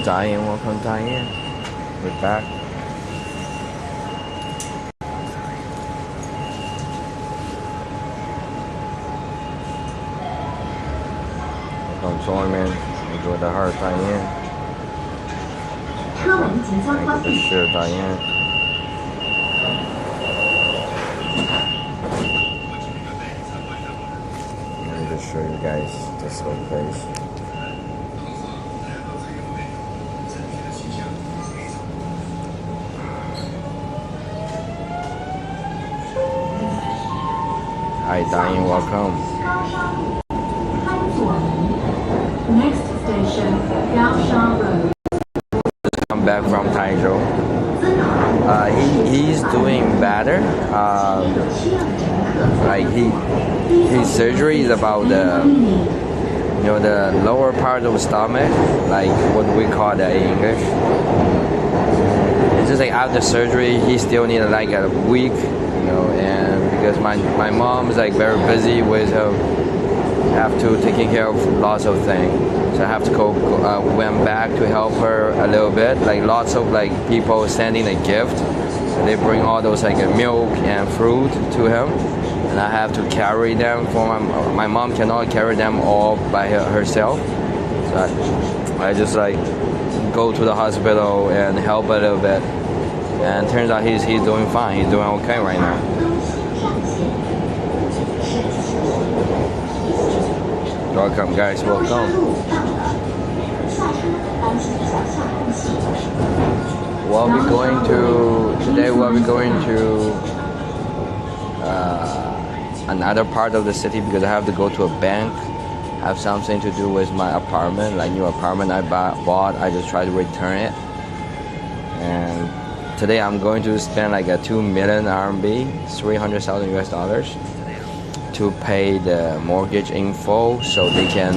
Diane, welcome Diane. We're back. Welcome Solomon. Enjoy the heart, Diane. Thank you for sure, Diane. Let me just show you guys this whole place. Hi, Diane, welcome. Next station, Gaoshan Road. Just come back from Hangzhou. He's doing better. Like his surgery is about the lower part of the stomach, like what we call that in English. It's just like after surgery, he still need like a week, and because my mom is like very busy with her, have to taking care of lots of things, so I have to went back to help her a little bit. Like lots of like people sending a gift, so they bring all those like milk and fruit to him, and I have to carry them for my mom cannot carry them all by herself, so I just like go to the hospital and help a little bit, and turns out he's doing fine. He's doing okay right now. Welcome guys, welcome. Today we'll be going to another part of the city because I have to go to a bank. Have something to do with my apartment, like new apartment I bought. I just try to return it. And today I'm going to spend like a 2 million RMB, 300,000 US dollars. To pay the mortgage in full, so they can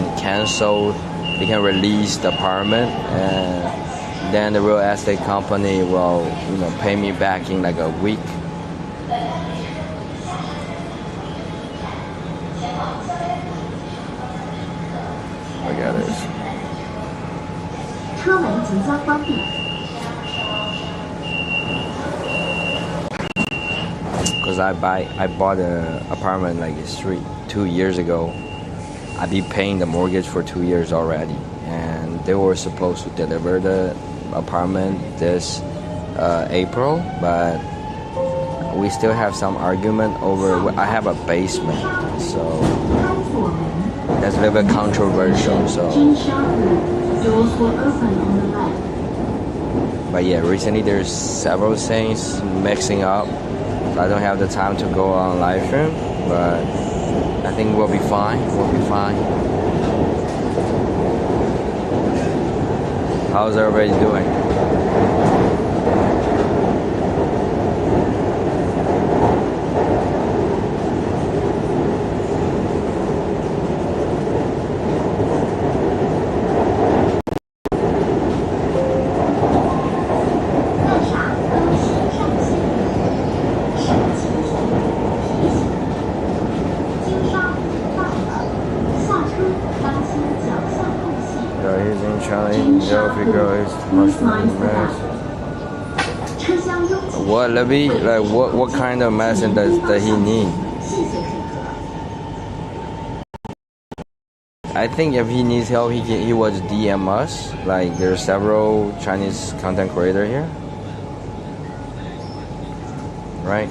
release the apartment, and then the real estate company will pay me back in like a week. Look at this. Because I bought an apartment like 2 years ago. I be paying the mortgage for 2 years already, and they were supposed to deliver the apartment this April, but we still have some argument over. I have a basement, so that's a little bit controversial. So, but yeah, recently there's several things mixing up. I don't have the time to go on live stream, but I think we'll be fine. We'll be fine. How's everybody doing? What, Libby? Like, what kind of medicine does he need? I think if he needs help, he would DM us. Like, there's several Chinese content creators here, right?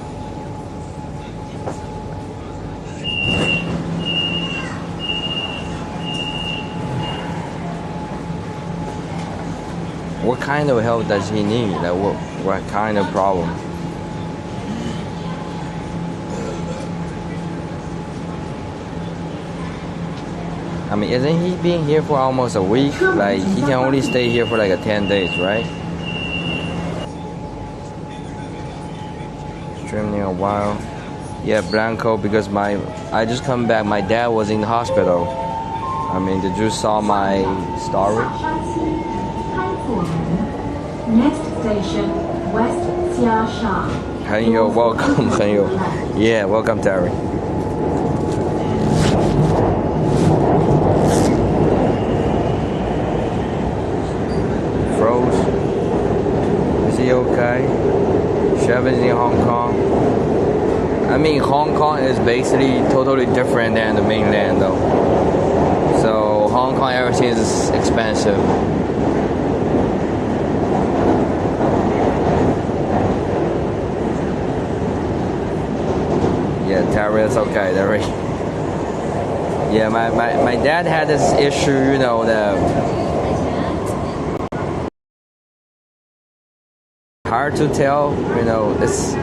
What kind of help does he need? Like what kind of problem? I mean, isn't he being here for almost a week? Like, he can only stay here for like 10 days, right? Streaming a while. Yeah, Blanco, because I just come back. My dad was in the hospital. I mean, did you saw my story? Next station, West Jiashan. Hello, welcome, hello. Yeah, welcome, Terry. froze. Is he okay? Chef is in Hong Kong. I mean, Hong Kong is basically totally different than the mainland though. So Hong Kong, everything is expensive. Yeah, terrorists, okay, they're right. Yeah, my dad had this issue, you know, the hard to tell, you know, it's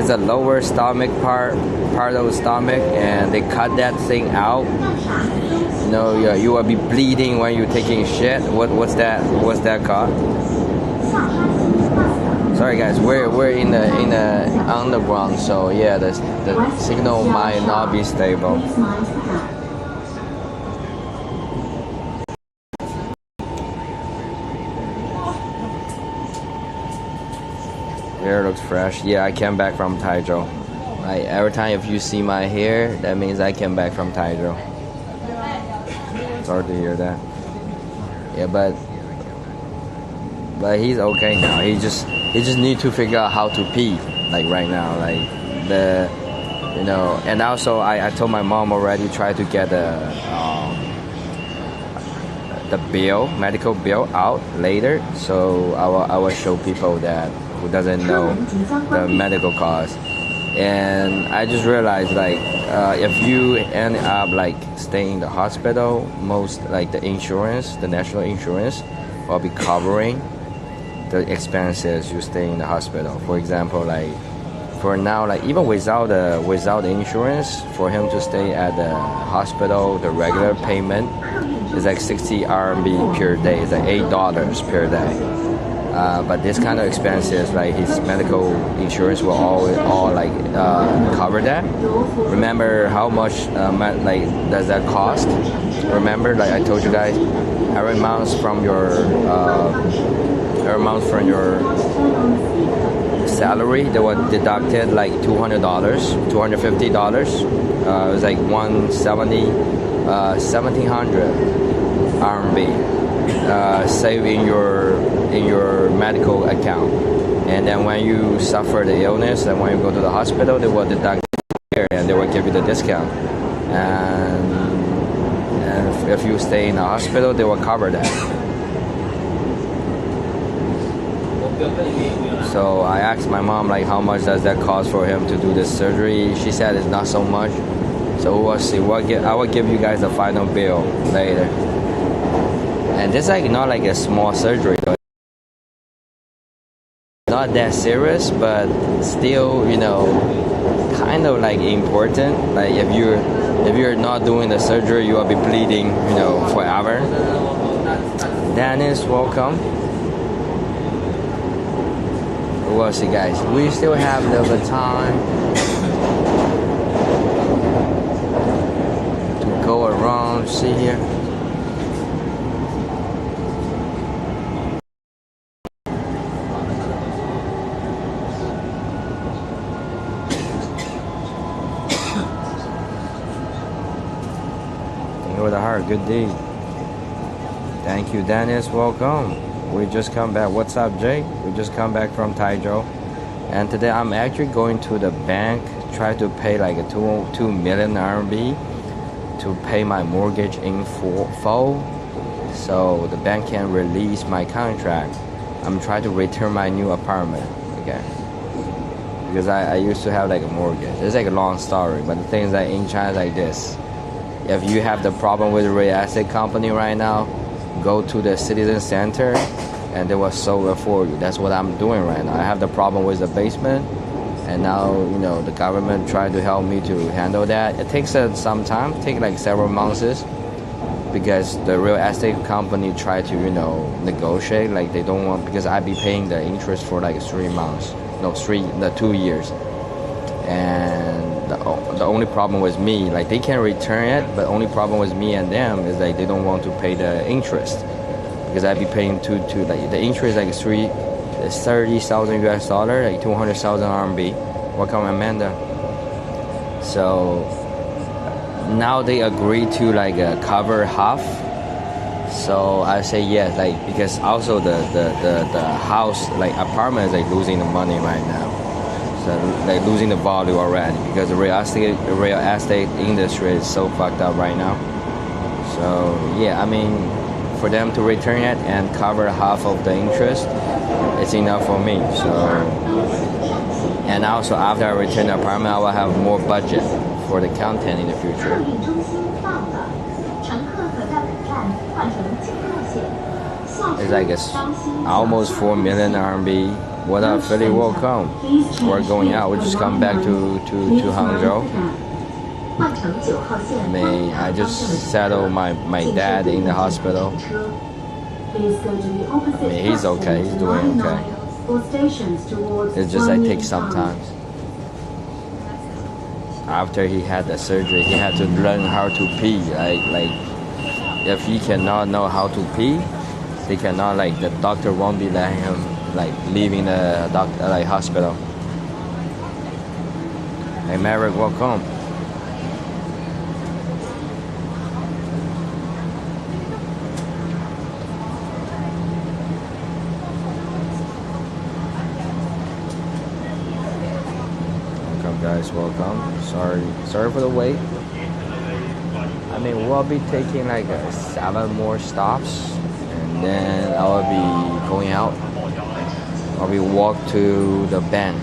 a lower stomach part of the stomach, and they cut that thing out. You know, you will be bleeding when you're taking shit. What's that called? Sorry guys, we're in the underground, so yeah, the signal might not be stable. Hair looks fresh. Yeah, I came back from Hangzhou. Every time if you see my hair, that means I came back from Hangzhou. Sorry to hear that. Yeah, but he's okay now. He just need to figure out how to pee, like right now, like you know. And also I told my mom already, try to get the medical bill out later, so I will show people that who doesn't know the medical cost. And I just realized, like, if you end up like staying in the hospital, most like the insurance, the national insurance, will be covering the expenses you stay in the hospital. For example, like for now, like even without the insurance, for him to stay at the hospital, the regular payment is like 60 RMB per day. It's like $8 per day. But this kind of expenses, like his medical insurance will all like cover that. Remember how much like does that cost? Remember, like I told you guys, every month from your salary, they were deducted like $200, $250. It was like 1700 RMB save in your medical account. And then when you suffer the illness and when you go to the hospital, they will deduct here and they will give you the discount. And if you stay in the hospital, they will cover that. So I asked my mom, like, how much does that cost for him to do this surgery? She said it's not so much. So we'll see. I will give you guys the final bill later. And this is like not like a small surgery though. Not that serious, but still, you know, kind of like important. Like if you're not doing the surgery, you will be bleeding, you know, forever. Dennis, welcome. We'll see, guys. We still have a little bit of time to go around, see here. With a heart, good deed. Thank you, Dennis. Welcome. We just come back. What's up, Jay? We just come back from Hangzhou, and today I'm actually going to the bank, try to pay like a 2 million RMB to pay my mortgage in full, so the bank can release my contract. I'm trying to return my new apartment again, because I used to have like a mortgage. It's like a long story, but the thing is that in China like this. If you have the problem with the real estate company right now, go to the citizen center and they will solve it for you. That's what I'm doing right now. I have the problem with the basement, and now, you know, the government tried to help me to handle that. It takes some time, take like several months, because the real estate company tried to, you know, negotiate. Like they don't want, because I be paying the interest for like 2 years. And the only problem with me, like they can return it, but only problem with me and them is like they don't want to pay the interest, because I be paying to like the interest like 30,000 US dollar, like 200,000 RMB. Welcome, Amanda. So now they agree to like cover half So I say yes, like because also the house like apartment is like losing the money right now. So like losing the value already because the real estate industry is so fucked up right now. So yeah, I mean, for them to return it and cover half of the interest, it's enough for me. So, and also after I return the apartment, I will have more budget for the content in the future. It's like it's almost 4 million RMB. What up, Philly? Welcome. We're going out. We just come back to Hangzhou. I mean, I just settled my dad in the hospital. I mean, he's okay. He's doing okay. It's just I take some time. After he had the surgery, he had to learn how to pee. Like if he cannot know how to pee, he cannot like the doctor won't be letting him like leaving the hospital. Hey Merrick, welcome. Welcome guys, welcome. Sorry for the wait. I mean, we'll be taking like 7 more stops, and then I will be going out. I'll be walk to the bend.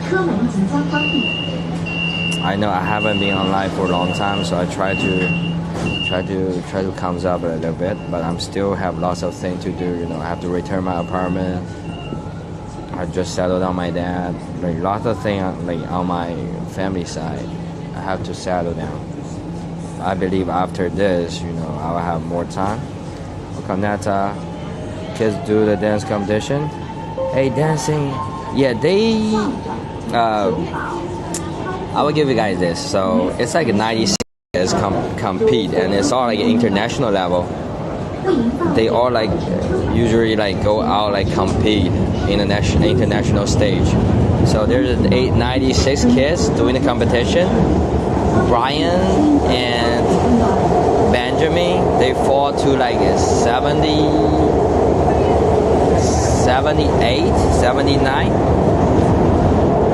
I know I haven't been online for a long time, so I try to comes up a little bit, but I'm still have lots of things to do. You know, I have to return my apartment. I just settled on my dad. Like lots of things like on my family side, I have to settle down. I believe after this, you know, I will have more time. Kanata, kids do the dance competition. Hey, dancing. Yeah, they. I will give you guys this. So it's like 96 kids compete, and it's all like international level. They all like usually like go out like compete in the international stage. So there's 96 kids doing the competition. Brian and Benjamin, they fall to like 70, 78, 79.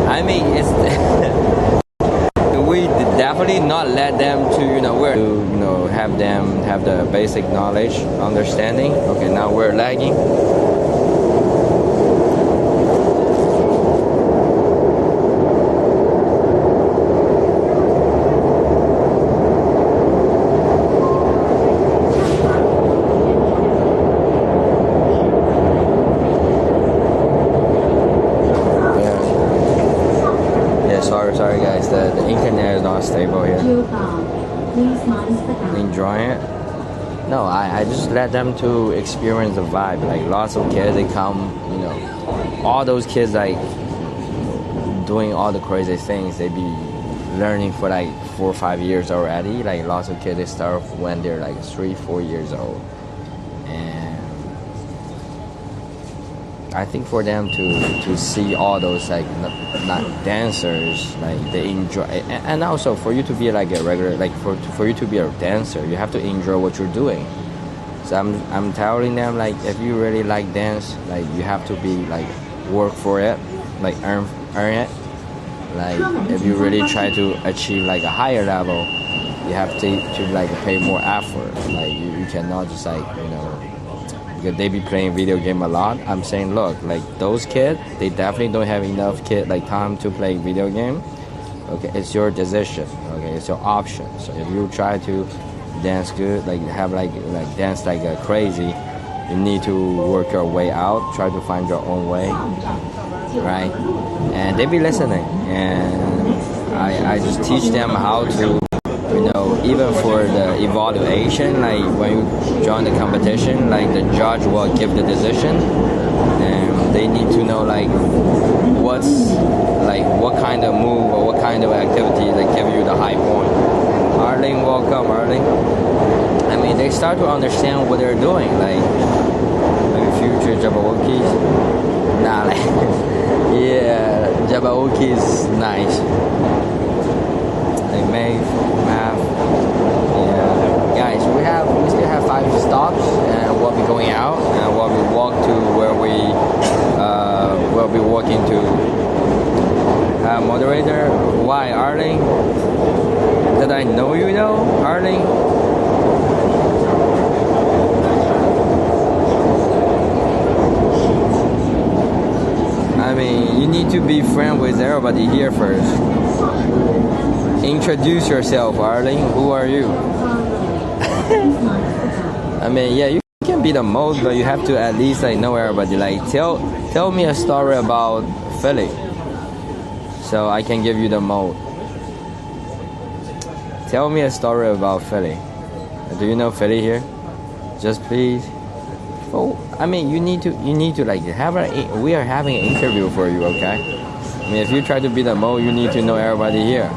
I mean, it's we definitely not let them to have them have the basic knowledge, understanding. Okay, now we're lagging. Sorry guys, the internet is not stable here. Enjoying it? No, I just let them to experience the vibe. Like lots of kids, they come, you know, all those kids like doing all the crazy things. They be learning for like 4 or 5 years already. Like lots of kids, they start when they're like 3, 4 years old. I think for them to see all those like not dancers, like they enjoy, and also for you to be like a regular, like for you to be a dancer, you have to enjoy what you're doing. So I'm telling them like if you really like dance, like you have to be like work for it, like earn it. Like if you really try to achieve like a higher level, you have to like pay more effort. Like you cannot just like because they be playing video game a lot. I'm saying, look, like those kids, they definitely don't have enough time to play video game. Okay, it's your decision. Okay, it's your option. So if you try to dance good, like have like dance like crazy, you need to work your way out. Try to find your own way, right? And they be listening, and I just teach them how to. Even for the evaluation, like when you join the competition, like the judge will give the decision, and they need to know like what kind of move or what kind of activity that give you the high point. Arling, welcome, Arling. I mean, they start to understand what they're doing, like future Jabberwockies. Nah, like yeah, Jabberwocky is nice. Like math. Yeah, guys, we still have 5 5 stops, and we'll be going out, and we'll be walk to where we'll be walking to. Moderator, why Arling? Did I know you though, Arling? I mean, you need to be friends with everybody here first. Introduce yourself, Arling. Who are you? I mean, yeah, you can be the most, but you have to at least like know everybody. Like, tell me a story about Philly, so I can give you the mode. Tell me a story about Philly. Do you know Philly here? Just please. Oh, I mean, you need to like we are having an interview for you, okay? I mean, if you try to be the mode, you need to know everybody here,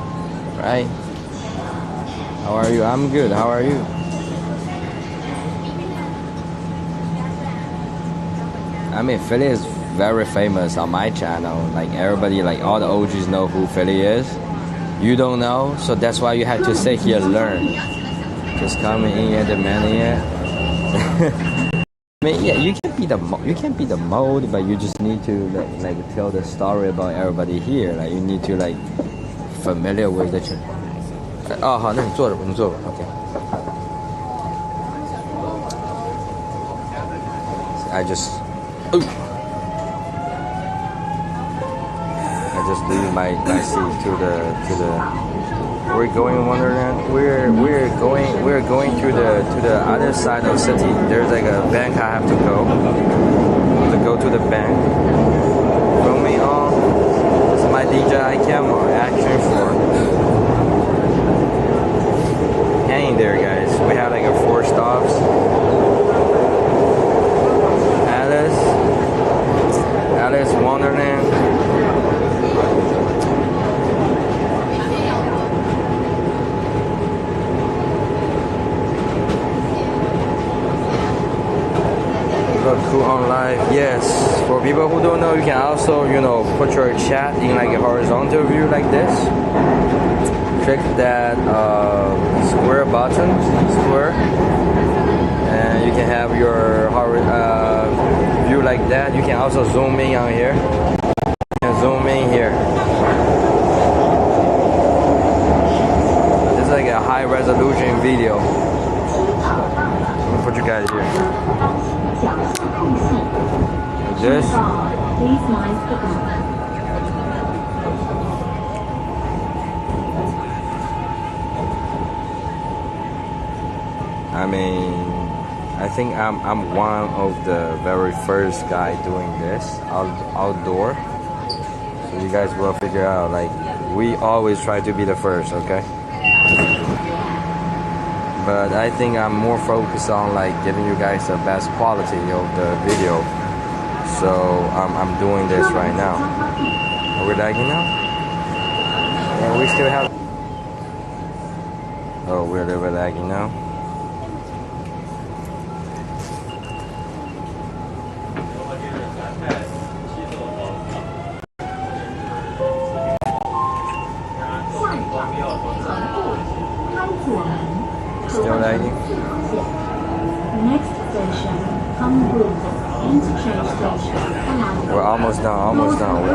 right? How are you? I'm good. How are you? I mean, Philly is very famous on my channel. Like everybody, like all the OGs know who Philly is. You don't know, so that's why you have to stay here and learn. Just come in here, demand it. I mean, yeah, you can't be the mode, but you just need to like tell the story about everybody here. Like you need to like familiar with the. 哦，好，那你坐着吧，OK. I just leave my seat to the. We're going Wonderland. We're going to the other side of the city. There's like a bank I have to go to the bank. Filming on. This is my DJI camera, Action 4. Hanging there, guys. We have like 4 stops. Alice Wonderland. Cool on live. Yes, for people who don't know, you can also put your chat in like a horizontal view like this. Click that square button, and you can have your view like that. You can also zoom in on here. You can zoom in here. This is like a high resolution video. Let me put you guys here. This. I mean, I think I'm one of the very first guy doing this outdoor. So you guys will figure out, like, we always try to be the first, okay? But I think I'm more focused on like giving you guys the best quality of the video. So I'm doing this right now. Are we lagging now? Yeah, we still have. Oh, we're a little bit lagging now. Still lagging? Next station, Hangzhou Interchange Station. We're almost done. We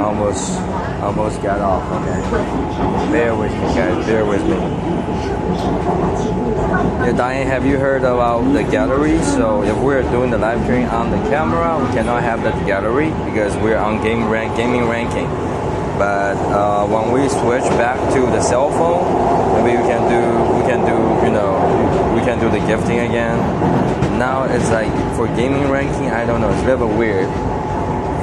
almost got off. Okay. Bear with me, guys. Bear with me. Yeah, Diane, have you heard about the gallery? So if we're doing the live stream on the camera, we cannot have the gallery because we're on gaming ranking. But when we switch back to the cell phone, maybe we can do the gifting again. Now it's like for gaming ranking, I don't know, it's a little bit weird.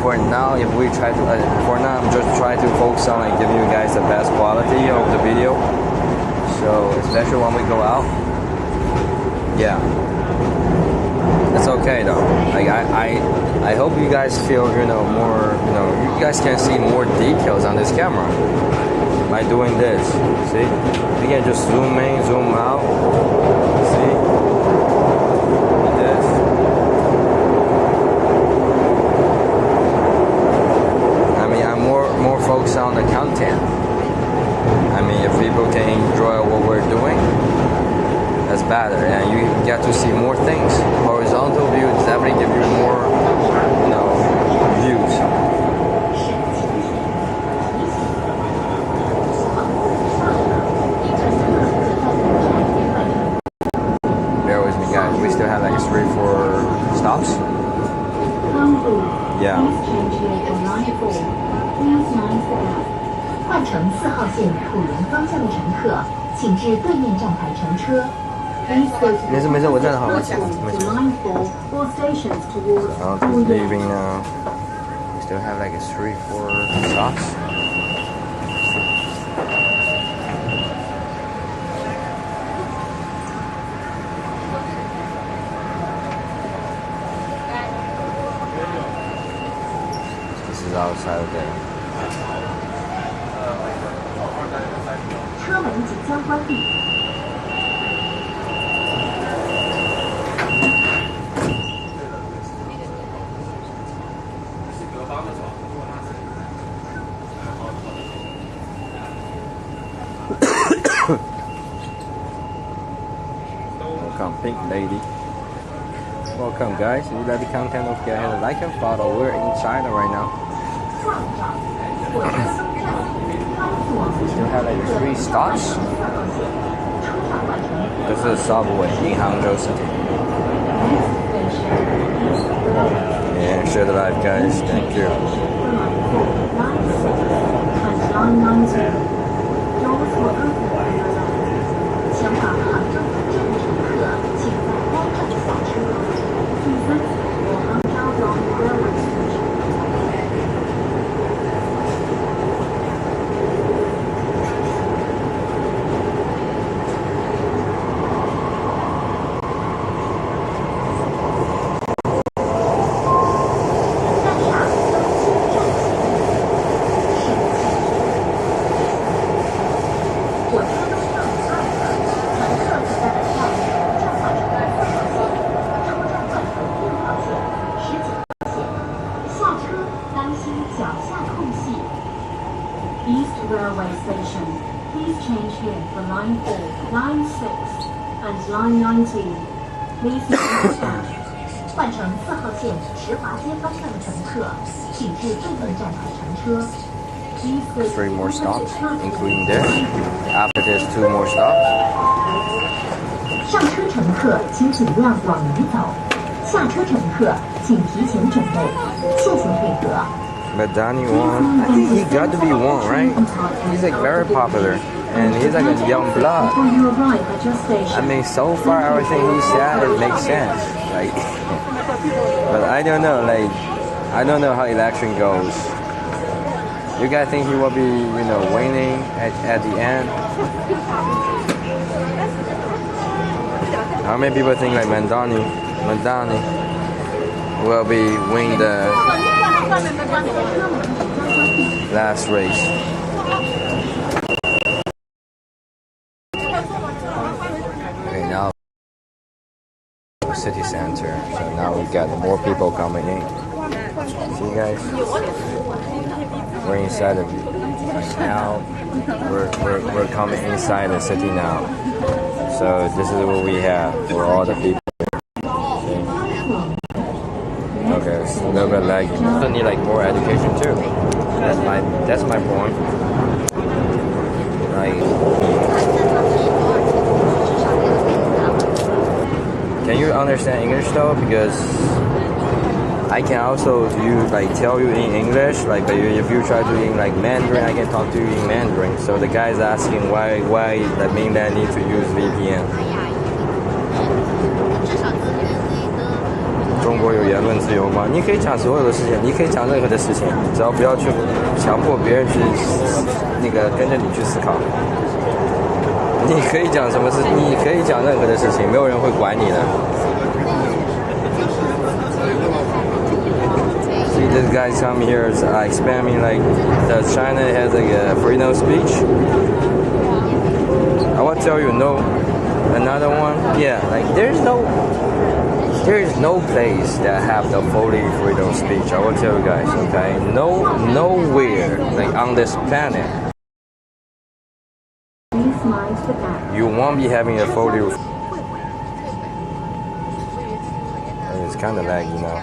For now, if we try to, I'm just trying to focus on like giving you guys the best quality of the video. So especially when we go out, yeah, it's okay though. Like I hope you guys feel more, you guys can see more details on this camera by doing this. See, you can just zoom in, zoom out. See, like this. I mean, I'm more focused on the content. I mean, if people can enjoy what we're doing, that's better. And you get to see more things. Horizontal view definitely give you more, views. Bear with me, guys. We still have like 3-4 stops. Yeah. 换乘4号线浦原方向的乘客，请至对面站台乘车。没事没事，我站好了。没事。然后 leaving now. We still have like 3-4 stops. This is outside of there. 车门即将关闭。Welcome, pink lady. Welcome, guys. If you like the content, don't forget to like and follow. We're in China right now. Still have like 3 stops. This is subway in Hangzhou City. And share the live, guys. Thank you. East Railway Station. Please change here for Line 4, Line 6, and Line 19. Please stand. 换乘4号线石华街方向的乘客，请至对面站台乘车。 3 more stops, including this. After this, 2 more stops. 上车乘客请尽量往里走，下车乘客请提前准备，谢谢配合。 But Danny won. I think he got to be one, right? He's like very popular, and he's like a young blood. I mean, so far everything he said it makes sense. Like, but I don't know. Like, I don't know how election goes. You guys think he will be, winning at the end? How many people think like Mandani will be win the last race? Okay, now city center. So now we got more people coming in. See you guys? We're inside of now. We're coming inside the city now. So this is what we have for all the people. Okay, it's a little bit laggy. I need like more education too. That's my point. Like, can you understand English though? Because I can also tell you in English, but if you try to in like Mandarin, I can talk to you in Mandarin. So the guy's asking why the mainland need to use VPN. 中国有言论自由吗？你可以讲所有的事情，你可以讲任何的事情，只要不要去强迫别人去跟着你去思考。你可以讲什么事，你可以讲任何的事情，没有人会管你的。See, this guy come here is explaining that China has a freedom of speech. I will tell you no. Another one, yeah, there is no place that have the fully freedom of speech. I will tell you guys, okay? Nowhere on this planet you won't be having a fully. It's kind of laggy now.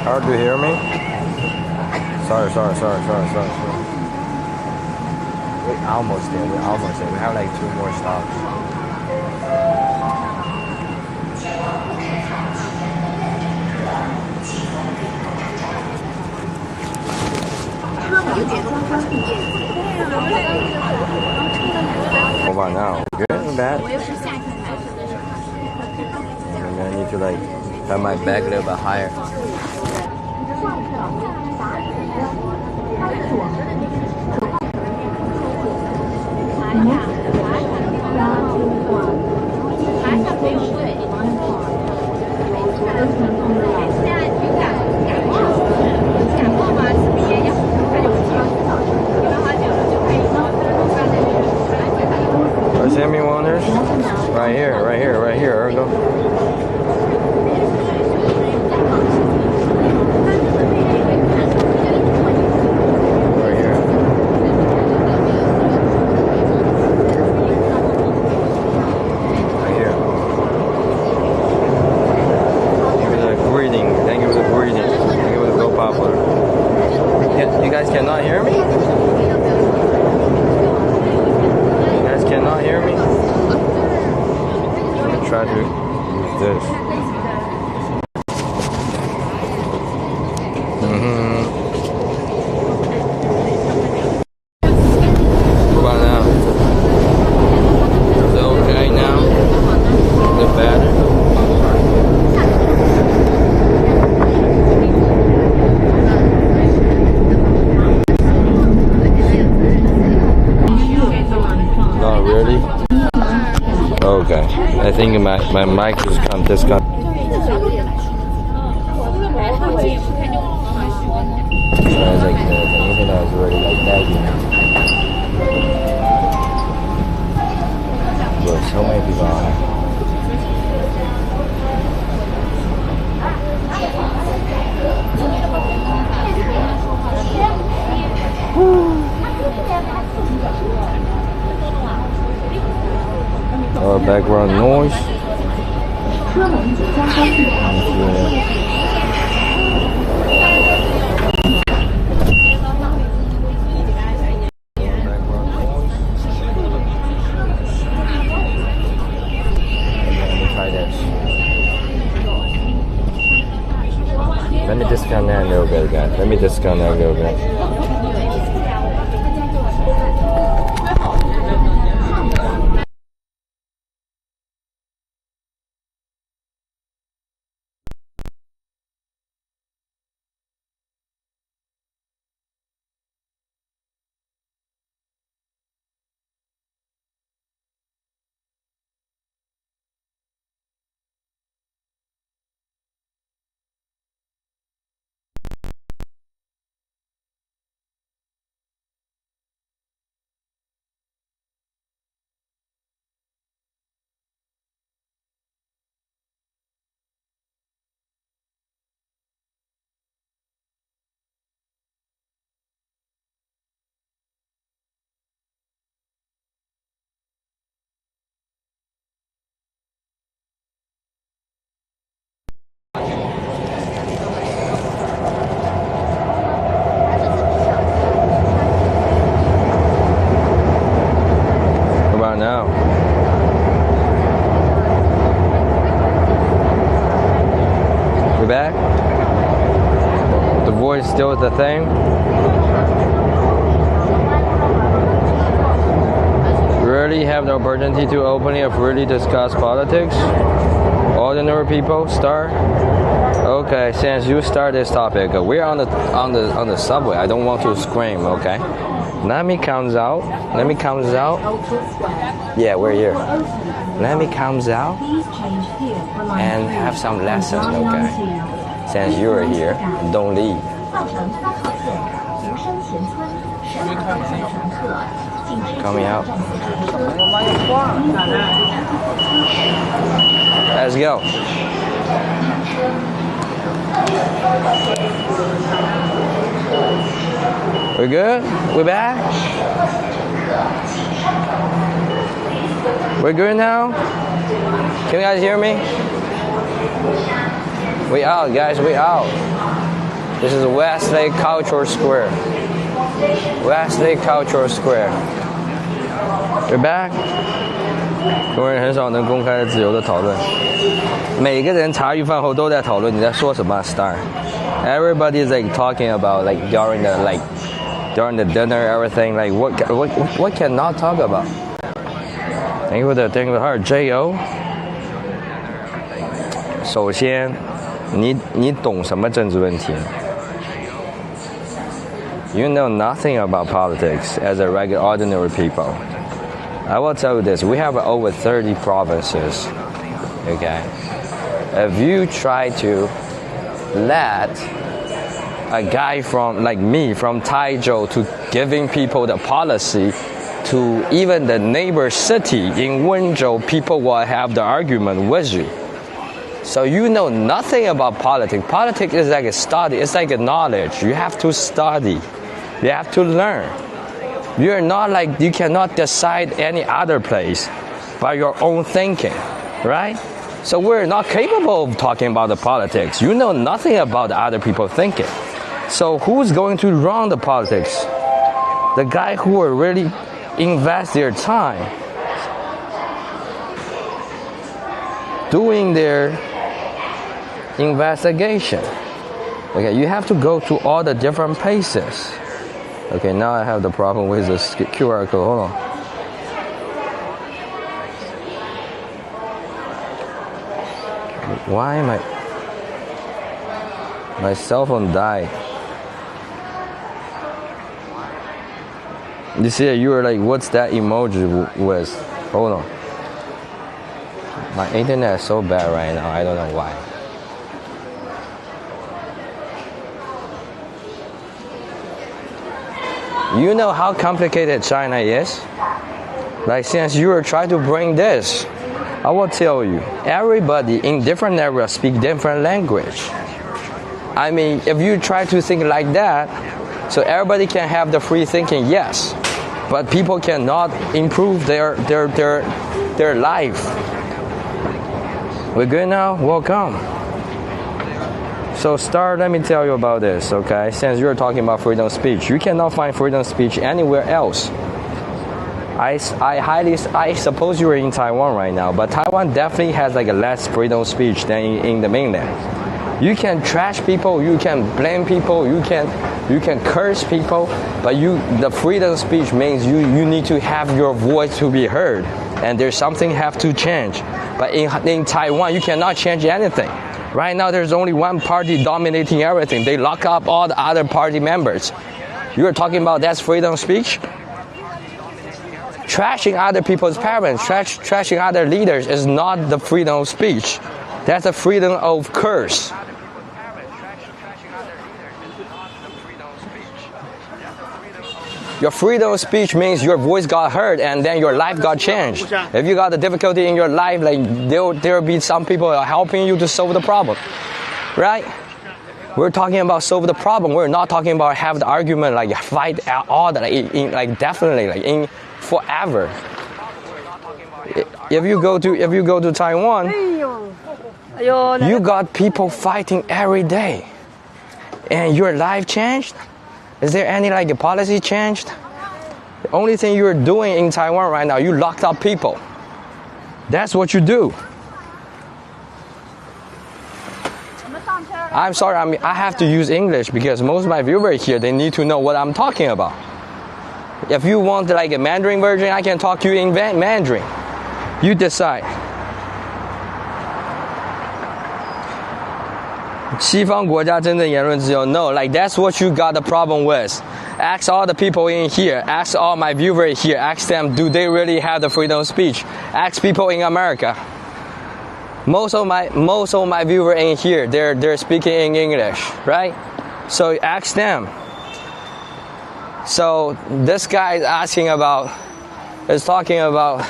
Hard to hear me? Sorry. We're almost there. We have like 2 more stops. What about now? Good or bad? Maybe I need to like have my back a little bit higher. Sammy Wonders? Right here. There we go. Right here. Thank you for the greeting. Thank you for the go poplar. You guys cannot hear me? Cannot hear me? I'm gonna try to use this. What about now? Is it okay now? Is it better? Not really? Okay. I think my mic is disconnected. So it's like the internet is already like laggy now. There's so many people on it. Or background noise. Let me disconnect a little bit, guys. Let me disconnect a little bit. Now. We're back? The voice still the thing? Really have the opportunity to openly of really discuss politics? Ordinary people start? Okay, since you start this topic, we're on the subway. I don't want to scream, okay? Let me comes out. Yeah, we're here. Let me comes out and have some lessons, okay? Since you're here, don't leave. Coming out. Let's go. We're good? We're back? We're good now? Can you guys hear me? We out, guys, we out. This is Westlake Cultural Square. Westlake Cultural Square. We're back. 中国人很少能公开自由的讨论，每个人茶余饭后都在讨论你在说什么 Star. Everybody is like talking about like during the dinner everything like what cannot talk about. Thank you for the heart, Jo. 首先，你懂什么政治问题 ？You know nothing about politics as a regular ordinary people. I will tell you this: we have over 30 provinces. Okay, if you try to let a guy from like me from Hangzhou to giving people the policy to even the neighbor city in Hangzhou, people will have the argument with you. So you know nothing about politics. Politics is like a study. It's like a knowledge. You have to study. You have to learn. You're not like, you cannot decide any other place by your own thinking, right? So we're not capable of talking about the politics. You know nothing about the other people thinking. So who's going to run the politics? The guy who will really invest their time doing their investigation. Okay, you have to go to all the different places. Okay, now I have the problem with the QR code. Hold on. Why am my cell phone died? You see, you were like, what's that emoji with? Hold on. My internet is so bad right now. I don't know why. You know how complicated China is? Like, since you are trying to bring this, I will tell you, everybody in different areas speak different language. I mean, if you try to think like that, so everybody can have the free thinking, yes, but people cannot improve their life. We're good now? Welcome. So Star, let me tell you about this, okay? Since you're talking about freedom of speech, you cannot find freedom of speech anywhere else. I suppose you're in Taiwan right now, but Taiwan definitely has like a less freedom of speech than in the mainland. You can trash people, you can blame people, you can curse people, but the freedom of speech means you need to have your voice to be heard, and there's something have to change. But in Taiwan, you cannot change anything. Right now, there's only one party dominating everything. They lock up all the other party members. You're talking about that's freedom of speech? Trashing other people's parents, trashing other leaders is not the freedom of speech. That's the freedom of curse. Your freedom of speech means your voice got heard and then your life got changed. If you got a difficulty in your life, like there'll be some people helping you to solve the problem, right? We're talking about solve the problem. We're not talking about have the argument like fight all that like definitely like in forever. If you go to Taiwan, you got people fighting every day, and your life changed. Is there any like a policy changed? The only thing you're doing in Taiwan right now, you locked up people. That's what you do. I'm sorry, I have to use English because most of my viewers here, they need to know what I'm talking about. If you want like a Mandarin version, I can talk to you in Mandarin. You decide. 西方国家真正言论自由 No, like that's what you got the problem with. Ask all the people in here, ask all my viewers here, ask them, do they really have the freedom of speech? Ask people in America. Most of my viewers in here, they're speaking in English, right? So ask them. So this guy is talking about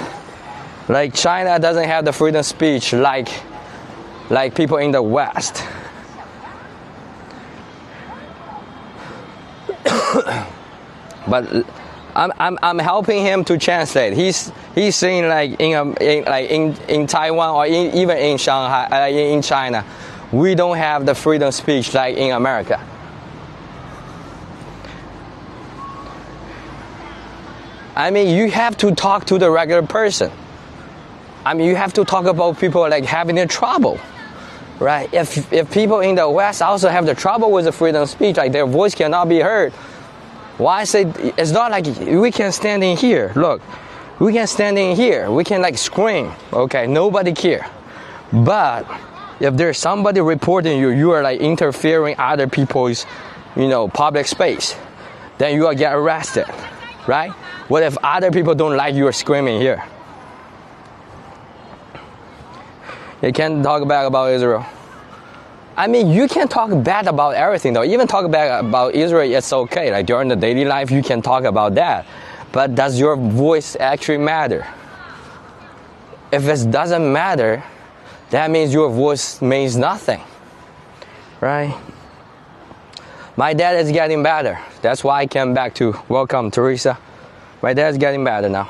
like China doesn't have the freedom of speech like people in the West. But I'm helping him to translate. He's saying like in Taiwan or even in Shanghai, in China, we don't have the freedom of speech like in America. I mean, you have to talk to the regular person. I mean, you have to talk about people like having their trouble, right? If people in the West also have the trouble with the freedom of speech, like their voice cannot be heard, why say it's not like we can stand in here? Look, we can stand in here. We can like scream. Okay, nobody care. But if there's somebody reporting you, you are like interfering other people's, public space, then you will get arrested, right? What if other people don't like you screaming here? You can't talk bad about Israel. I mean, you can talk bad about everything though. Even talk bad about Israel, it's okay. Like during the daily life, you can talk about that. But does your voice actually matter? If it doesn't matter, that means your voice means nothing, right? My dad is getting better. That's why I came back to welcome Teresa. My dad's getting better now.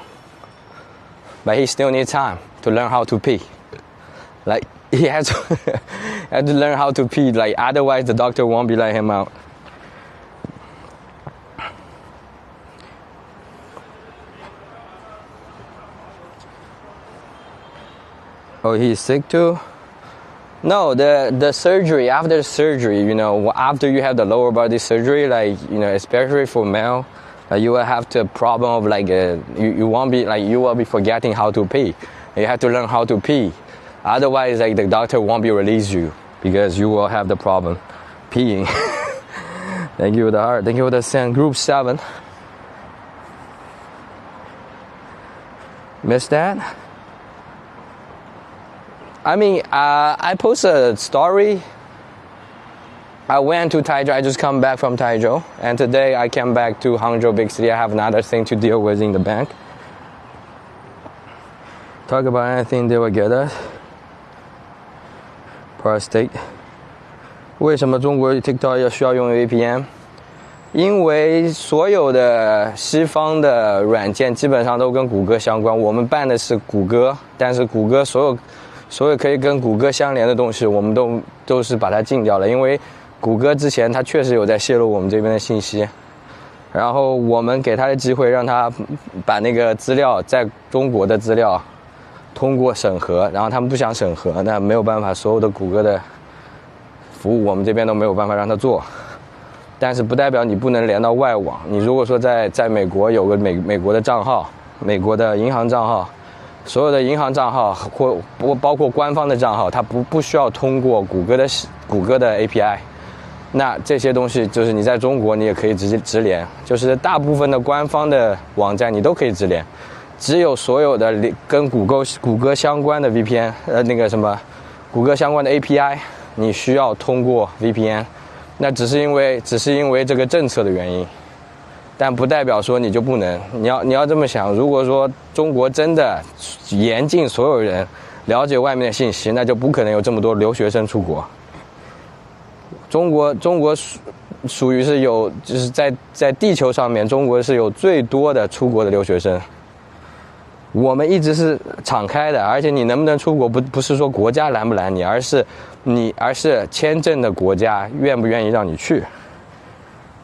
But he still needs time to learn how to pee. Like, he has to, has to learn how to pee. Like, otherwise the doctor won't be letting him out. Oh, he's sick too? No, the surgery, after the surgery, after you have the lower body surgery, like, especially for male, you will have the problem of like, you won't be, like, you will be forgetting how to pee. You have to learn how to pee. Otherwise, like, the doctor won't be release you because you will have the problem peeing. Thank you for the heart. Thank you for the send. Group 7. Missed that? I mean, I posted a story. I went to Taizhou. I just come back from Taizhou. And today I came back to Hangzhou, big city. I have another thing to deal with in the bank. Talk about anything they will get us. Prostate. 为什么中国 TikTok 要需要用 VPN？ 因为所有的西方的软件基本上都跟谷歌相关。我们办的是谷歌，但是谷歌所有可以跟谷歌相连的东西，我们都是把它禁掉了。因为谷歌之前它确实有在泄露我们这边的信息，然后我们给他的机会让他把那个资料在中国的资料通过审核，然后他们不想审核，那没有办法，所有的谷歌的服务我们这边都没有办法让他做。但是不代表你不能连到外网。你如果说在美国有个美国的账号，美国的银行账号，所有的银行账号或包括官方的账号，它不需要通过谷歌的 API。那这些东西就是你在中国你也可以直接直连，就是大部分的官方的网站你都可以直连，只有所有的跟谷歌相关的 VPN， 谷歌相关的 API， 你需要通过 VPN。那只是因为这个政策的原因，但不代表说你就不能。你要这么想，如果说中国真的严禁所有人了解外面的信息，那就不可能有这么多留学生出国。中国属于是有，就是在地球上面，中国是有最多的出国的留学生。我们一直是敞开的，而且你能不能出国不是说国家拦不拦你，而是签证的国家愿不愿意让你去，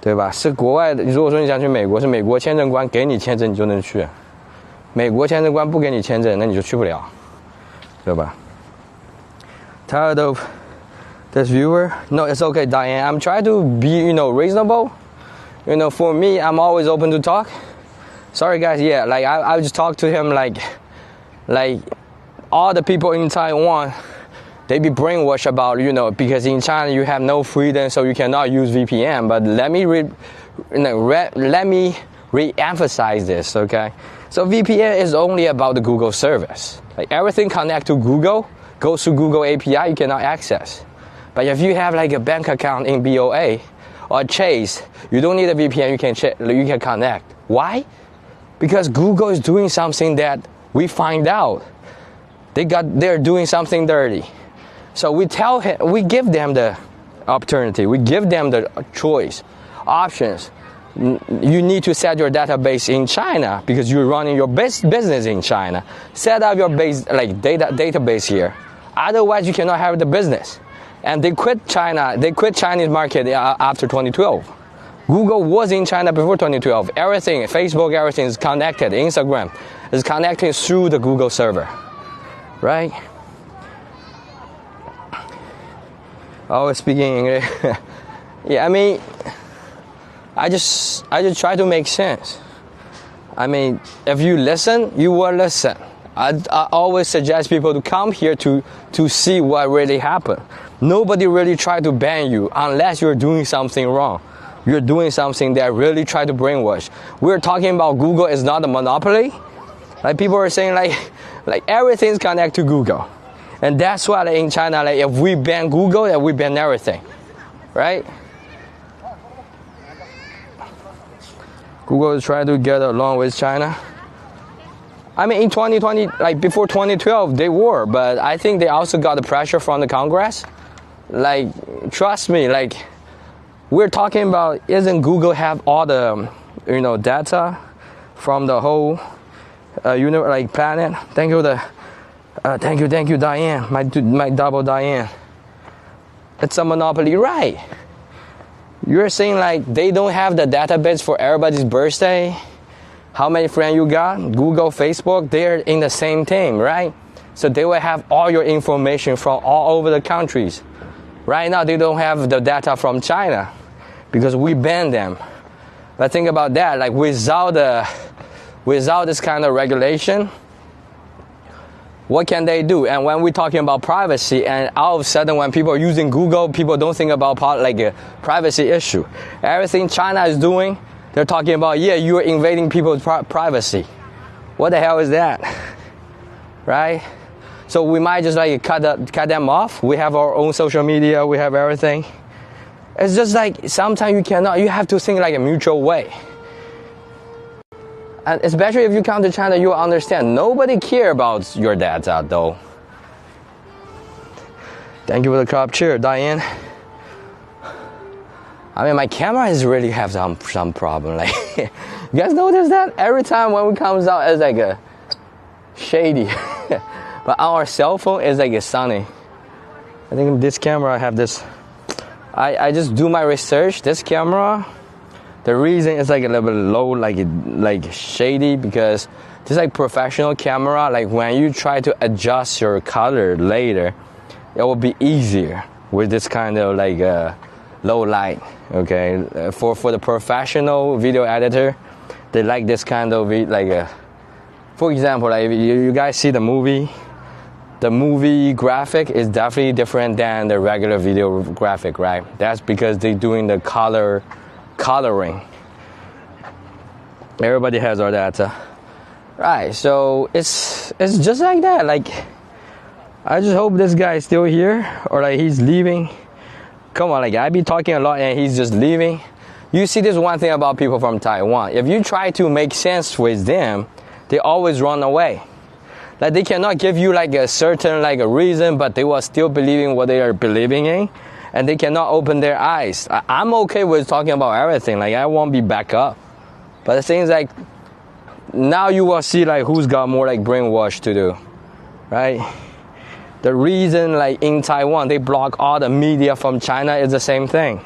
对吧？是国外的，如果说你想去美国，是美国签证官给你签证你就能去，美国签证官不给你签证，那你就去不了，对吧？ Tired of this viewer? No, it's okay, Diane. I'm trying to be, reasonable. For me, I'm always open to talk. Sorry, guys. Yeah, like I just talked to him like all the people in Taiwan, they be brainwashed about, because in China you have no freedom, so you cannot use VPN. But let me re-emphasize this, okay? So VPN is only about the Google service. Like everything connect to Google, goes to Google API, you cannot access. But if you have like a bank account in BOA or Chase, you don't need a VPN, you can connect. Why? Because Google is doing something that we find out. They're doing something dirty. So we give them the opportunity, we give them the choice, options you need to set your database in China because you're running your business in China. Set up your database here. Otherwise, you cannot have the business. And they quit China. They quit Chinese market after 2012. Google was in China before 2012. Everything, Facebook, everything is connected. Instagram is connected through the Google server, right? Oh, speaking English. Yeah, I mean, I just try to make sense. I mean, if you listen, you will listen. I always suggest people to come here to see what really happened. Nobody really try to ban you unless you're doing something wrong. You're doing something that really try to brainwash. We're talking about Google is not a monopoly. Like people are saying like everything's connected to Google. And that's why in China, like if we ban Google, then we ban everything. Right? Google is trying to get along with China. I mean, in 2020, like before 2012, they were, but I think they also got the pressure from the Congress. Like, trust me, like, we're talking about, isn't Google have all the, data from the whole, planet? Thank you, Diane, my double Diane. It's a monopoly, right? You're saying like they don't have the database for everybody's birthday. How many friends you got? Google, Facebook, they're in the same team, right? So they will have all your information from all over the countries. Right now, they don't have the data from China because we banned them. But think about that, like without this kind of regulation, what can they do? And when we're talking about privacy, and all of a sudden when people are using Google, people don't think about a privacy issue. Everything China is doing, they're talking about, yeah, you're invading people's privacy. What the hell is that? Right? So we might just cut them off. We have our own social media, we have everything. It's just like sometimes you have to think like a mutual way. And especially if you come to China, you'll understand. Nobody care about your data though. Thank you for the cup. Cheers, Diane. I mean, my camera is really have some problem. Like, you guys notice that? Every time when it comes out, it's like a shady. But on our cell phone, it's like a sunny. I think this camera, I have this. I just do my research. This camera, the reason it's like a little bit low, like shady, because this like professional camera. Like when you try to adjust your color later, it will be easier with this kind of like low light. Okay, for the professional video editor, they like this kind of for example, like you guys see the movie. The movie graphic is definitely different than the regular video graphic, right? That's because they're doing the coloring. Everybody has our data, right? So it's just like that. Like, I just hope this guy is still here or like he's leaving. Come on, like I be talking a lot and he's just leaving. You see, this one thing about people from Taiwan. If you try to make sense with them, they always run away. Like they cannot give you like a certain like a reason, but they will still believing what they are believing in, and they cannot open their eyes. I'm okay with talking about everything. Like I won't be back up, but the thing is like now you will see like who's got more like brainwash to do, right? The reason like in Taiwan they block all the media from China is the same thing.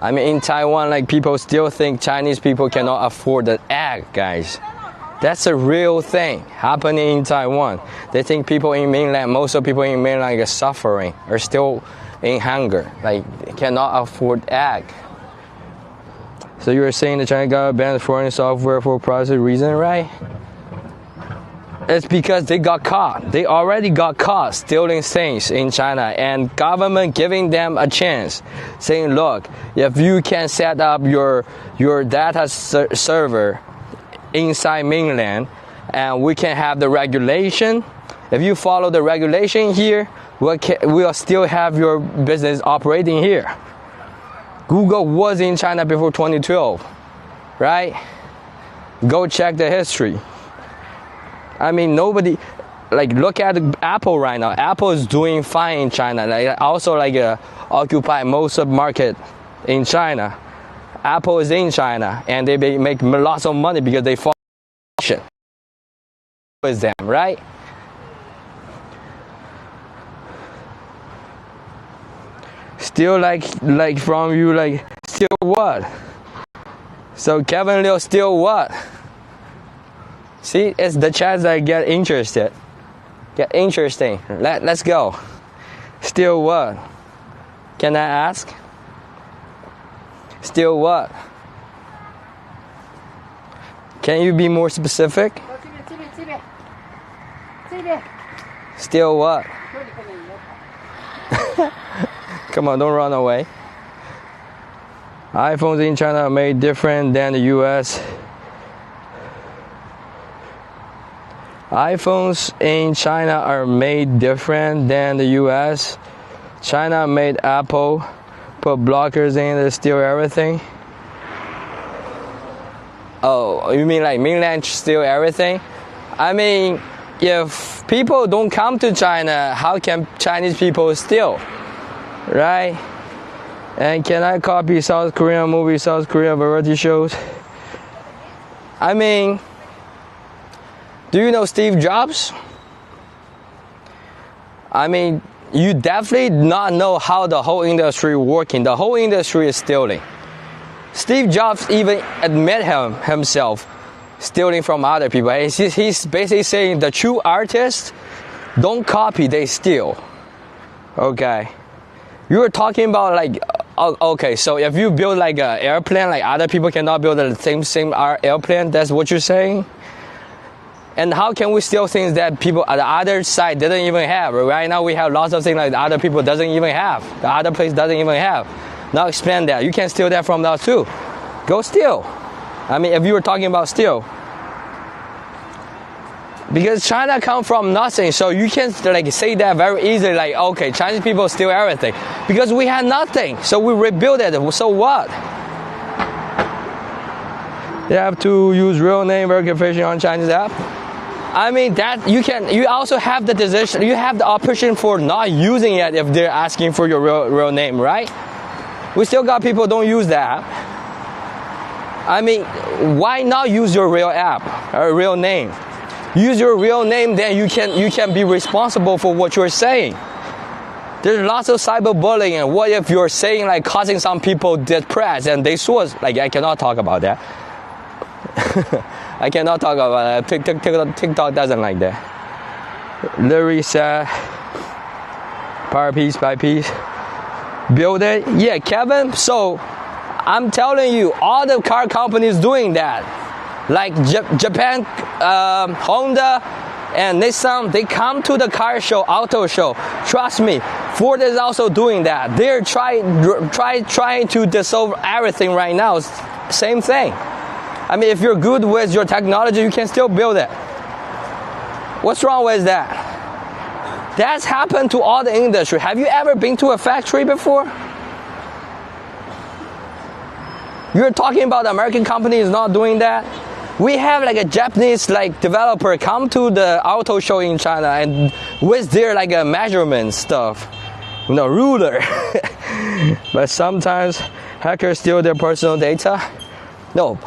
I mean, in Taiwan, like people still think Chinese people cannot afford the egg, guys. That's a real thing happening in Taiwan. They think people in mainland, most of people in mainland are suffering, are still in hunger, like they cannot afford egg. So you were saying the China government banned foreign software for privacy reason, right? It's because they got caught. They already got caught stealing things in China, and government giving them a chance, saying, look, if you can set up your data server inside mainland, and we can have the regulation. If you follow the regulation here, we'll still have your business operating here. Google was in China before 2012, right? Go check the history. I mean, nobody, like look at Apple right now. Apple is doing fine in China. Like also like occupy most of market in China. Apple is in China and they make lots of money because they follow with them, right? Still like from you, like still what? So Kevin Liu still what? See, it's the chance I get interested. Get interesting. Let's go. Still what? Can I ask? Still what? Can you be more specific? Still what? Come on, don't run away. iPhones in China are made different than the US. iPhones in China are made different than the US. China made Apple, put blockers in to steal everything. Oh, you mean like mainland steal everything? I mean, if people don't come to China, how can Chinese people steal? Right? And can I copy South Korean movies, South Korean variety shows? I mean, do you know Steve Jobs? I mean, you definitely not know how the whole industry working. The whole industry is stealing. Steve Jobs even admit himself stealing from other people. He's basically saying the true artists don't copy, they steal. Okay. You were talking about like, okay, so if you build like an airplane, like other people cannot build the same airplane, that's what you're saying? And how can we steal things that people at the other side didn't even have? Right now we have lots of things like the other people doesn't even have. The other place doesn't even have. Now explain that. You can steal that from us too. Go steal. I mean, if you were talking about steal. Because China come from nothing, so you can like say that very easily, like, okay, Chinese people steal everything. Because we had nothing, so we rebuilt it, so what? You have to use real name verification on Chinese app. I mean, that you also have the decision, you have the option for not using it if they're asking for your real name, right? We still got people don't use that app. I mean, why not use your real app or real name? Use your real name, then you can be responsible for what you're saying. There's lots of cyberbullying, and what if you're saying like causing some people depressed and they sue us? Like I cannot talk about that. I cannot talk about that. TikTok doesn't like that. Larry said, power piece by piece. Build it. Yeah, Kevin. So I'm telling you, all the car companies doing that. Like Japan, Honda and Nissan, they come to the car show, auto show. Trust me, Ford is also doing that. They're trying to dissolve everything right now. Same thing. I mean, if you're good with your technology, you can still build it. What's wrong with that? That's happened to all the industry. Have you ever been to a factory before? You're talking about the American companies not doing that? We have like a Japanese like developer come to the auto show in China and with their like a measurement stuff, ruler. But sometimes hackers steal their personal data. No,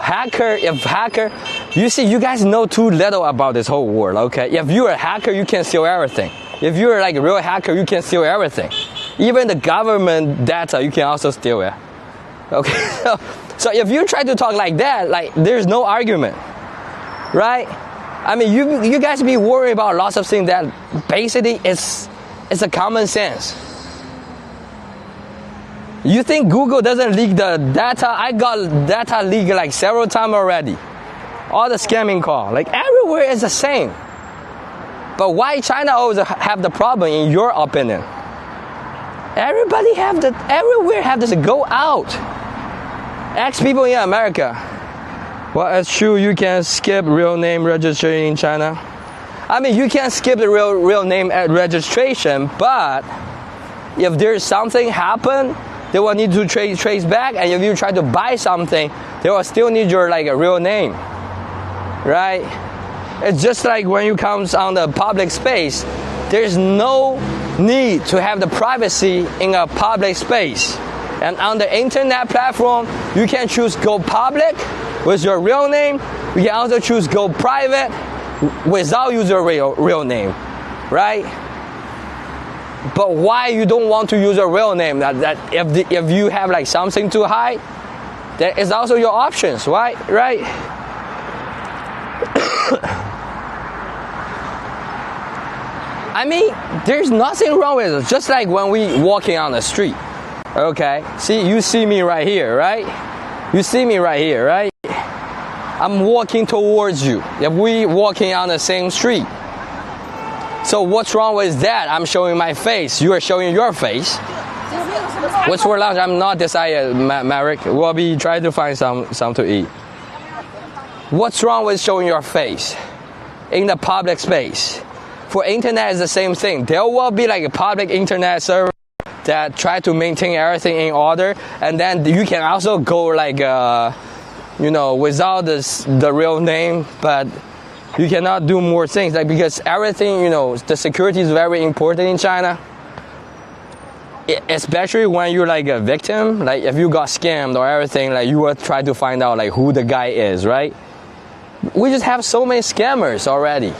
you see, you guys know too little about this whole world, okay? If you're a hacker, you can steal everything. If you're like a real hacker, you can steal everything. Even the government data, you can also steal it. Okay, so if you try to talk like that, like there's no argument, right? I mean, you guys be worried about lots of things that basically it's a common sense. You think Google doesn't leak the data? I got data leaked like several times already. All the scamming call, like everywhere is the same. But why China always have the problem in your opinion? Everywhere have this go out. Ask people in America. Well, it's true you can skip real name registration in China. I mean, you can skip the real name at registration, but if there's something happen, they will need to trace back, and if you try to buy something, they will still need your like a real name, right? It's just like when you come on the public space, there's no need to have the privacy in a public space. And on the internet platform, you can choose go public with your real name. You can also choose go private without using your real name, right? But why you don't want to use a real name? That if you have like something to hide, that is also your options, right? Right? I mean, there's nothing wrong with it. Just like when we walking on the street, okay? See, you see me right here, right? You see me right here, right? I'm walking towards you. If we walking on the same street. So what's wrong with that? I'm showing my face. You are showing your face. What's for lunch? I'm not decided, Merrick. We'll be trying to find some to eat. What's wrong with showing your face in the public space? For internet, it's the same thing. There will be like a public internet server that try to maintain everything in order, and then you can also go like, without the real name, but you cannot do more things, like, because everything, the security is very important in China. Especially when you're like a victim, like if you got scammed or everything, like you will try to find out like who the guy is, right? We just have so many scammers already.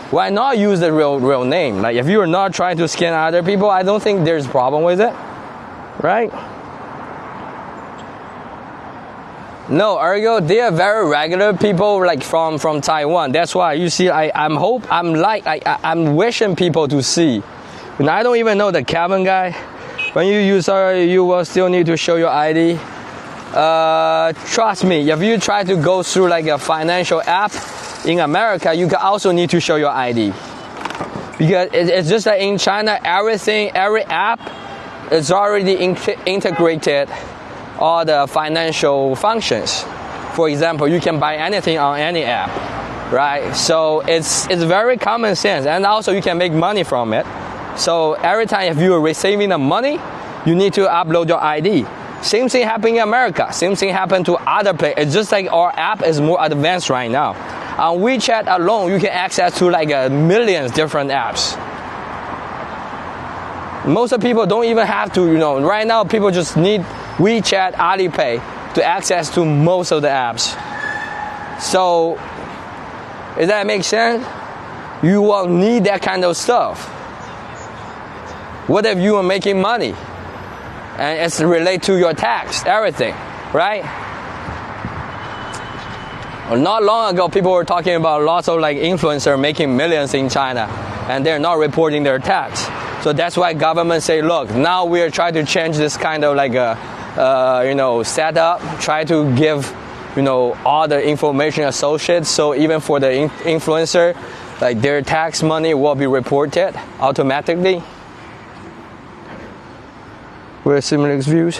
Why not use the real name? Like if you're not trying to scam other people, I don't think there's a problem with it, right? No, ergo, they are very regular people like from Taiwan. That's why you see, I'm wishing people to see. And I don't even know the Kevin guy. When you use you will still need to show your ID. Trust me, if you try to go through like a financial app in America, you can also need to show your ID. Because it's just that in China, every app is already integrated all the financial functions. For example, you can buy anything on any app, right? So it's very common sense, and also you can make money from it. So every time if you are receiving the money, you need to upload your ID. Same thing happened in America. Same thing happened to other places. It's just like our app is more advanced right now. On WeChat alone, you can access to like millions different apps. Most of people don't even have to, right now people just need WeChat, Alipay to access to most of the apps. So, does that make sense? You will need that kind of stuff. What if you are making money? And it's related to your tax, everything, right? Not long ago, people were talking about lots of like influencers making millions in China, and they're not reporting their tax. So that's why government say, look, now we are trying to change this kind of like setup, try to give, all the information associated. So even for the influencer, like their tax money will be reported automatically. With similar views.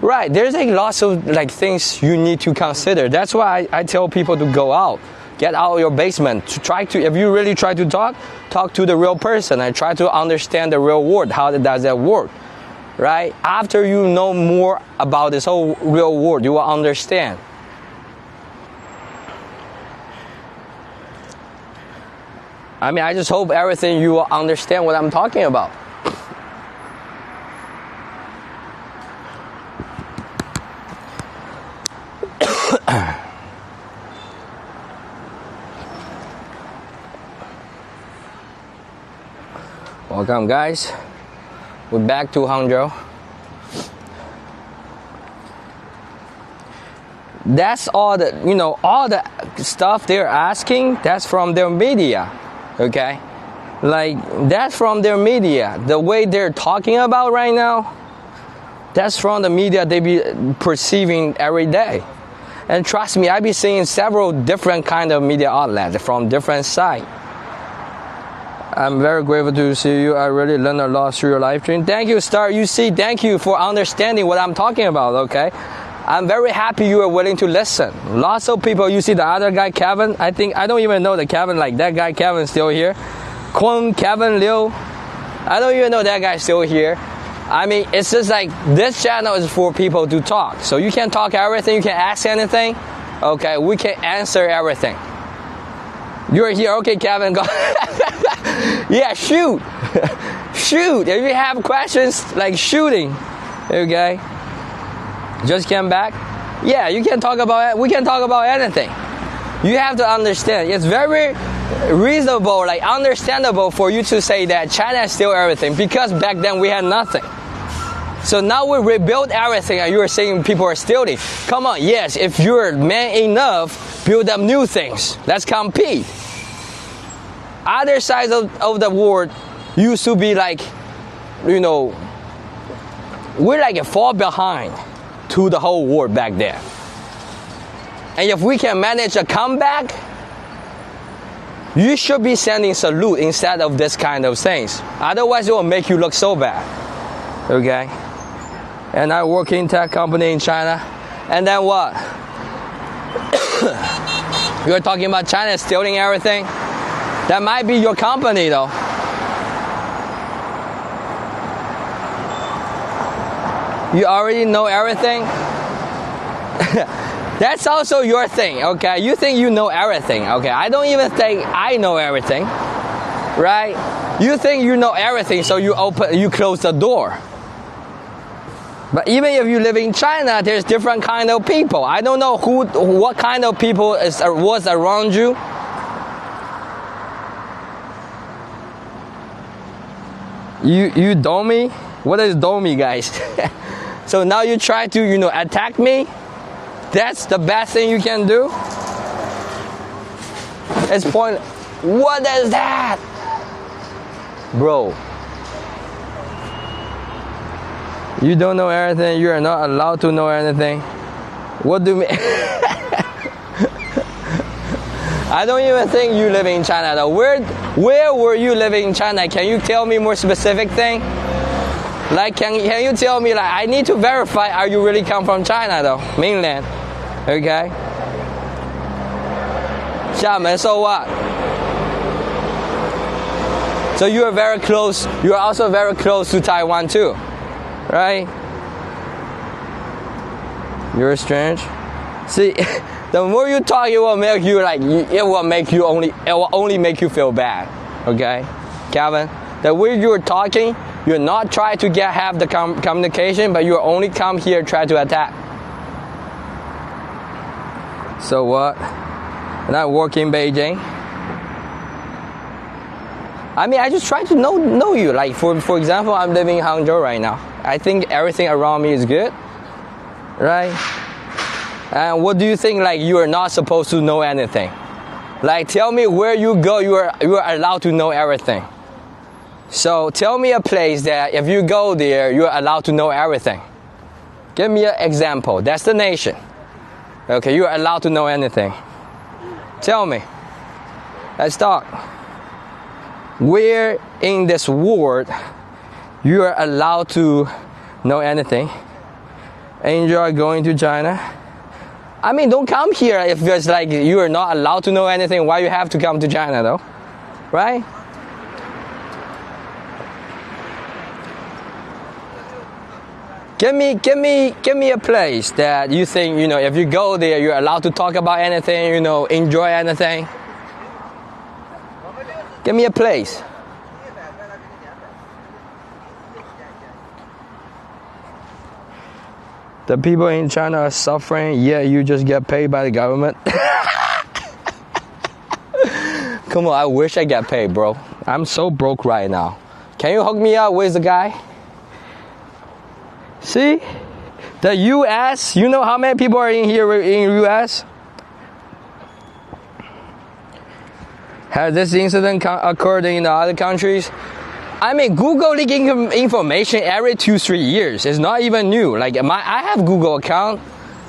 Right, there's like lots of like things you need to consider. That's why I tell people to go out, get out of your basement, if you really try to talk to the real person and try to understand the real world. How does that work, right? After you know more about this whole real world, you will understand. I mean, I just hope everything you will understand what I'm talking about. Welcome guys, we're back to Hangzhou. That's all the stuff they're asking, that's from their media, okay? Like, that's from their media. The way they're talking about right now, that's from the media they be perceiving every day. And trust me, I be seeing several different kind of media outlets from different sides. I'm very grateful to see you. I really learned a lot through your live stream. Thank you, Star. Thank you for understanding what I'm talking about, okay? I'm very happy you are willing to listen. Lots of people, you see the other guy, Kevin. I don't even know the Kevin, like that guy, Kevin, still here. Kwon, Kevin, Liu. I don't even know that guy still here. I mean, it's just like this channel is for people to talk. So you can talk everything, you can ask anything. Okay, we can answer everything. You're here. Okay, Kevin, go. Yeah, shoot. Shoot. If you have questions, like shooting. Okay. Just came back. Yeah, you can talk about it. We can talk about anything. You have to understand. It's very reasonable, like understandable for you to say that China is still everything, because back then we had nothing. So now we rebuild everything and you're saying people are stealing. Come on, yes, if you're man enough, build up new things. Let's compete. Other sides of the world used to be like, you know, we're like a fall behind to the whole world back then. And if we can manage a comeback, you should be sending salute instead of this kind of things. Otherwise it will make you look so bad. Okay? And I work in tech company in China. And then what? You're talking about China stealing everything? That might be your company though. You already know everything? That's also your thing, okay? You think you know everything, okay? I don't even think I know everything, right? You think you know everything, so you close the door. But even if you live in China, there's different kind of people. I don't know what kind of people was around you. You domi? What is domi, guys? So now you try to, you know, attack me? That's the best thing you can do? It's point. What is that? Bro. You don't know everything. You are not allowed to know anything. What do you mean? I don't even think you live in China though. Where were you living in China? Can you tell me more specific thing? Like, can you tell me, like, I need to verify, are you really come from China though? Mainland. Okay? Xiamen, so what? So you are very close, you are also very close to Taiwan too, right? You're strange. See, the more you talk, it will make you like, it will only make you feel bad. Okay? Calvin, the way you're talking, you're not trying to have the communication, but you only come here try to attack. So what? And I work in Beijing. I mean, I just try to know you. Like for example, I'm living in Hangzhou right now. I think everything around me is good, right? And what do you think? Like you are not supposed to know anything. Like tell me where you go, you are allowed to know everything. So tell me a place that if you go there, you're allowed to know everything. Give me an example. Destination. Okay, you're allowed to know anything. Tell me. Let's talk. Where in this world you are allowed to know anything? Enjoy going to China. I mean, don't come here if it's like you are not allowed to know anything. Why you have to come to China though? Right? Give me a place that you think, you know, if you go there, you're allowed to talk about anything, you know, enjoy anything. Give me a place. The people in China are suffering, yet you just get paid by the government. Come on, I wish I get paid, bro. I'm so broke right now. Can you hook me up with the guy? See, the U.S., you know how many people are in here in U.S.? Has this incident occurred in the other countries? I mean, Google leaking information every 2-3 years. It's not even new. Like I have Google account.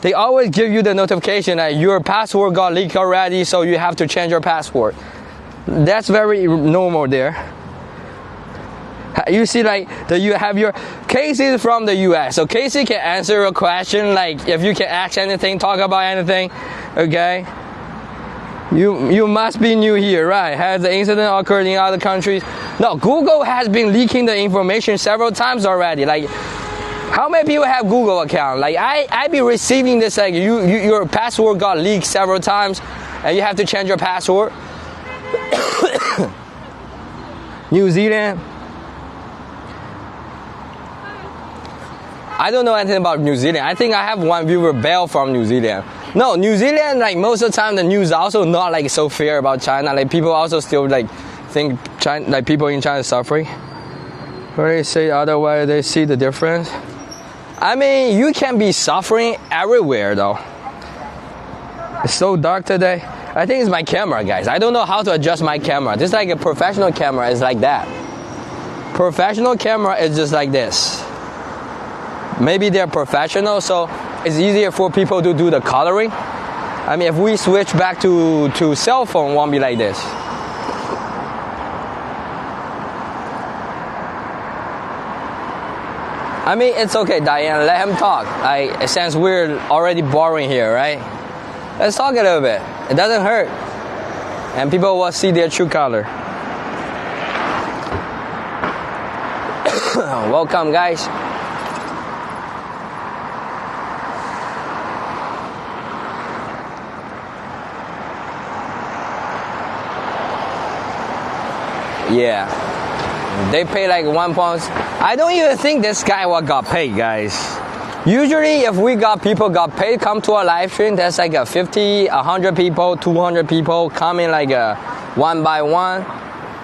They always give you the notification that your password got leaked already, so you have to change your password. That's very normal there. You see, like you have your Casey from the U.S. So Casey can answer a question, like if you can ask anything, talk about anything, okay? You must be new here, right? Has the incident occurred in other countries? No, Google has been leaking the information several times already. Like, how many people have Google account? Like I be receiving this, like your password got leaked several times, and you have to change your password. New Zealand. I don't know anything about New Zealand. I think I have one viewer, Bell, from New Zealand. No, New Zealand, like most of the time, the news also not like so fair about China. Like people also still like think China, like people in China suffering. When they say otherwise, they see the difference. I mean, you can be suffering everywhere though. It's so dark today. I think it's my camera, guys. I don't know how to adjust my camera. Just like a professional camera is like that. Professional camera is just like this. Maybe they're professional, so it's easier for people to do the coloring. I mean, if we switch back to cell phone, it won't be like this. I mean, it's okay, Diane. Let him talk. It sounds weird, already boring here, right? Let's talk a little bit. It doesn't hurt, and people will see their true color. Welcome, guys. Yeah, they pay like £1. I don't even think this guy got paid, guys. Usually, if people got paid, come to a live stream, there's like 50, 100 people, 200 people coming like one by one.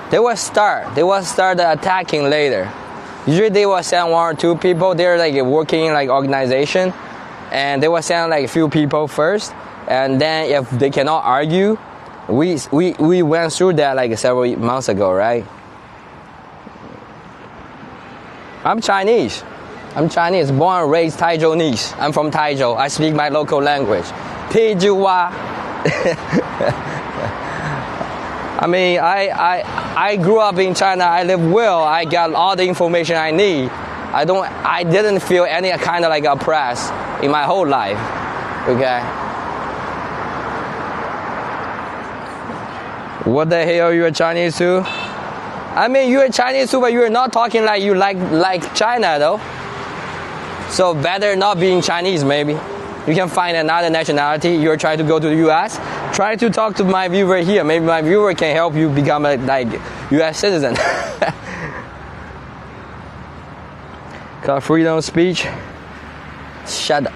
They will start attacking later. Usually, they will send 1 or 2 people. They're like working in like organization, and they will send like a few people first, and then if they cannot argue. We went through that like several months ago, right? I'm Chinese, born and raised Taiwanese. I'm from Hangzhou. I speak my local language. Tijuwa. I mean, I grew up in China. I live well. I got all the information I need. I didn't feel any kind of like oppressed in my whole life. Okay. What the hell, you're Chinese too? I mean, you're Chinese too, but you're not talking like you like China though. So better not being Chinese, maybe. You can find another nationality. You're trying to go to the U.S. Try to talk to my viewer here. Maybe my viewer can help you become a U.S. citizen. Got freedom of speech. Shut up.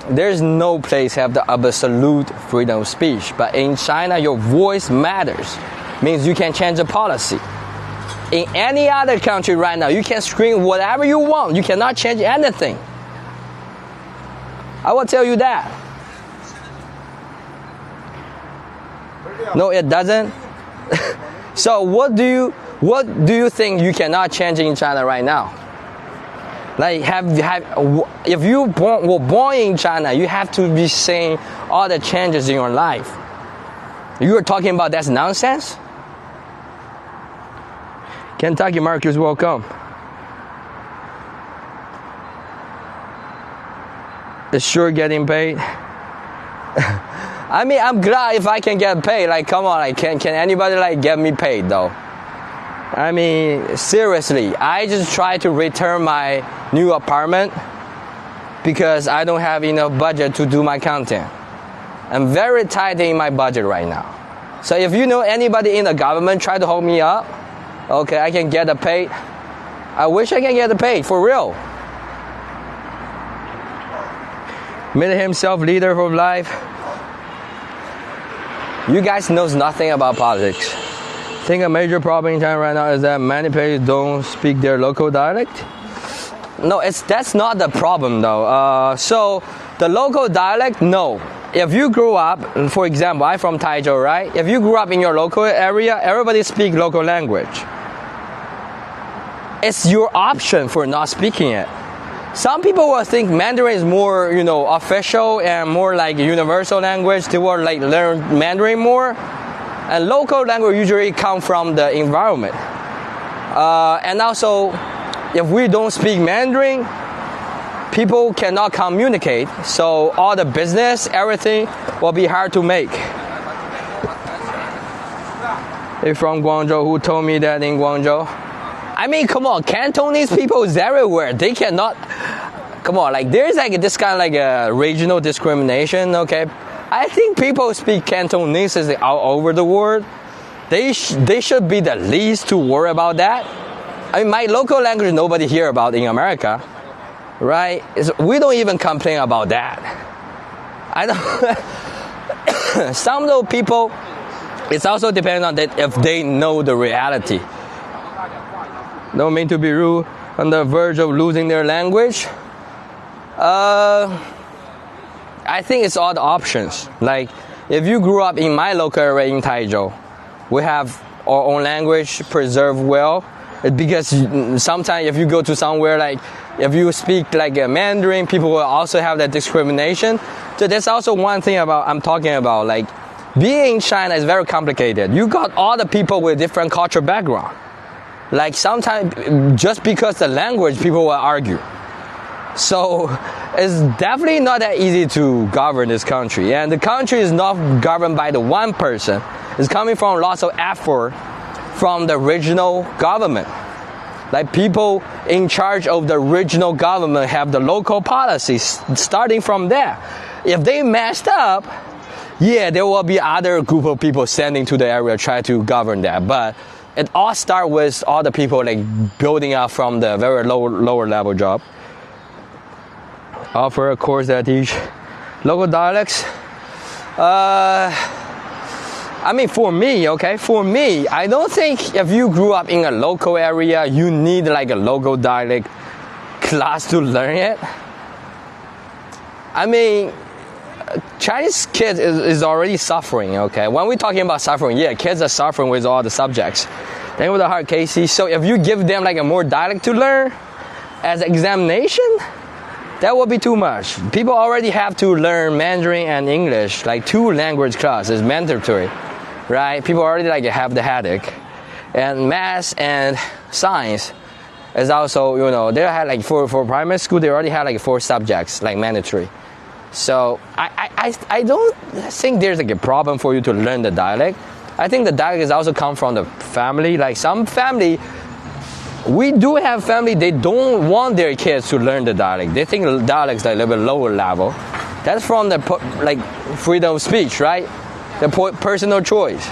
There's no place have the absolute freedom of speech. But in China, your voice matters. Means you can change the policy. In any other country right now, you can scream whatever you want. You cannot change anything. I will tell you that. No, it doesn't. So what do you think you cannot change in China right now? Like if you were born in China, you have to be seeing all the changes in your life. You are talking about that's nonsense? Kentucky Marcus, welcome. It's sure getting paid. I mean, I'm glad if I can get paid. Like, come on, like, can anybody like get me paid though? I mean, seriously, I just try to return my new apartment because I don't have enough budget to do my content. I'm very tight in my budget right now. So if you know anybody in the government, try to hold me up. Okay, I can get a paid. I wish I can get a paid, for real. Made himself leader for life. You guys knows nothing about politics. I think a major problem in China right now is that many people don't speak their local dialect. No, that's not the problem though. So the local dialect, no. If you grew up, for example, I'm from Hangzhou, right? If you grew up in your local area, everybody speak local language. It's your option for not speaking it. Some people will think Mandarin is more, official and more like universal language. They will like learn Mandarin more. And local language usually come from the environment. And also, if we don't speak Mandarin, people cannot communicate. So all the business, everything will be hard to make. They're from Guangzhou. Who told me that in Guangzhou? I mean, come on, Cantonese people is everywhere. They cannot, come on, like there's like this kind of like a regional discrimination, okay? I think people speak Cantonese all over the world. they should be the least to worry about that. I mean, my local language nobody hear about in America, right? We don't even complain about that. I don't. Some of those people, it's also depending on that if they know the reality. Don't mean to be rude, on the verge of losing their language. I think it's all the options. Like, if you grew up in my local area in Hangzhou, we have our own language preserved well. Because sometimes if you go to somewhere, like if you speak like a Mandarin, people will also have that discrimination. So that's also one thing I'm talking about. Like, being in China is very complicated. You got all the people with different cultural background. Like, sometimes just because the language, people will argue. So it's definitely not that easy to govern this country. And the country is not governed by the one person. It's coming from lots of effort from the regional government. Like, people in charge of the regional government have the local policies starting from there. If they messed up, yeah, there will be other group of people sending to the area try to govern that. But it all starts with all the people like building up from the very lower level job. Offer a course that teach local dialects. I mean, for me, I don't think if you grew up in a local area, you need like a local dialect class to learn it. I mean, Chinese kids is already suffering, okay? When we're talking about suffering, yeah, kids are suffering with all the subjects. Then with the hard cases, so if you give them like a more dialect to learn as examination, that would be too much. People already have to learn Mandarin and English, like 2 language classes, mandatory, right? People already like have the headache. And math and science is also, you know, they had like for primary school, they already had like 4 subjects, like mandatory. So I don't think there's like a problem for you to learn the dialect. I think the dialect is also come from the family. Like some family, we do have family, they don't want their kids to learn the dialect. They think dialects are a little bit lower level. That's from the like freedom of speech, right? The personal choice.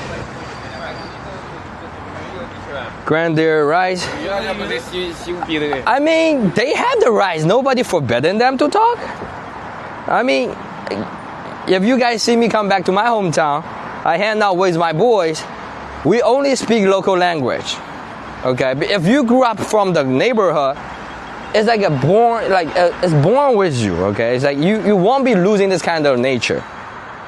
Grant their rights. I mean, they have the rights. Nobody forbidden them to talk. I mean, if you guys see me come back to my hometown, I hang out with my boys, we only speak local language. Okay, but if you grew up from the neighborhood, it's like it's born with you. Okay, it's like you won't be losing this kind of nature.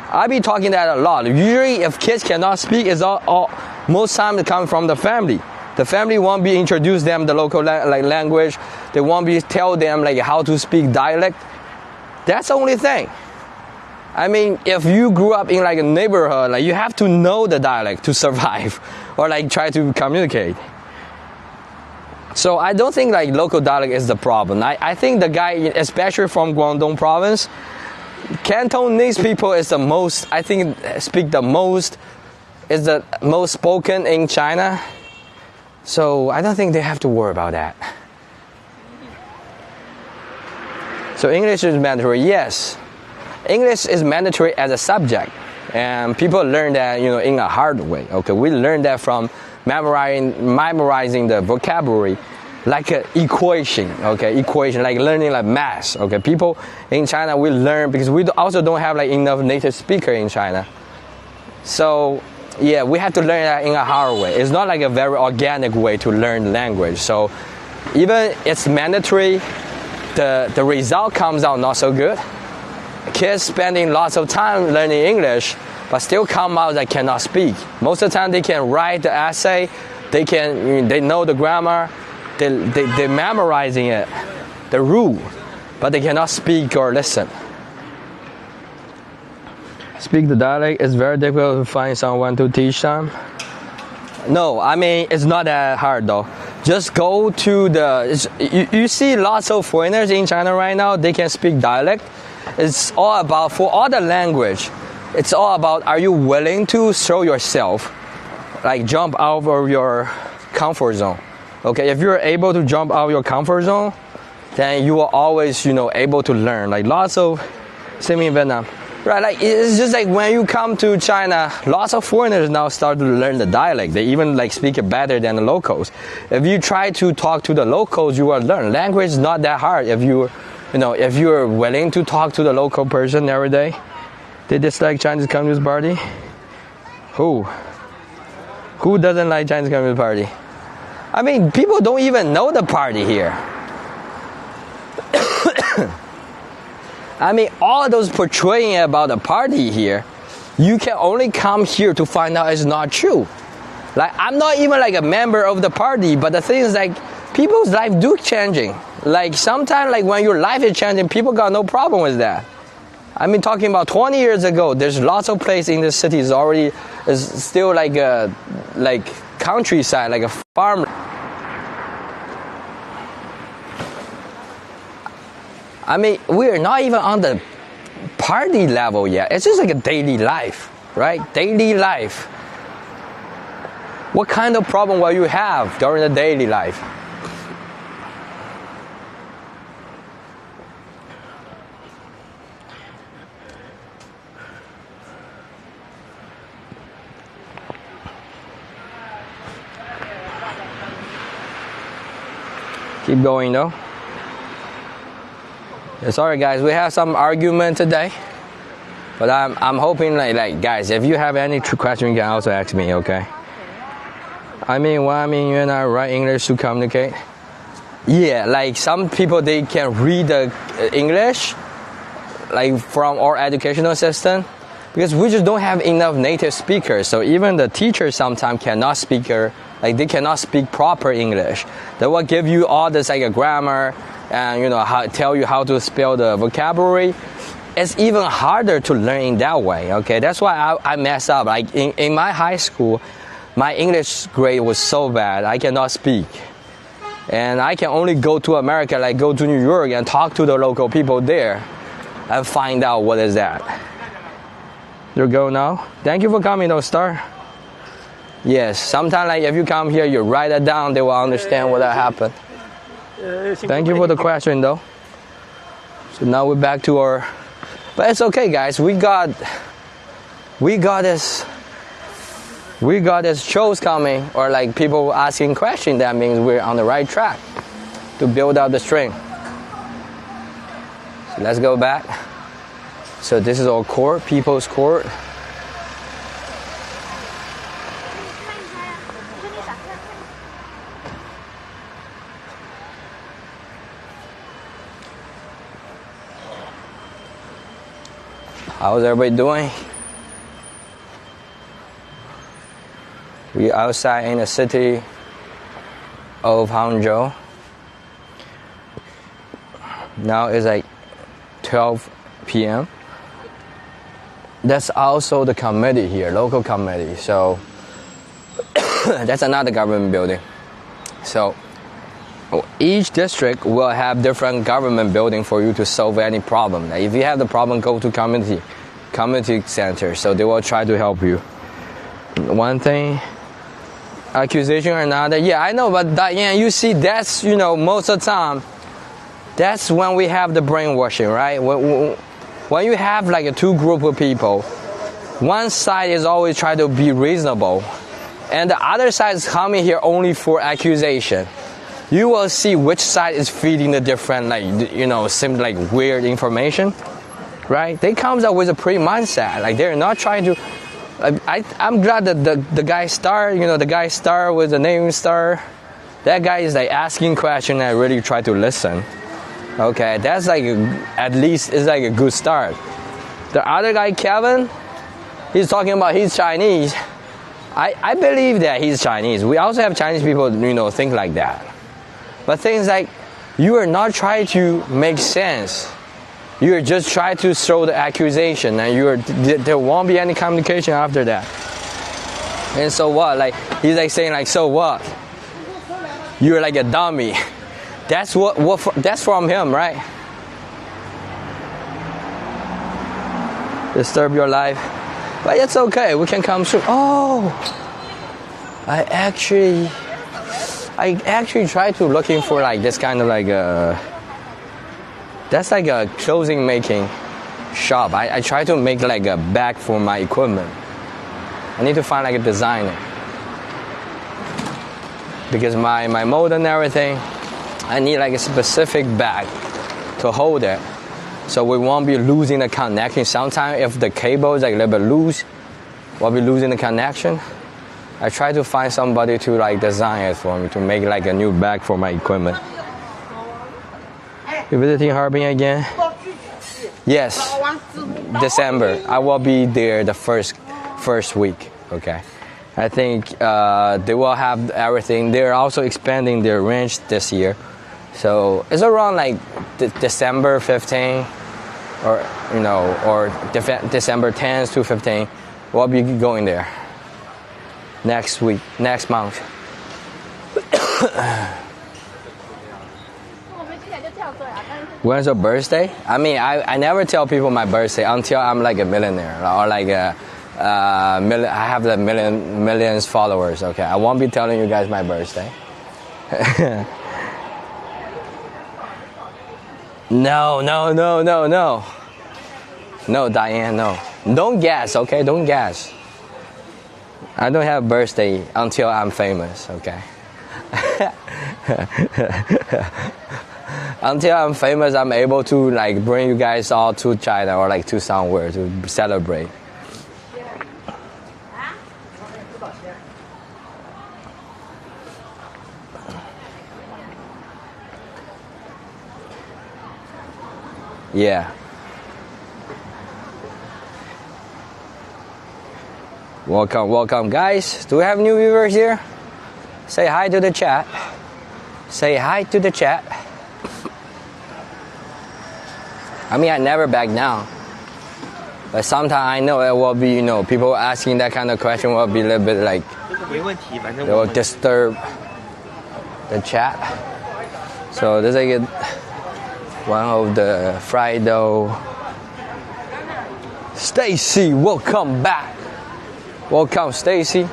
I be talking that a lot. Usually, if kids cannot speak, it's all most times it comes from the family. The family won't be introduce them the local language. They won't be tell them like how to speak dialect. That's the only thing. I mean, if you grew up in like a neighborhood, like you have to know the dialect to survive, or like try to communicate. So I don't think like local dialect is the problem. I think the guy, especially from Guangdong province, Cantonese people is the most, I think, speak the most, is the most spoken in China. So I don't think they have to worry about that. So English is mandatory, yes. English is mandatory as a subject. And people learn that, you know, in a hard way. Okay, we learn that from memorizing the vocabulary, like an equation. Okay, equation, like learning like math. Okay, people in China we learn because we also don't have like enough native speaker in China. So yeah, we have to learn that in a hard way. It's not like a very organic way to learn language. So even it's mandatory, the result comes out not so good. Kids spending lots of time learning English, but still come out that cannot speak. Most of the time they can write the essay, they know the grammar, they're memorizing it, the rule, but they cannot speak or listen. Speak the dialect, it's very difficult to find someone to teach them. No, I mean, it's not that hard though. Just go to you see lots of foreigners in China right now, they can speak dialect. It's all about, for all the language, it's all about, are you willing to show yourself, like jump out of your comfort zone? Okay, if you're able to jump out of your comfort zone, then you are always, you know, able to learn. Like lots of, same in Vietnam, Right, like it's just like when you come to China, lots of foreigners now start to learn the dialect. They even like speak it better than the locals. If you try to talk to the locals, you will learn. Language is not that hard if if you're willing to talk to the local person every day. They dislike Chinese Communist Party? Who? Who doesn't like Chinese Communist Party? I mean, people don't even know the party here. I mean, all those portraying about the party here, you can only come here to find out it's not true. Like, I'm not even like a member of the party, but the thing is like, people's life do changing. Like, sometimes like when your life is changing, people got no problem with that. I mean, talking about 20 years ago, there's lots of places in the city is still like a countryside, like a farm. I mean, we're not even on the party level yet. It's just like a daily life, right? Daily life. What kind of problem will you have during the daily life? Keep going though. Sorry guys, we have some argument today, but I'm hoping like guys, if you have any question, you can also ask me, okay? I mean, you and I write English to communicate. Yeah, like some people they can read the English, like from our educational system, because we just don't have enough native speakers. So even the teachers sometimes cannot speak, like they cannot speak proper English. They will give you all this like a grammar. And tell you how to spell the vocabulary. It's even harder to learn in that way. Okay, that's why I mess up. Like in my high school, my English grade was so bad I cannot speak, and I can only go to America, like go to New York and talk to the local people there, and find out what is that. You go now. Thank you for coming, though, Star. Yes, sometimes like if you come here, you write it down, they will understand what happened. Thank you for the question though. So now we're back to our, but it's okay guys, we got this shows coming, or like people asking questions. That means we're on the right track to build out the string. So let's go back. So this is our court, people's court. How's everybody doing? We outside in the city of Hangzhou. Now it's like 12 p.m. That's also the committee here, local committee. So that's another government building. So each district will have different government building for you to solve any problem. Like if you have the problem, go to community center. So they will try to help you. One thing, accusation or another. Yeah, I know, but Diane, you see, that's most of the time, that's when we have the brainwashing, right? When you have like a two group of people, one side is always trying to be reasonable, and the other side is coming here only for accusation. You will see which side is feeding the different, some like weird information, right? They comes up with a pretty mindset, like they're not trying to. I'm glad that the guy Star, the guy Star with the name Star, that guy is like asking questions and I really try to listen. Okay, that's like at least is like a good start. The other guy Kevin, he's talking about he's Chinese. I believe that he's Chinese. We also have Chinese people, think like that. But things like, you are not trying to make sense. You are just trying to throw the accusation, and there won't be any communication after that. And so what? Like he's like saying like, so what? You're like a dummy. That's that's from him, right? Disturb your life, but it's okay. We can come through. Oh, I actually try to looking for like this kind of like that's like a clothing making. shop. I try to make like a bag for my equipment. I need to find like a designer. Because my mold and everything, I need like a specific bag to hold it. So we won't be losing the connection. Sometimes if the cable is like a little bit loose, we'll be losing the connection. I try to find somebody to like design it for me, to make like a new bag for my equipment. You visiting Harbin again? Yes, December. I will be there the first week. Okay, I think they will have everything. They're also expanding their range this year, so it's around like December 15, or December 10th to 15. We'll be going there next month. When's your birthday? I mean, I never tell people my birthday until I'm like a millionaire or like I have the millions followers. Okay, I won't be telling you guys my birthday. No, Diane, no. Don't guess, okay? Don't guess. I don't have a birthday until I'm famous, okay? Until I'm famous, I'm able to like bring you guys all to China or like to somewhere to celebrate. Yeah. Welcome guys. Do we have new viewers here? Say hi to the chat. Say hi to the chat. I mean, I never back down. But sometimes I know it will be, people asking that kind of question will be a little bit like, it will disturb the chat. So this is like one of the fried dough. Stacy, welcome back. Welcome, Stacy.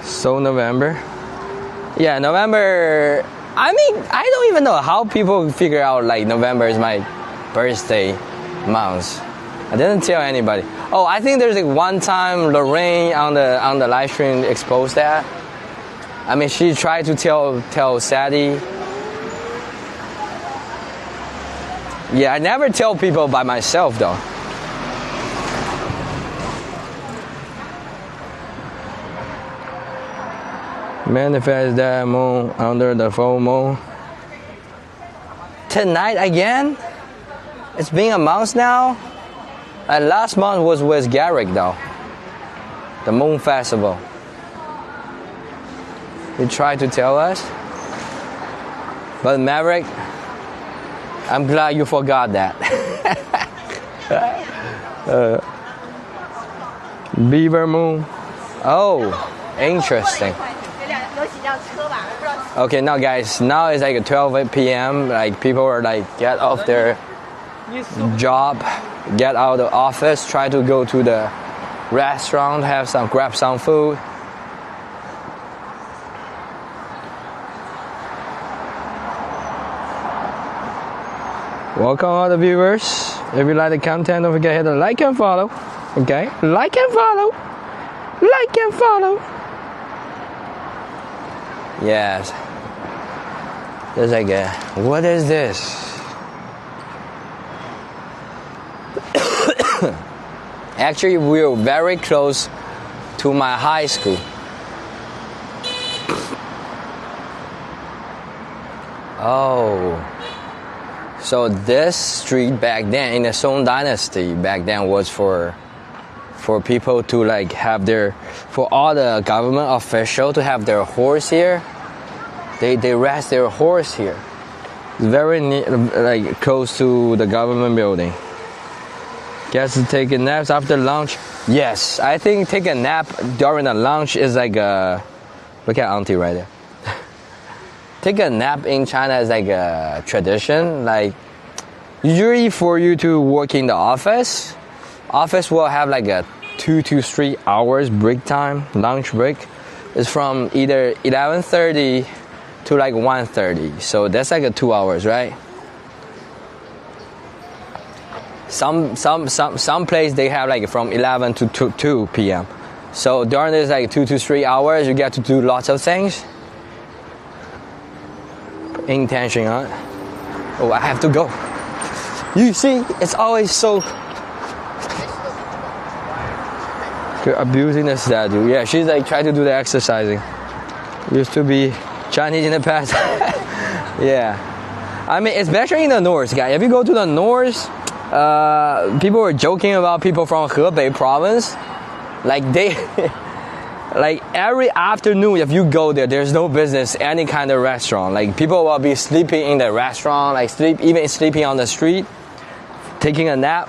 So November. Yeah, November. I mean, I don't even know how people figure out like November is my birthday month. I didn't tell anybody. Oh, I think there's like one time Lorraine on the live stream exposed that. I mean, she tried to tell Sadie. Yeah, I never tell people by myself though. Manifest that moon under the full moon. Tonight again? It's been a month now. And last month was with Garrick though. The Moon Festival. He tried to tell us. But Maverick, I'm glad you forgot that. Beaver Moon. Oh, interesting. Okay, now guys, now it's like 12 p.m. Like people are like get off their job, get out of the office, try to go to the restaurant, grab some food. Welcome all the viewers. If you like the content, don't forget to hit the like and follow. Okay, like and follow. Like and follow. Yes. There's like what is this? Actually, we're very close to my high school. Oh. So this street back then in the Song Dynasty back then was for people to like have for all the government officials to have their horse here. They rest their horse here. It's very like close to the government building. Guess to take a nap after lunch. Yes, I think take a nap during the lunch is like look at Auntie right there. Take a nap in China is like a tradition. Like usually for you to work in the office will have like a 2 to 3 hours break time, lunch break. It's from either 11:30 to like 1:30. So that's like a 2 hours, right? Some place they have like from 11 to 2 p.m. So during this like 2 to 3 hours, you get to do lots of things. Intention, huh? Oh, I have to go. You see, it's always so. You're abusing the statue. Yeah, she's like trying to do the exercising. Used to be Chinese in the past. Yeah. I mean, especially in the north, guys. If you go to the north, people were joking about people from Hebei province. Like they, like every afternoon, if you go there, there's no business, any kind of restaurant. Like people will be sleeping in the restaurant, like even sleeping on the street, taking a nap.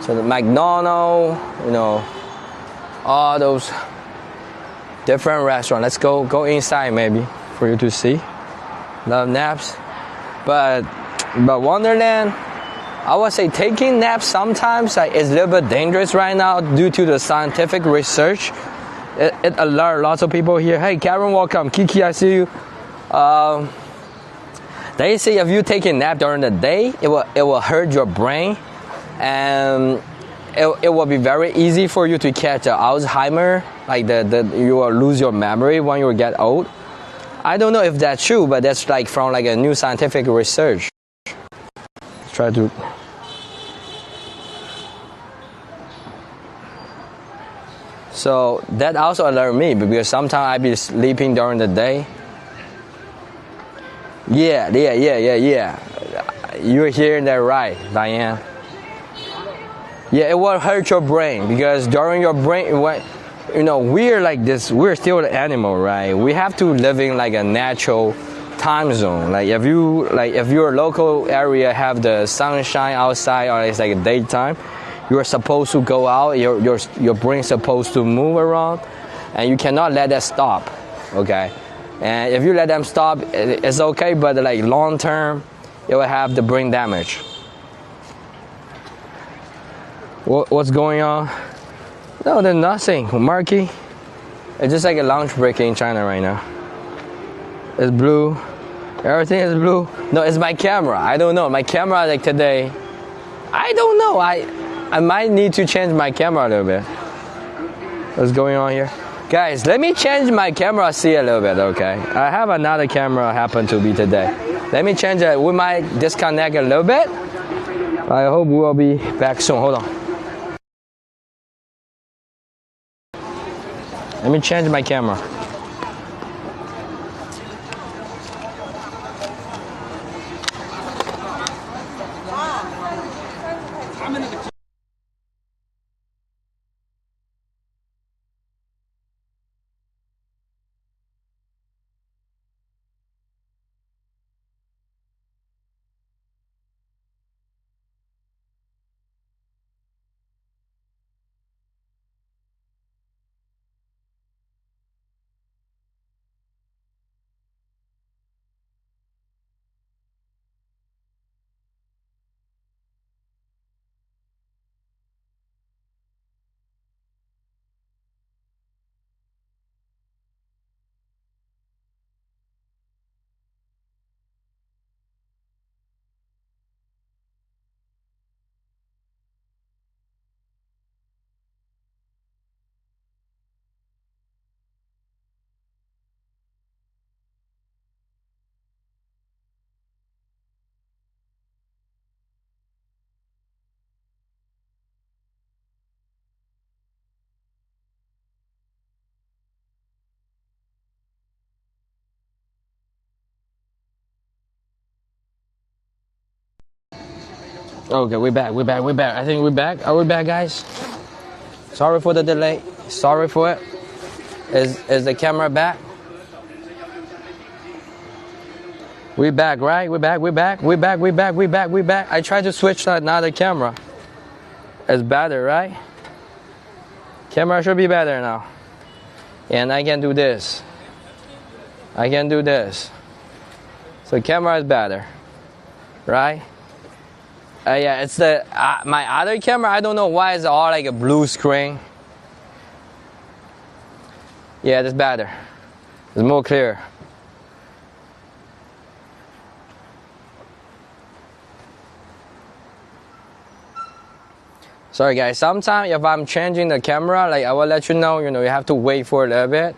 So the McDonald's, you know, all those different restaurants. Let's go inside maybe for you to see. Love naps, but Wonderland, I would say taking naps sometimes like, is a little bit dangerous right now due to the scientific research. It alerts lots of people here. Hey, Karen, welcome. Kiki, I see you. They say if you take a nap during the day, it will hurt your brain, and it will be very easy for you to catch Alzheimer. Like you will lose your memory when you get old. I don't know if that's true, but that's like from like a new scientific research. Let's try to. So that also alerted me because sometimes I be sleeping during the day. Yeah. You're hearing that right, Diane. Yeah, it will hurt your brain because during your brain, you know, we're like this. We're still an animal, right? We have to live in like a natural time zone. Like if your local area have the sunshine outside or it's like a daytime, you're supposed to go out. Your brain's supposed to move around, and you cannot let that stop. Okay, and if you let them stop, it's okay, but like long term, it will have the brain damage. What's going on? No, there's nothing. Marky, it's just like a lunch break in China right now. It's blue. Everything is blue. No, it's my camera. I don't know. My camera like today. I don't know. I might need to change my camera a little bit. What's going on here? Guys, let me change my camera, see a little bit, okay? I have another camera happen to be today. Let me change it. We might disconnect a little bit. I hope we will be back soon. Hold on. Let me change my camera. Okay, we're back. I think we're back. Are we back, guys? Sorry for the delay. Sorry for it. Is the camera back? We back, right? We back. I tried to switch to another camera. It's better, right? Camera should be better now. And I can do this. So camera is better, right? Yeah, it's the my other camera. I don't know why it's all like a blue screen. Yeah, that's better. It's more clear. Sorry guys, sometimes if I'm changing the camera, like I will let you know, you have to wait for a little bit.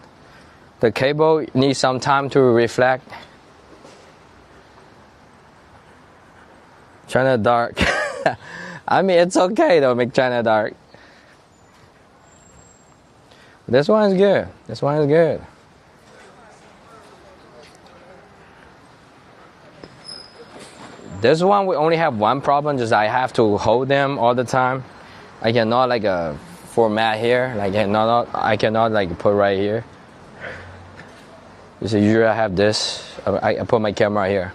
The cable needs some time to reflect. China dark. I mean, it's okay though, make China dark. This one is good. This one is good. This one we only have one problem, just I have to hold them all the time. I cannot like format here. Like I cannot like put right here. You see, usually I have this. I put my camera here.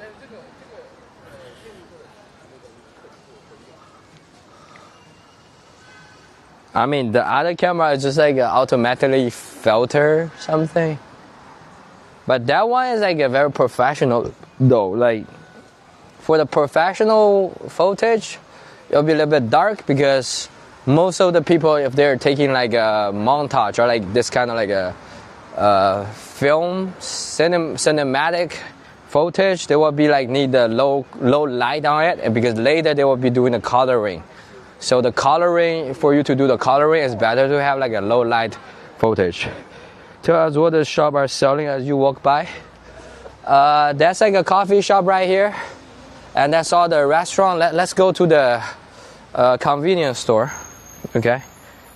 I mean, the other camera is just like automatically filter something. But that one is like a very professional though. Like for the professional footage, it'll be a little bit dark because most of the people, if they're taking like a montage or like this kind of like a film cinematic footage, they will be like need the low light on it, and because later they will be doing the coloring. So the coloring, for you to do the coloring, is better to have like a low light footage. Tell us what the shop are selling as you walk by. That's like a coffee shop right here, and that's all the restaurant. Let's go to the convenience store. Okay,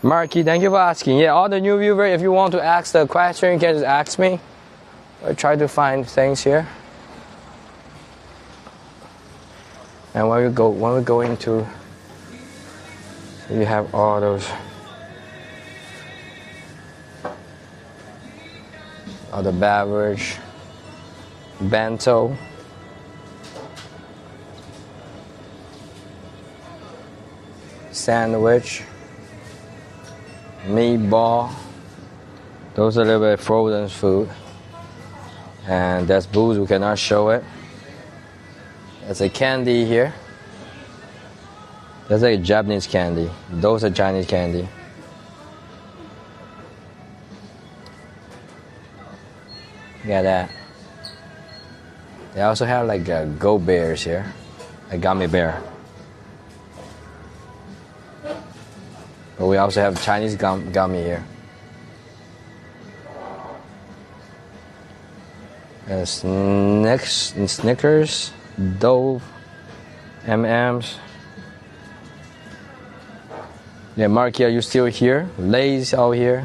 Marky, thank you for asking. Yeah, all the new viewers, if you want to ask the question, you can just ask me. I try to find things here. And when we go into, you have all those, all the beverage, bento, sandwich, meatball. Those are a little bit frozen food. And that's booze, we cannot show it. There's a candy here. That's like a Japanese candy. Those are Chinese candy. Got that. They also have like go bears here, a gummy bear. But we also have Chinese gummy here. And Snickers, Dove, M&M's. Yeah, Marky, are you still here? Lay's out here.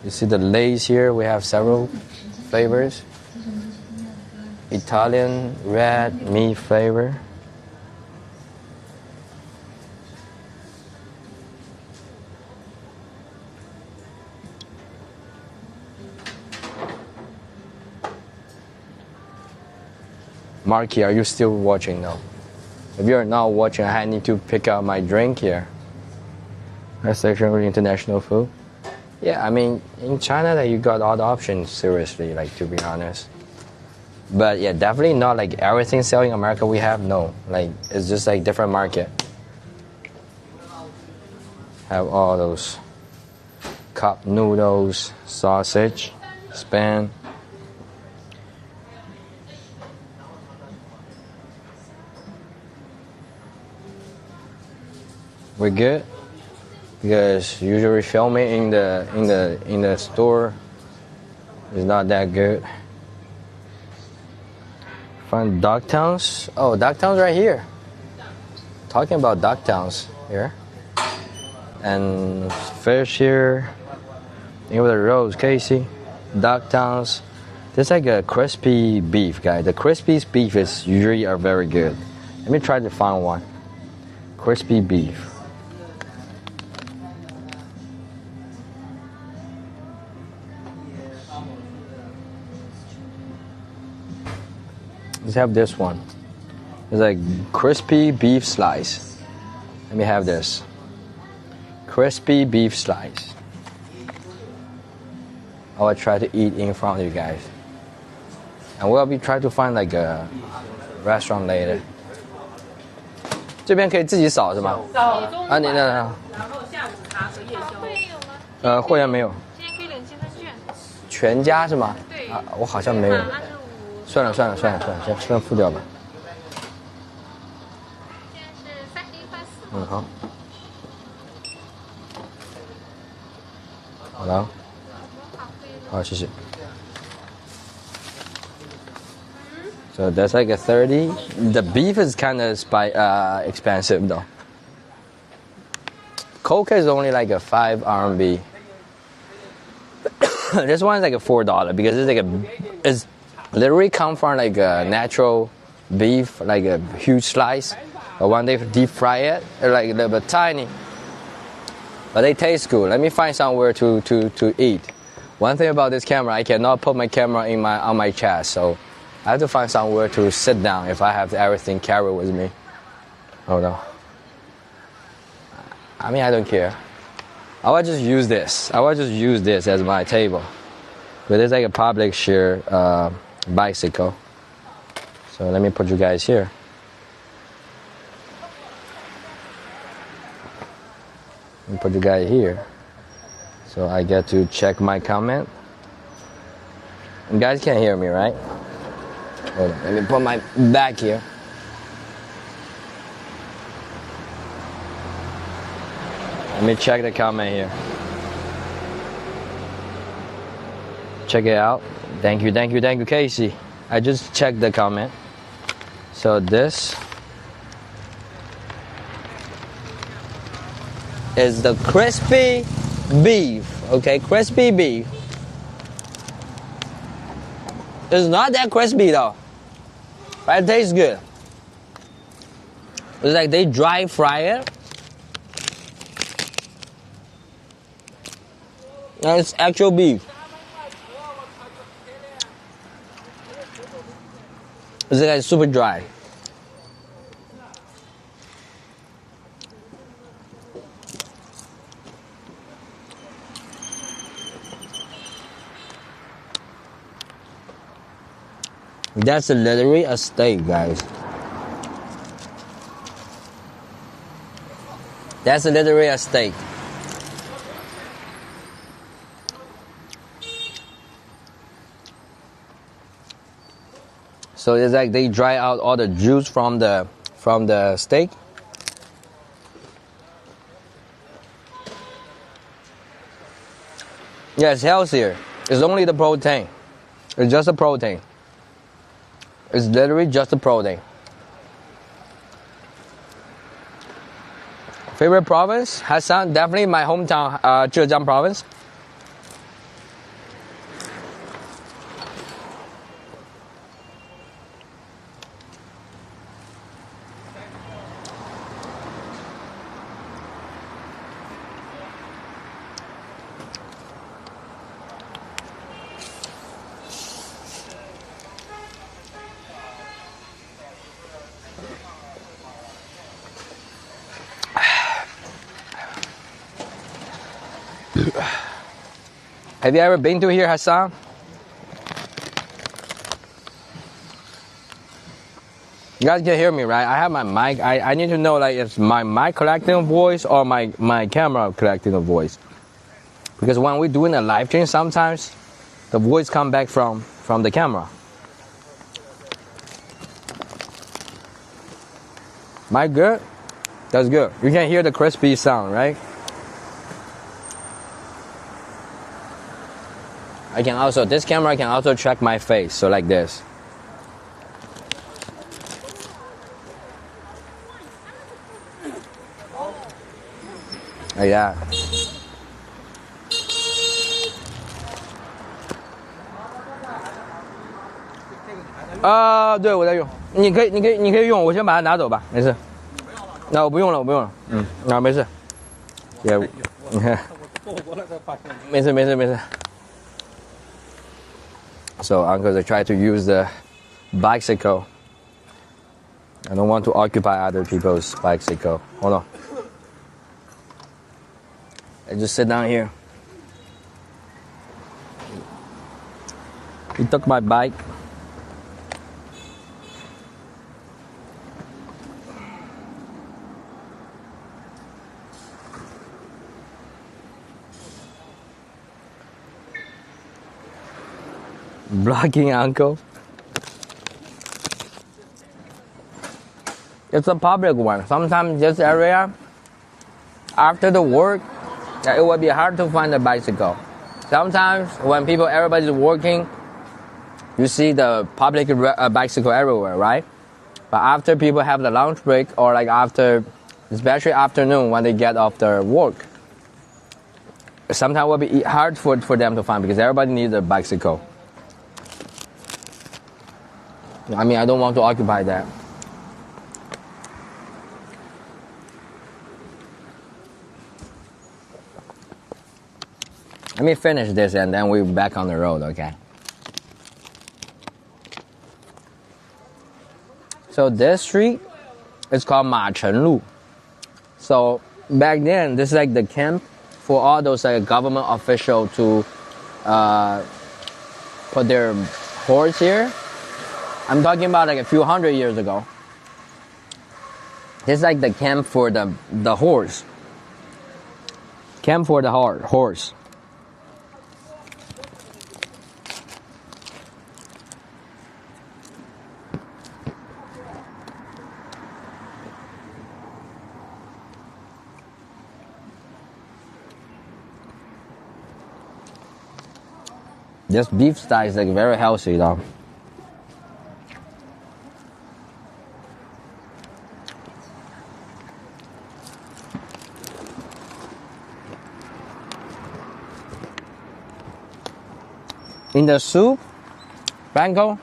You see the Lay's here? We have several flavors. Italian red meat flavor. Marky, are you still watching now? If you're not watching, I need to pick up my drink here. That's actually international food. Yeah, I mean, in China, that you got all the options, seriously, like, to be honest. But yeah, definitely not like everything selling in America we have, no. Like, it's just like different market. Have all those cup noodles, sausage, spam. We're good because usually filming in the store is not that good. Find Dogtowns. Oh, Dogtowns right here. Talking about Dogtowns here. And fish here. Think with the Rose Casey. Dogtowns. There's like a crispy beef, guys. The crispy beef is usually are very good. Let me try to find one. Crispy beef. Let's have this one. It's like crispy beef slice. Let me have this. Crispy beef slice. I will try to eat in front of you guys. And we'll be trying to find like a restaurant later. 这边可以自己扫是吗？早啊，你那然后下午茶和夜宵。会员有吗？会员没有，今天可以领积分券。全家是吗？对啊，我好像没有。 25。算了，先付掉吧。现在是3184。嗯，好。好了，好，谢谢。So that's like a 30. The beef is kind of expensive though. Coke is only like a 5 RMB. This one is like a $4 because it's literally come from like a natural beef, like a huge slice. But when they deep fry it, they're like a little bit tiny. But they taste good. Let me find somewhere to eat. One thing about this camera, I cannot put my camera on my chest, so I have to find somewhere to sit down if I have everything carried with me. Hold on. I mean, I don't care. I will just use this. As my table. But it's like a public share bicycle. So let me put you guys here. Let me put you guys here. So I get to check my comment. You guys can't hear me, right? Hold on. Let me put my back here. Let me check the comment here. Check it out. Thank you, Casey. I just checked the comment. So this is the crispy beef. Okay, crispy beef. It's not that crispy though, but it tastes good. It's like they dry fry it. And it's actual beef. It's like super dry. That's literally a steak, guys. That's literally a steak. So it's like they dry out all the juice from the steak. Yeah, it's healthier. It's only the protein. It's just the protein. It's literally just the protein. Favorite province? Hassan, definitely my hometown, Zhejiang province. Have you ever been to here, Hassan? You guys can hear me, right? I have my mic. I need to know, like, is my mic collecting a voice or my camera collecting a voice? Because when we're doing a live stream, sometimes the voice come back from the camera. Mic good? That's good. You can hear the crispy sound, right? This camera can also track my face, so like this. Like that.对，我在用。你可以用，我先把它拿走吧，没事。那我不用了。没事。也，你看。没事。So I'm going to try to use the bicycle. I don't want to occupy other people's bicycle. Hold on. I just sit down here. He took my bike. Blocking uncle. It's a public one. Sometimes this area, after the work, it would be hard to find a bicycle. Sometimes when everybody's working, you see the public bicycle everywhere, right? But after people have the lunch break or like after, especially afternoon when they get off their work, sometimes it will be hard for them to find because everybody needs a bicycle. I mean, I don't want to occupy that. Let me finish this and then we're back on the road, okay? So this street is called Ma Chen Lu. So back then, this is like the camp for all those like government officials to put their horse here. I'm talking about like a few hundred years ago. This is like the camp for the horse. Camp for the horse. This beef style is like very healthy though. In the soup, Franco,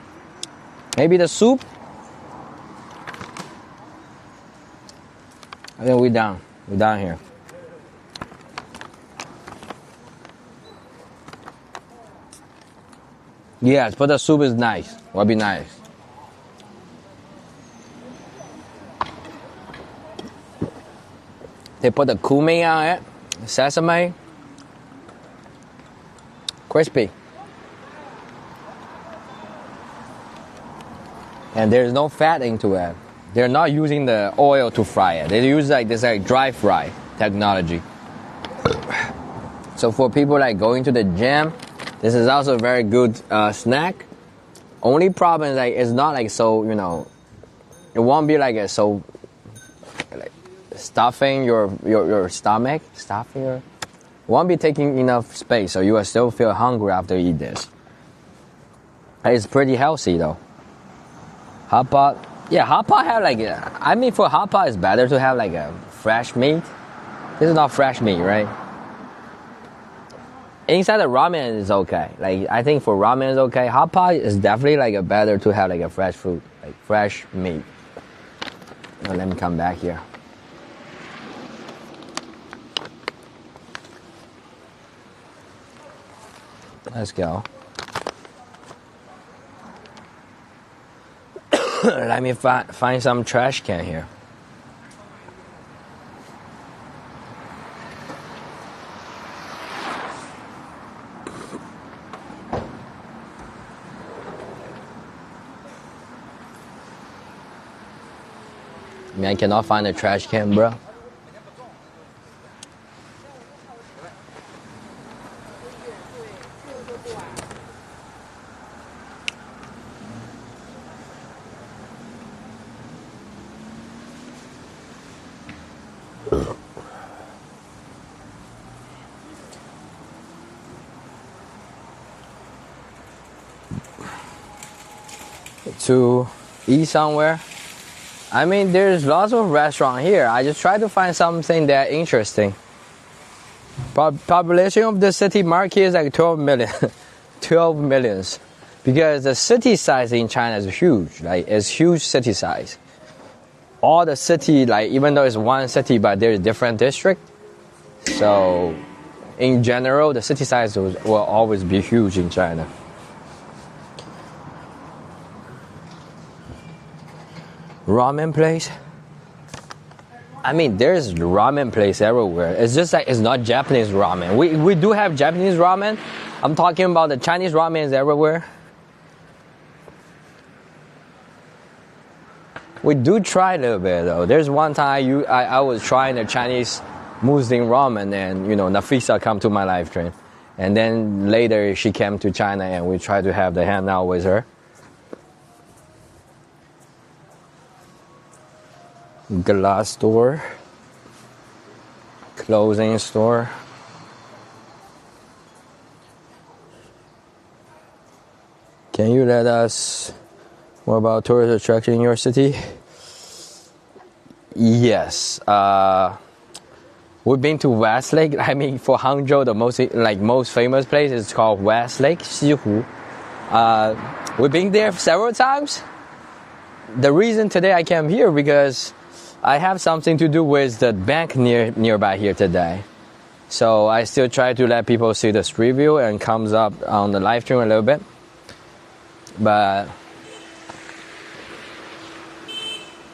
maybe the soup. I think we're down here. Yes, but the soup is nice. Will be nice. They put the cumin on it, sesame, crispy. And there's no fat into it. They're not using the oil to fry it. They use like this like dry fry technology. So for people like going to the gym, this is also a very good snack. Only problem is like it's not like so, you know, it won't be like so like stuffing your stomach, it won't be taking enough space, so you will still feel hungry after you eat this. It's pretty healthy though. Hot pot, yeah, hot pot have like I mean for hot pot it's better to have like a fresh meat. This is not fresh meat, right? Inside the ramen is okay. Like I think for ramen is okay. Hot pot is definitely like a better to have like a fresh food, like fresh meat. Now let me come back here. Let's go. Let me find some trash can here. I mean, I cannot find a trash can, bro. To eat somewhere. I mean, there's lots of restaurants here. I just try to find something that interesting. Population of the city market is like 12 million. 12 millions. Because the city size in China is huge. Like, it's huge city size. All the city, like, even though it's one city, but there's different districts. So, in general, the city size will always be huge in China. Ramen place. I mean, there's ramen place everywhere. It's just like it's not Japanese ramen. We do have Japanese ramen. I'm talking about the Chinese ramen is everywhere. We do try a little bit though. There's one time I was trying the Chinese Muslim ramen and you know Nafisa come to my live stream. And then later she came to China and we tried to have the hangout with her. Glass store, clothing store. Can you let us more about tourist attraction in your city? Yes. We've been to West Lake. I mean, for Hangzhou, the most famous place is called West Lake, Xihu. We've been there several times. The reason today I came here because I have something to do with the bank nearby here today. So I still try to let people see the street view and comes up on the live stream a little bit. But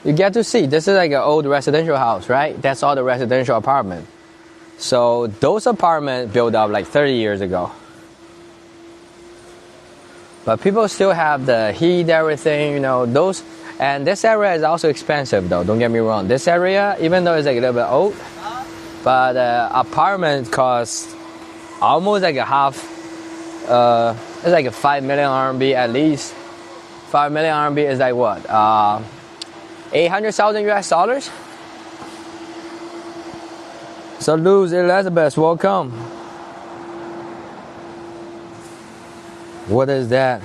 you get to see, this is like an old residential house, right? That's all the residential apartment. So those apartments built up like 30 years ago. But people still have the heat, everything, you know, those. And this area is also expensive though, don't get me wrong. This area, even though it's like a little bit old, but apartment costs almost like a half, it's like a 5 million RMB at least. 5 million RMB is like what? 800,000 US dollars? Salute, Elizabeth, welcome. What is that?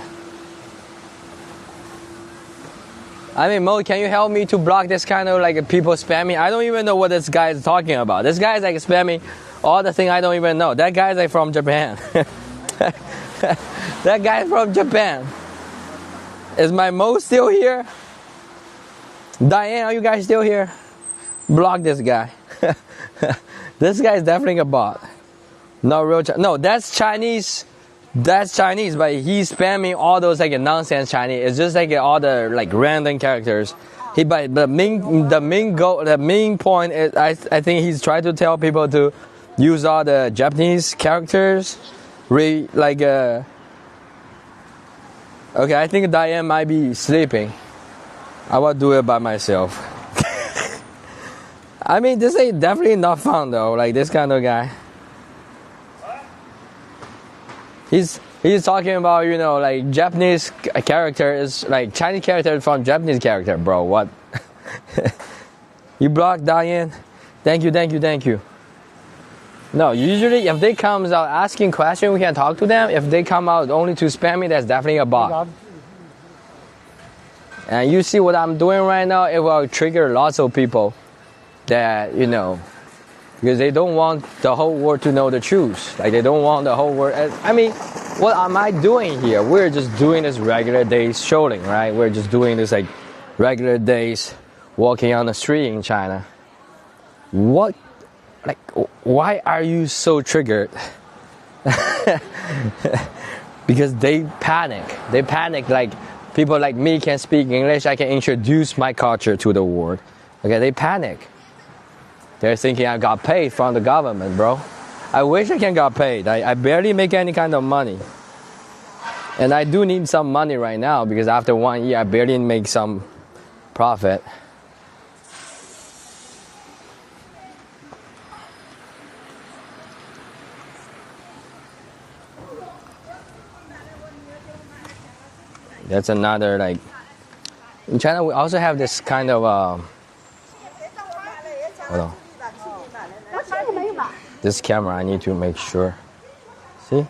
I mean, Mo, can you help me to block this kind of like people spamming? I don't even know what this guy is talking about. This guy is like spamming all the things I don't even know. That guy is like from Japan. That guy is from Japan. Is my Mo still here? Diane, are you guys still here? Block this guy. This guy is definitely a bot. Not real. No, that's Chinese. That's Chinese, but he's spamming all those like nonsense Chinese. It's just like all the like random characters. But the main point is I think he's trying to tell people to use all the Japanese characters. Okay, I think Diane might be sleeping. I will do it by myself. I mean, this ain't definitely not fun though. Like this kind of guy. He's talking about, you know, like Japanese character is like Chinese character from Japanese character, bro. What? You blocked Diane? Thank you. No, usually if they comes out asking questions, we can talk to them. If they come out only to spam me, that's definitely a bot. And you see what I'm doing right now, it will trigger lots of people that, you know, because they don't want the whole world to know the truth. Like they don't want the whole world. I mean, what am I doing here? We're just doing this regular days showing, right? We're just doing this like regular days walking on the street in China. What? Like, why are you so triggered? Because they panic. They panic like people like me can speak English. I can introduce my culture to the world. Okay, they panic. They're thinking I got paid from the government, bro. I wish I can got paid. I barely make any kind of money. And I do need some money right now because after 1 year, I barely make some profit. That's another like, in China we also have this kind of, hold on. This camera, I need to make sure. See?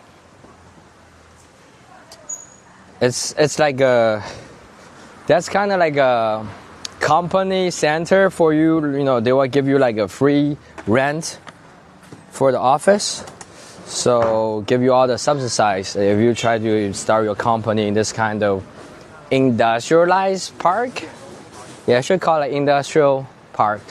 It's like a, that's kind of like a company center for you. You know, they will give you like a free rent for the office. So give you all the subsidies if you try to start your company in this kind of industrialized park. Yeah, I should call it industrial park.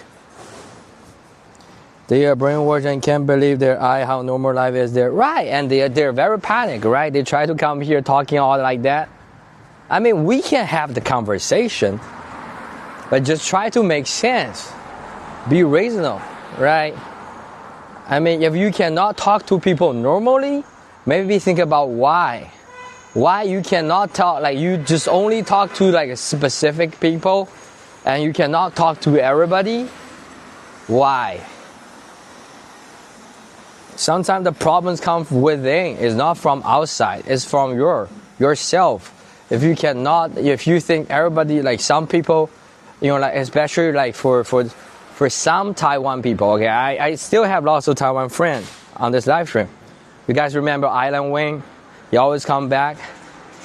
They are brainwashed and can't believe their eye how normal life is there. Right, and they're very panicked, right? They try to come here talking all like that. I mean, we can have the conversation, but just try to make sense. Be reasonable, right? I mean, if you cannot talk to people normally, maybe think about why. Why you cannot talk, like you just only talk to like specific people and you cannot talk to everybody. Why? Sometimes the problems come within. It's not from outside. It's from yourself. If you think everybody, like some people, like especially like for some Taiwan people, okay, I still have lots of Taiwan friends on this live stream. You guys remember Island Wing? You always come back.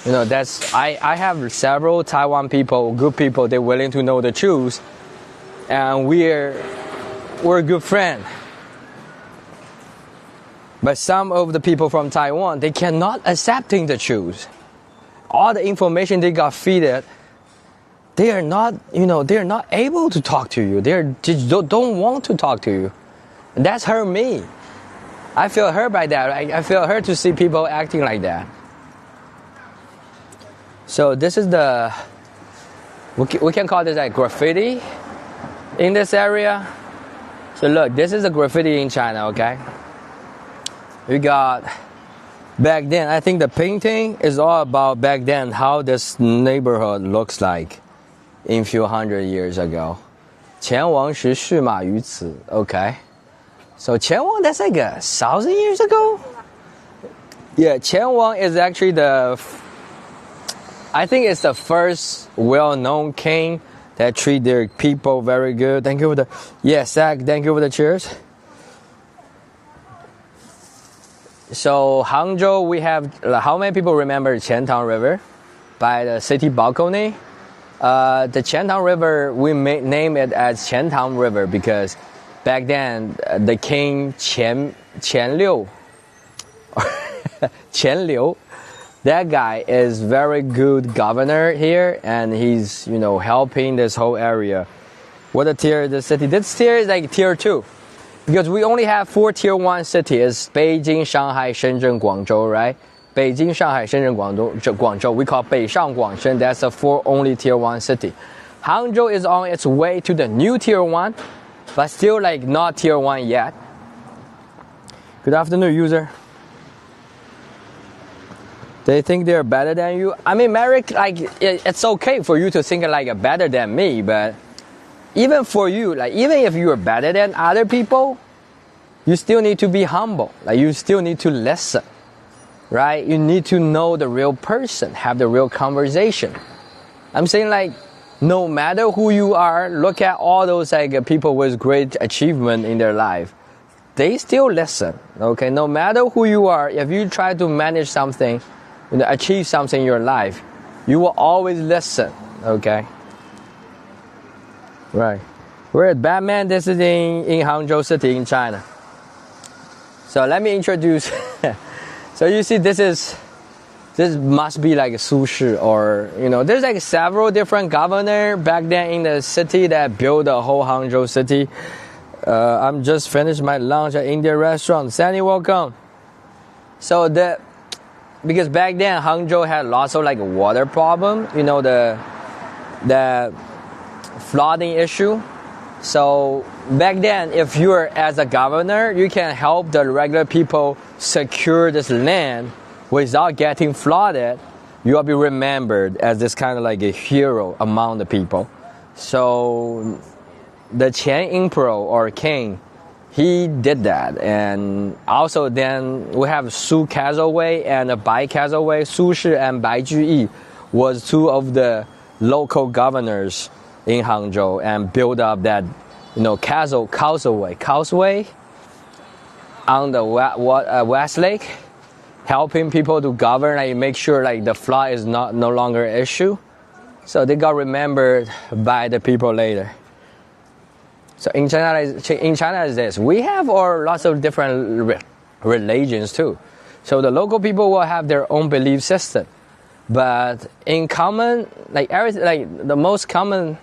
I have several Taiwan people, good people, they're willing to know the truth, and we're good friends. But some of the people from Taiwan, they cannot accepting the truth. All the information they got fed, they are not able to talk to you. They just don't want to talk to you. And that's hurt me. I feel hurt by that. I feel hurt to see people acting like that. So this is we can call this like graffiti in this area. So look, this is a graffiti in China, okay? We got, back then, I think the painting is all about back then, how this neighborhood looks like in a few hundred years ago. 前王时续马于此, okay? So 前王, that's like 1,000 years ago? Yeah, 前王 is actually I think it's the first well-known king that treat their people very good. Thank you for Zach, thank you for the cheers. So Hangzhou, we have, how many people remember Qiantang River by the city balcony? The Qiantang River, we name it as Qiantang River because back then the king Qianliu, that guy is very good governor here, and he's helping this whole area. What a tier the city? This tier is like tier 2. Because we only have 4 tier 1 cities, Beijing, Shanghai, Shenzhen, Guangzhou, right? Beijing, Shanghai, Shenzhen, Guangzhou. We call Beishang Guangshen. That's the 4 only tier 1 city. Hangzhou is on its way to the new tier 1, but still like not tier 1 yet. Good afternoon, user. They think they're better than you. I mean, Merrick, like it's okay for you to think like better than me, but even for you, like even if you are better than other people, you still need to be humble. Like you still need to listen, right? You need to know the real person, have the real conversation. I'm saying like, no matter who you are, look at all those like people with great achievement in their life. They still listen, okay? No matter who you are, if you try to manage something, achieve something in your life, you will always listen, okay? Right. We're at Batman. This is in Hangzhou City in China. So let me introduce. So you see, this must be like a sushi, or there's like several different governors back then in the city that built the whole Hangzhou city. I'm just finished my lunch at Indian restaurant. Sandy, welcome. So because back then Hangzhou had lots of like water problem. The flooding issue. So back then, if you're as a governor, you can help the regular people secure this land without getting flooded. You'll be remembered as this kind of like a hero among the people. So the Qian emperor or king, he did that. And also then we have Su Castleway and Bai Castleway. Su Shi and Bai Juyi was 2 of the local governors in Hangzhou and build up that, causeway on the West Lake, helping people to govern, like make sure like the flood is no longer an issue. So they got remembered by the people later. So in China is this. We have lots of different religions too. So the local people will have their own belief system. But in common, like everything, like the most common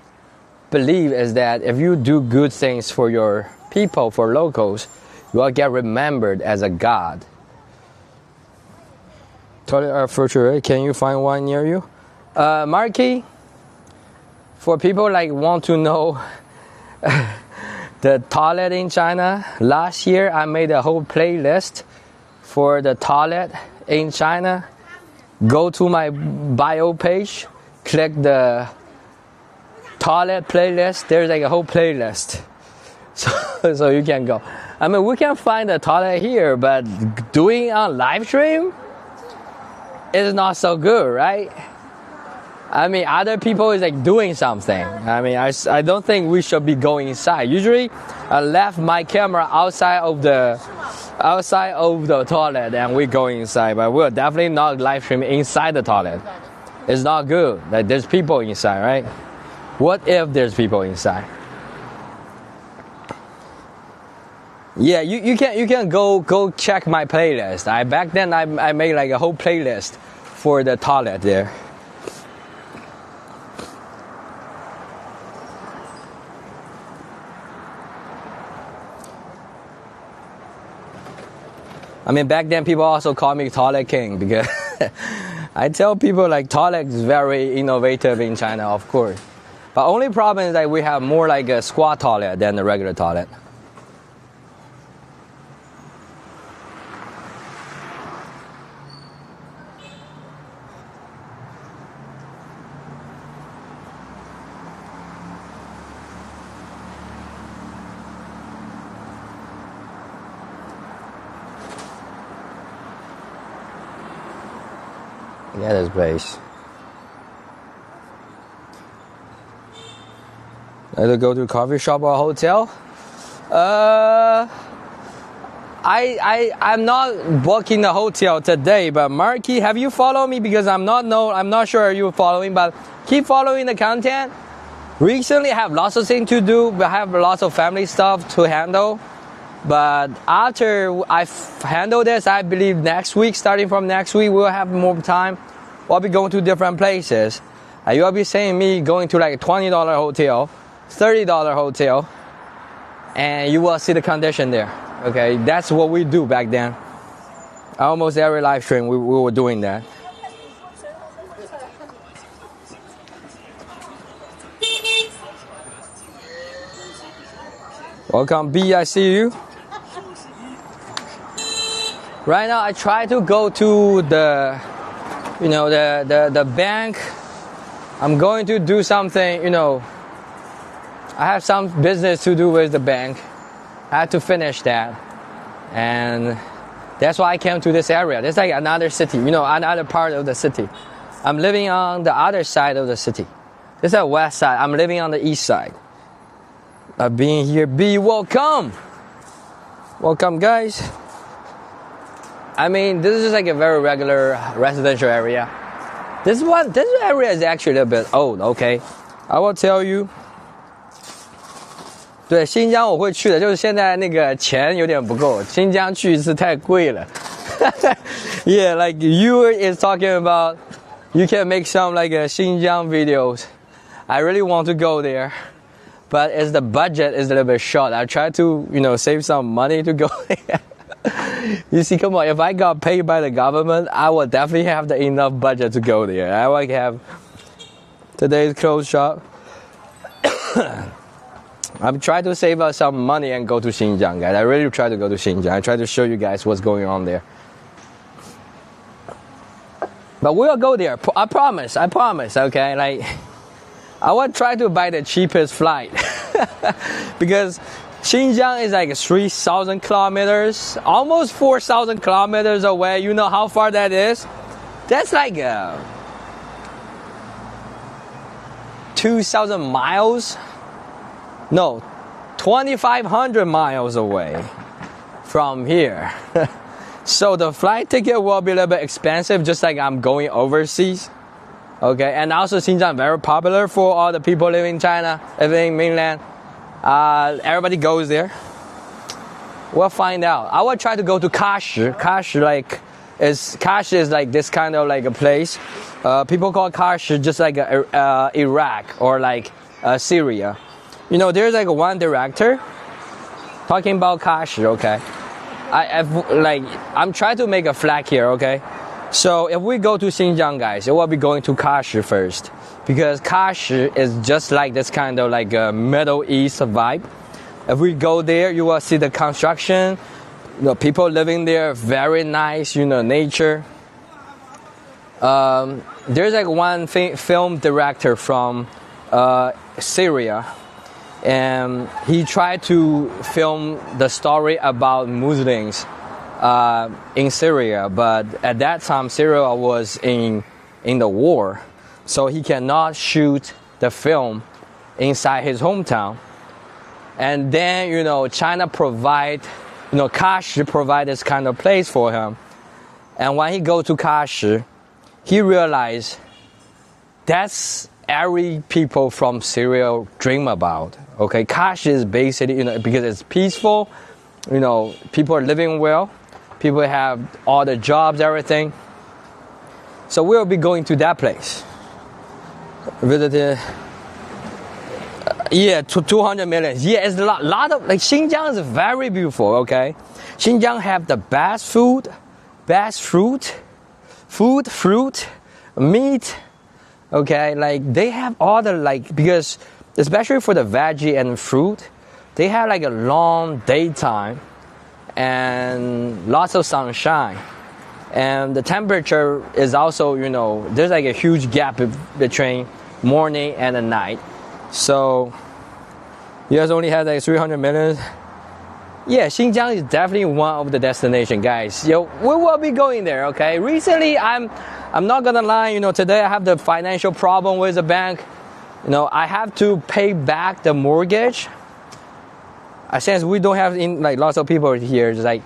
belief is that if you do good things for your people, for locals, you will get remembered as a god. Toilet for sure. Can you find one near you? Marky, for people like want to know the toilet in China, last year I made a whole playlist for the toilet in China. Go to my bio page, click the toilet playlist. There's like a whole playlist. So so you can go. I mean, we can find a toilet here, but doing on live stream is not so good, right? I mean, other people is like doing something. I mean, I don't think we should be going inside. Usually, I left my camera outside of the toilet and we go inside, but we're definitely not live streaming inside the toilet. It's not good. Like there's people inside, right? What if there's people inside? Yeah, you can go check my playlist. Back then I made like a whole playlist for the toilet there. I mean, back then people also call me Toilet King because I tell people like toilet is very innovative in China, of course. But only problem is that we have more like a squat toilet than the regular toilet. Yeah, this place. Either go to a coffee shop or a hotel. I'm not booking the hotel today, but Marky, have you followed me? Because I'm not sure you're following, but keep following the content. Recently, I have lots of things to do, but I have lots of family stuff to handle. But after I handle this, I believe next week, starting from next week, we'll have more time. We'll be going to different places. You'll be seeing me going to like a $20 hotel, $30 hotel, and you will see the condition there. Okay, that's what we do back then. Almost every live stream, we were doing that. Welcome, B, I see you. Right now, I try to go to the bank. I'm going to do something, I have some business to do with the bank. I have to finish that. And that's why I came to this area. It's like another city, another part of the city. I'm living on the other side of the city. This is the west side. I'm living on the east side. I've been here. B, welcome. Welcome, guys. I mean, this is like a very regular residential area. This area is actually a little bit old, okay? I will tell you. 对，新疆我会去的，就是现在那个钱有点不够，新疆去一次太贵了。Yeah, like you is talking about, you can make some like Xinjiang videos. I really want to go there, but as the budget is a little bit short, I try to, save some money to go there. You see, come on, if I got paid by the government, I would definitely have the enough budget to go there. I would have today's clothes shop. I'm trying to save us some money and go to Xinjiang, guys. I really try to go to Xinjiang. I try to show you guys what's going on there. But we'll go there. I promise, okay? Like, I will try to buy the cheapest flight. Because Xinjiang is like 3,000 kilometers, almost 4,000 kilometers away. You know how far that is? That's like 2,000 miles. No, 2,500 miles away from here. So the flight ticket will be a little bit expensive, just like I'm going overseas. Okay, and also Xinjiang very popular for all the people living in China, living in mainland. Everybody goes there. We'll find out. I will try to go to Kashi. Kashi is like this kind of like a place. People call Kashi just like Iraq or like Syria. There's like one director talking about Kashi. Okay, I'm trying to make a flag here. Okay, so if we go to Xinjiang, guys, it will be going to Kashi first. Because Kashi is just like this kind of like a Middle East vibe. If we go there, you will see the construction, people living there, very nice, nature. There's like one film director from Syria. and he tried to film the story about Muslims in Syria, but at that time Syria was in the war, so he cannot shoot the film inside his hometown. And then China provide, Kashi provide this kind of place for him. And when he go to Kashi, he realized that's every people from Syria dream about. Okay, Kashi is basically because it's peaceful, people are living well, people have all the jobs, everything. So we'll be going to that place. Visited. Yeah, to 200 million. Yeah, it's a lot of, like, Xinjiang is very beautiful, okay? Xinjiang have the best food, best fruit, meat, okay? Like, they have all the, like, because, especially for the veggie and fruit, they have, like, a long daytime and lots of sunshine. And the temperature is also, there's, like, a huge gap between morning and the night. So, you guys only have like 300 million. Yeah, Xinjiang is definitely one of the destination, guys. We will be going there, okay? Recently, I'm not gonna lie, today I have the financial problem with the bank. I have to pay back the mortgage. Since we don't have lots of people here, it's like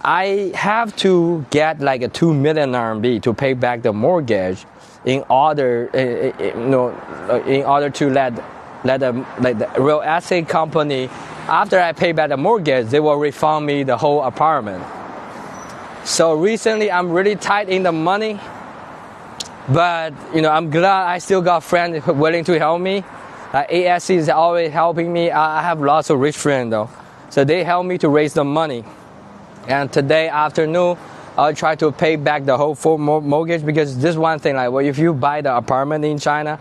I have to get like a 2 million RMB to pay back the mortgage. In order to let the real estate company, after I pay back the mortgage, they will refund me the whole apartment. So recently I'm really tight in the money, but I'm glad I still got friends willing to help me. ASC is always helping me. I have lots of rich friends though, so they help me to raise the money. And today afternoon, I'll try to pay back the whole full mortgage, because this one thing, if you buy the apartment in China,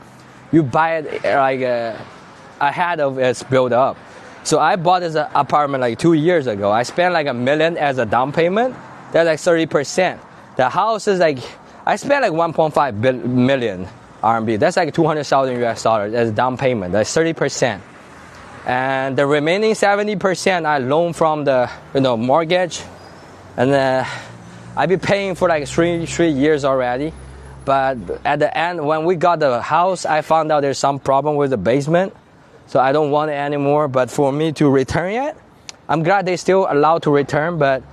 you buy it ahead of its build up. So I bought this apartment 2 years ago. I spent $1 million as a down payment. That's 30%. The house is I spent 1.5 million RMB. That's 200,000 US dollars as a down payment. That's 30%. And the remaining 70% I loan from the mortgage, and I've been paying for 3 years already. But at the end, when we got the house, I found out there's some problem with the basement. So I don't want it anymore. But for me to return it, I'm glad they still allowed to return. But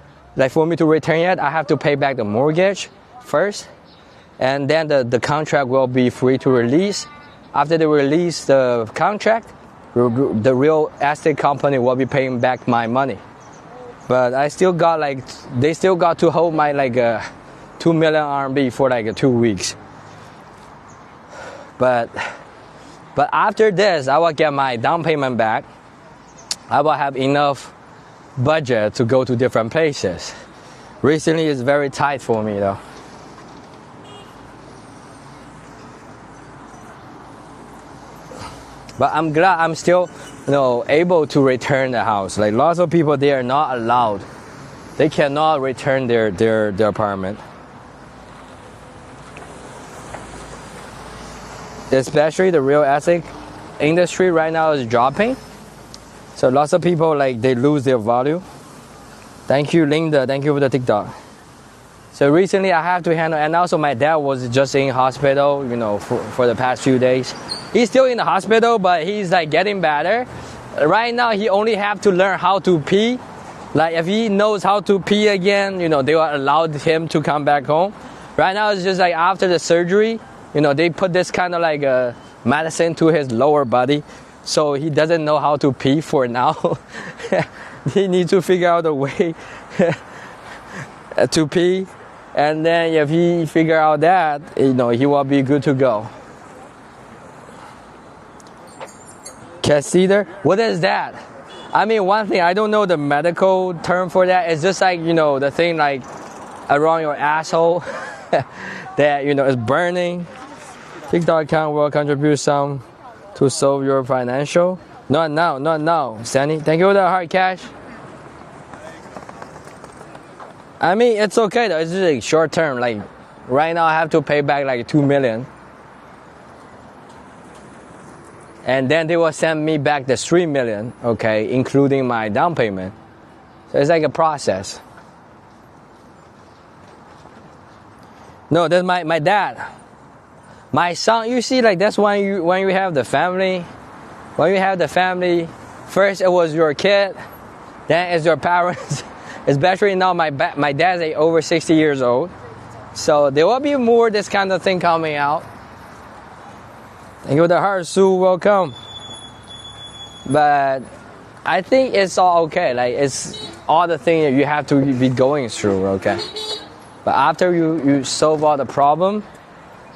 for me to return it, I have to pay back the mortgage first. And then the contract will be free to release. After they release the contract, the real estate company will be paying back my money. But I still got they still got to hold my 2 million RMB for 2 weeks. But after this, I will get my down payment back. I will have enough budget to go to different places. Recently, it's very tight for me though. But I'm glad I'm still, able to return the house. Lots of people, they are not allowed. They cannot return their apartment. Especially the real estate industry right now is dropping. So lots of people, they lose their value. Thank you, Linda. Thank you for the TikTok. So recently I have to handle, and also my dad was just in hospital, for the past few days. He's still in the hospital, but he's getting better. Right now he only have to learn how to pee. If he knows how to pee again, they will allow him to come back home. Right now it's just after the surgery, they put this kind of medicine to his lower body, so he doesn't know how to pee for now. He needs to figure out a way to pee. And then if he figure out that, he will be good to go. Catheter? What is that? I mean, one thing, I don't know the medical term for that. It's just the thing around your asshole that, is burning. TikTok account will contribute some to solve your financial. Not now, Sandy. Thank you for the hard cash. I mean, it's okay though. It's just short term. Right now I have to pay back 2 million. and then they will send me back the 3 million, okay, including my down payment. So it's like a process. No, that's my dad. My son, you see, like that's when you have the family. When you have the family, first it was your kid, then it's your parents. Especially now, my dad's like over 60 years old, so there will be more this kind of thing coming out. Thank you for the heart, Sue. Welcome. But I think it's all okay. Like it's all the things that you have to be going through. Okay. But after you solve all the problem,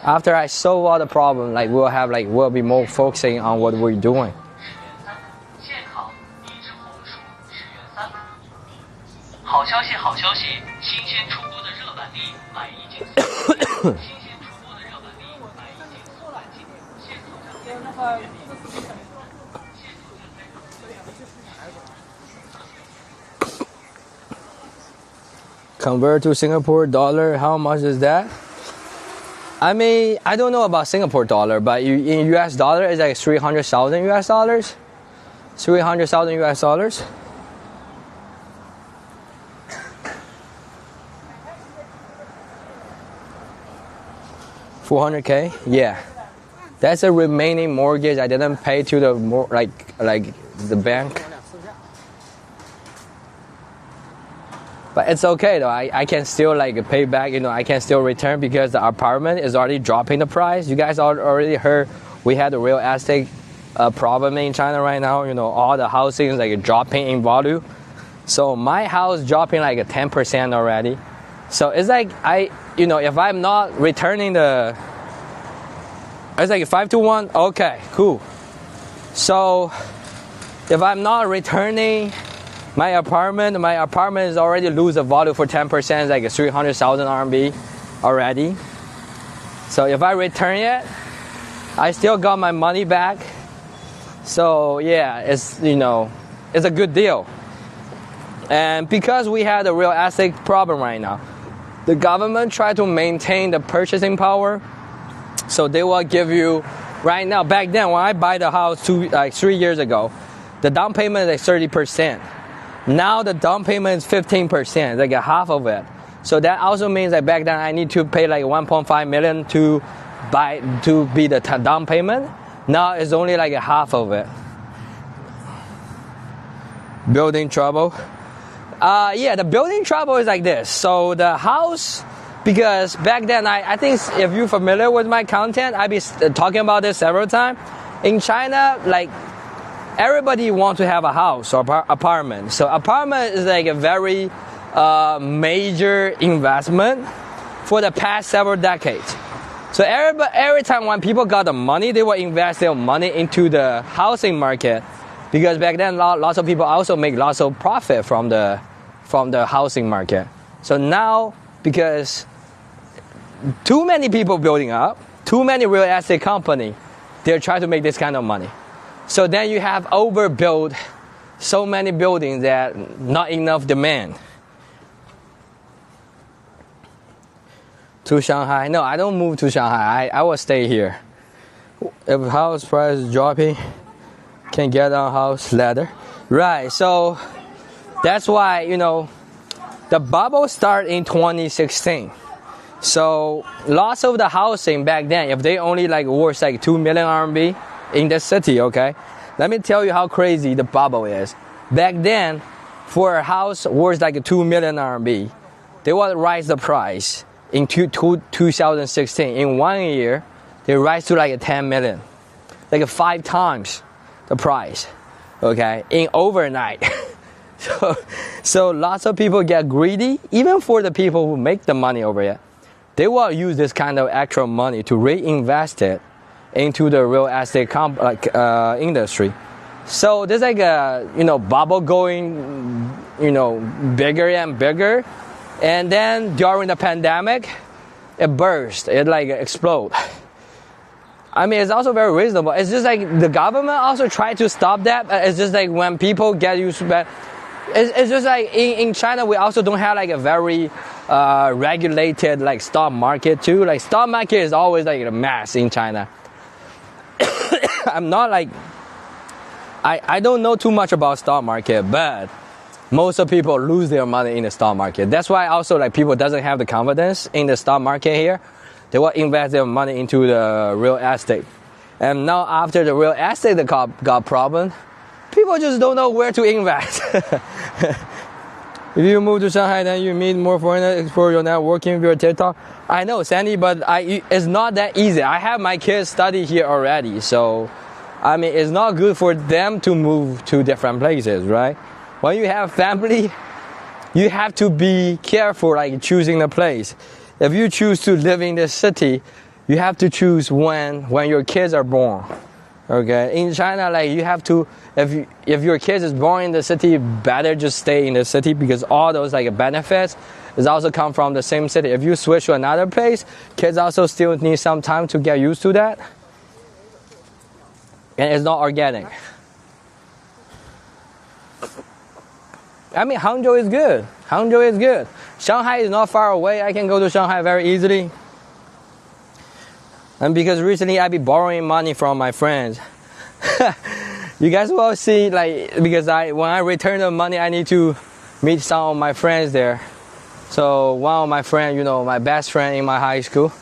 after I solve all the problem, like we'll be more focusing on what we're doing. Convert to Singapore dollar, how much is that? I mean, I don't know about Singapore dollar, but in US dollar, it's like 300,000 US dollars. 300,000 US dollars. $400K? Yeah. That's a remaining mortgage I didn't pay to the like the bank. But it's okay though. I can still like pay back. I can still return because the apartment is already dropping the price. You guys already heard we had a real estate problem in China right now. All the housing is like dropping in value. So my house dropping like 10% already. So it's like if I'm not returning it's like 5-1. Okay, cool. So if I'm not returning my apartment is already lose the value for 10%, like 300,000 RMB already. So if I return it, I still got my money back. So yeah, it's a good deal. And because we had a real estate problem right now, the government try to maintain the purchasing power. So they will give you right now. Back then, when I buy the house 3 years ago, the down payment is like 30%. Now the down payment is 15%, like a half of it. So that also means that back then I need to pay like 1.5 million to be the down payment. Now it's only like a half of it. Building trouble. Yeah, the building trouble is like this. So the house, because back then I think if you're familiar with my content, I've been talking about this several times. In China, like everybody wants to have a house or apartment. So apartment is like a very major investment for the past several decades. So every time when people got the money, they will invest their money into the housing market, because back then lots of people also make lots of profit from the housing market. So now, because too many people building up, too many real estate company, they're trying to make this kind of money. So then you have overbuilt so many buildings that not enough demand. To Shanghai? No, I don't move to Shanghai. I will stay here. If house price is dropping, can get a house ladder. Right, so that's why, the bubble started in 2016. So lots of the housing back then, if they only worth 2 million RMB in the city, okay? Let me tell you how crazy the bubble is. Back then, for a house worth 2 million RMB, they will rise the price in 2016. In 1 year, they rise to 10 million. 5 times the price, okay? In overnight. So lots of people get greedy, even for the people who make the money over here. They will use this kind of extra money to reinvest it into the real estate industry. So there's a bubble going bigger and bigger, and then during the pandemic, it burst. It explode. I mean, it's also very reasonable. It's just the government also tried to stop that. It's just when people get used to that. It's just in China, we also don't have a very regulated stock market too. Stock market is always a mess in China. I'm not like, I don't know too much about stock market, but most of people lose their money in the stock market. That's why also like people doesn't have the confidence in the stock market here. They will invest their money into the real estate. And now after the real estate got problem, people just don't know where to invest. If you move to Shanghai, then you meet more foreigners, explore your networking via TikTok. I know, Sandy, but it's not that easy. I have my kids study here already, so I mean, it's not good for them to move to different places, right? When you have family, you have to be careful, like choosing the place. If you choose to live in the city, you have to choose when your kids are born. Okay, in China, like you have to, if your kid is born in the city, better just stay in the city because all those like benefits is also come from the same city. If you switch to another place, kids also still need some time to get used to that, and it's not organic. I mean, Hangzhou is good. Hangzhou is good. Shanghai is not far away. I can go to Shanghai very easily. And because recently I've been borrowing money from my friends. You guys will see, like, because when I return the money, I need to meet some of my friends there. So one of my friends, you know, my best friend in my high school,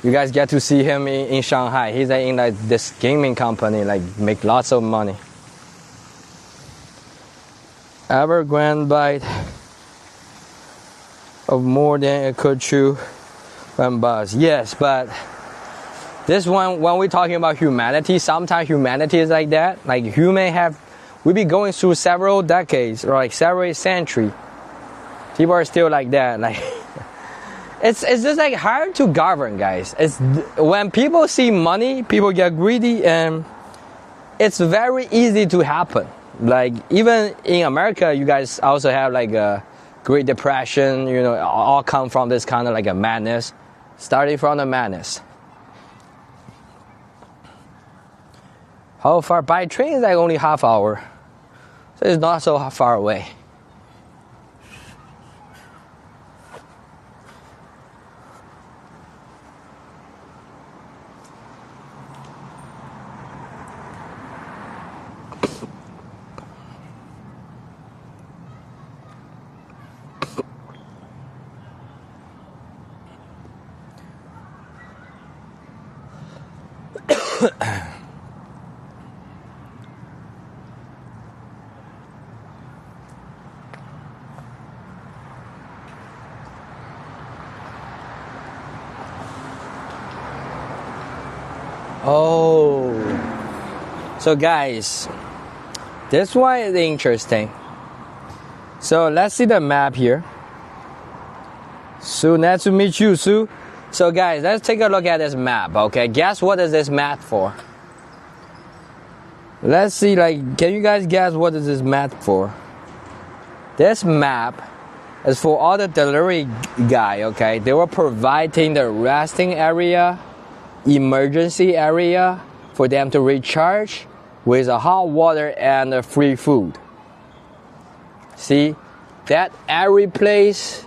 you guys get to see him in Shanghai. He's like in like this gaming company, like make lots of money. Evergrande bite of more than it could chew when buzz. Yes, but this one, when we're talking about humanity, sometimes humanity is like that. Like we be going through several decades or like several centuries. People are still like that. Like it's just like hard to govern, guys. It's when people see money, people get greedy, and it's very easy to happen. Like even in America, you guys also have like a Great Depression. You know, all come from this kind of like a madness, starting from the madness. How far? By train is like only half hour, so it's not so far away. Oh, so guys, this one is interesting. So let's see the map here. Sue, nice to meet you, Sue. So guys, let's take a look at this map, okay? Guess what is this map for? Let's see, like, can you guys guess what is this map for? This map is for all the delivery guy, okay? They were providing the resting area, emergency area for them to recharge with a hot water and a free food. See, that every place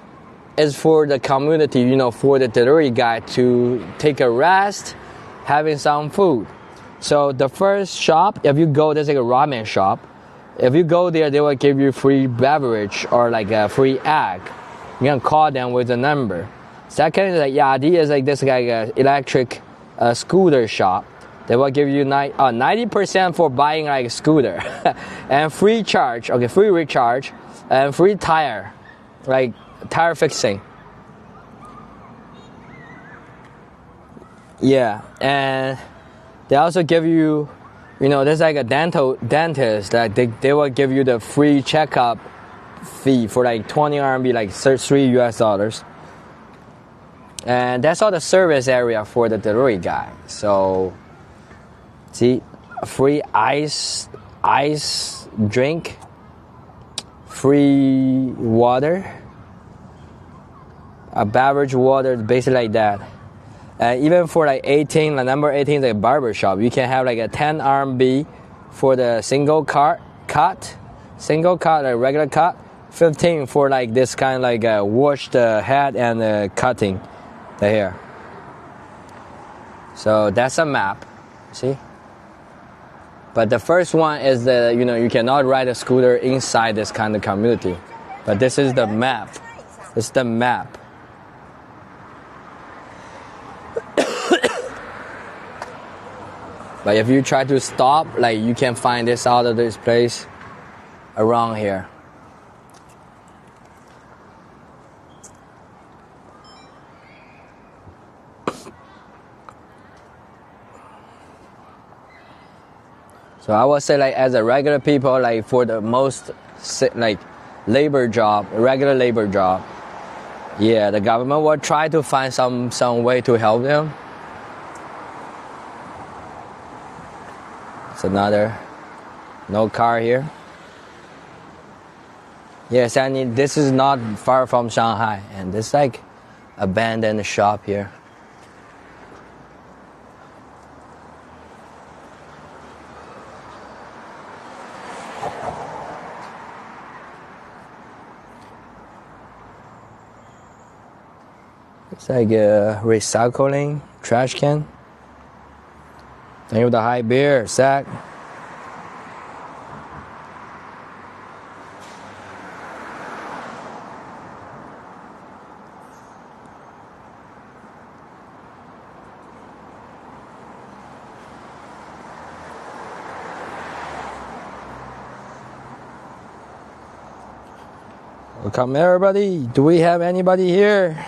is for the community, you know, for the delivery guy to take a rest, having some food. So the first shop, if you go, there's like a ramen shop. If you go there, they will give you free beverage or like a free egg. You can call them with a number. Second is like Yadi is like this like electric scooter shop. They will give you 90% for buying like a scooter and free charge, okay, free recharge and free tire, like tire fixing. Yeah, and they also give you, you know, there's like a dentist that they will give you the free checkup fee for like 20 RMB, like $3 US. And that's all the service area for the delivery guy. So, see, free ice drink, free water, a beverage water, basically like that. Even for like 18, the number 18 is like a barber shop. You can have like a 10 RMB for the single cut, like regular cut. 15 for like this kind of like wash the head and cutting the hair. So that's a map. See, But the first one is that, you know, you cannot ride a scooter inside this kind of community. But this is the map. It's the map. But if you try to stop, like, you can find this out of this place around here. So I would say, like, as a regular people, like, for the most, like, labor job, regular labor job, yeah, the government will try to find some way to help them. It's another, no car here. Yes, I mean, this is not far from Shanghai, and this like abandoned shop here. It's like a recycling trash can. Then you have the high beer sack. Welcome everybody. Do we have anybody here?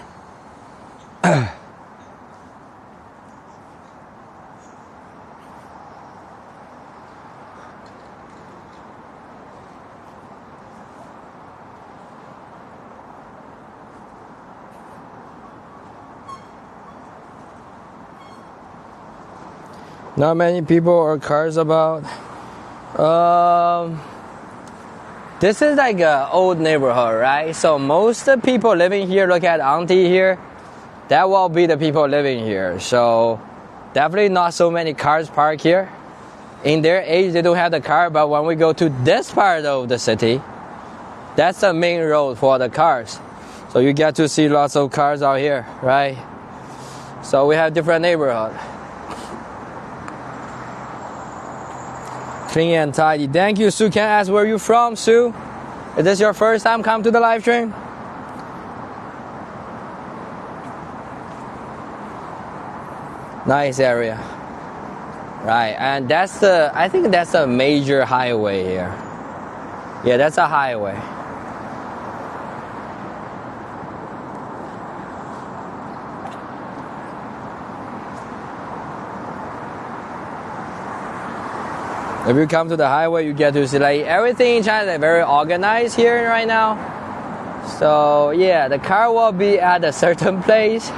Not many people or cars about. This is like an old neighborhood, right? So most of the people living here, look at auntie here, that will be the people living here. So definitely not so many cars parked here. In their age, they don't have the car, but when we go to this part of the city, that's the main road for the cars. So you get to see lots of cars out here, right? So we have different neighborhoods. Clean and tidy. Thank you, Sue. Can I ask where you from, Sue? Is this your first time come to the live stream? Nice area. Right, and that's the, I think that's a major highway here. Yeah, that's a highway. If you come to the highway, you get to see like everything in China is very organized here right now. So yeah, the car will be at a certain place.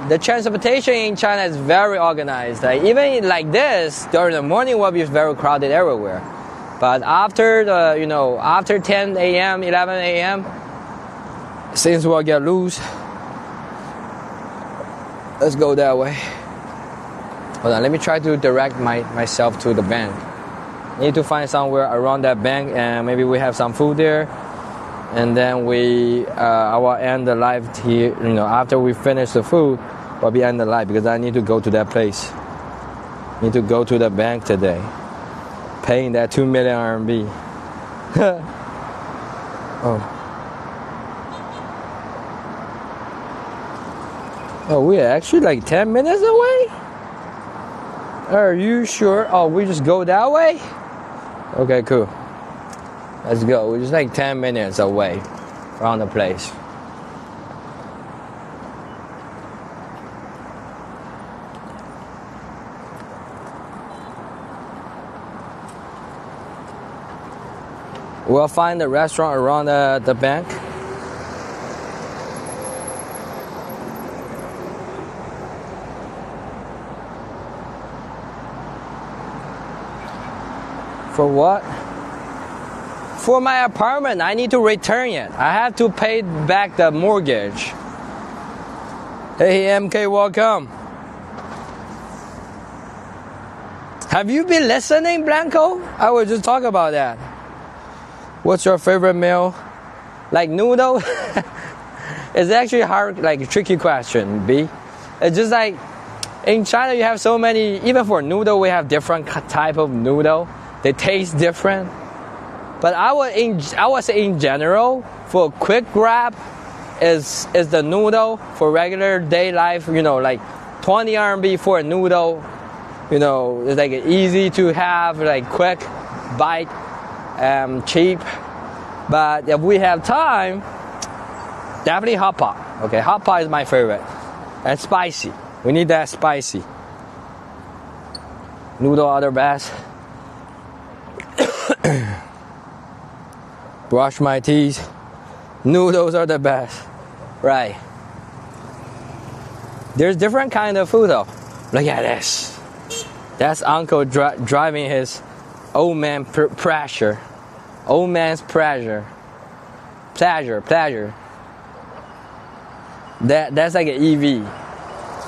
The transportation in China is very organized. Like, even like this, during the morning will be very crowded everywhere. But after the, you know, after 10 a.m., 11 a.m., things will get loose. Let's go that way. Hold on, let me try to direct myself to the bank. Need to find somewhere around that bank, and maybe we have some food there. And then I will end the live here. You know, after we finish the food, we'll be end the live because I need to go to that place. Need to go to the bank today, paying that 2 million RMB. Oh, we are actually like 10 minutes away. Are you sure? Oh, we just go that way? Okay, cool. Let's go. We're just like 10 minutes away from the place. We'll find the restaurant around the bank. For what? For my apartment, I need to return it. I have to pay back the mortgage. Hey, MK, welcome. Have you been listening, Blanco? I was just talking about that. What's your favorite meal? Like noodle? It's actually hard, like a tricky question, B. It's just like, in China you have so many. Even for noodle, we have different type of noodle. They taste different. But I would say in general, for a quick grab, is the noodle for regular day life. You know, like 20 RMB for a noodle. You know, it's like easy to have, like quick bite, cheap. But if we have time, definitely hot pot. Okay, hot pot is my favorite. And spicy. We need that spicy. Noodle are the best. Brush my teeth. Noodles are the best. Right. There's different kind of food though. Look at this. That's uncle driving his old man pressure. Old man's pleasure. Pleasure. That's like an EV.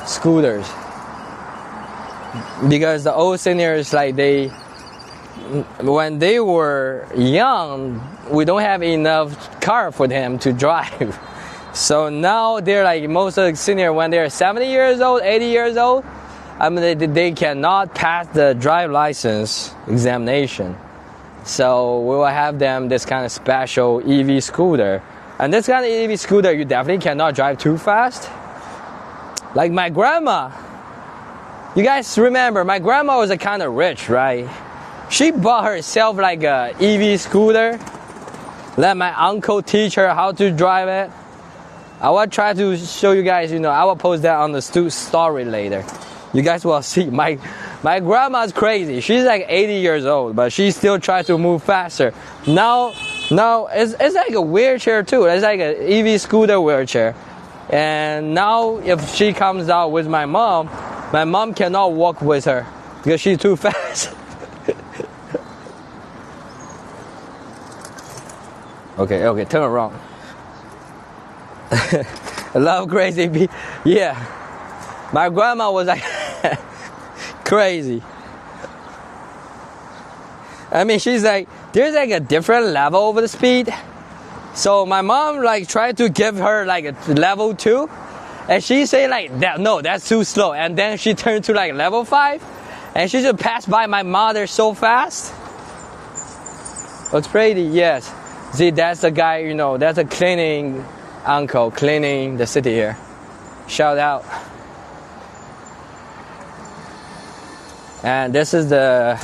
Scooters. Because the old seniors, like when they were young, we don't have enough car for them to drive. So now they're like, most of the senior, when they're 70 years old, 80 years old, I mean, they cannot pass the drive license examination. So we will have them this kind of special EV scooter. And this kind of EV scooter, you definitely cannot drive too fast. Like my grandma. You guys remember, my grandma was a kind of rich, right? She bought herself like a EV scooter. Let my uncle teach her how to drive it. I will try to show you guys, I will post that on the story later. You guys will see. My grandma's crazy. She's like 80 years old, but she still tries to move faster. Now it's like a wheelchair too. It's like an EV scooter wheelchair. And now if she comes out with my mom cannot walk with her because she's too fast. Okay, turn around. I love crazy people. Yeah. My grandma was like crazy. I mean, she's like, there's like a different level of the speed. So my mom like tried to give her like a level 2. And she say like, no, that's too slow. And then she turned to like level 5. And she just passed by my mother so fast. Looks pretty, yes. See, that's the guy, that's a cleaning uncle, cleaning the city here. Shout out. And this is the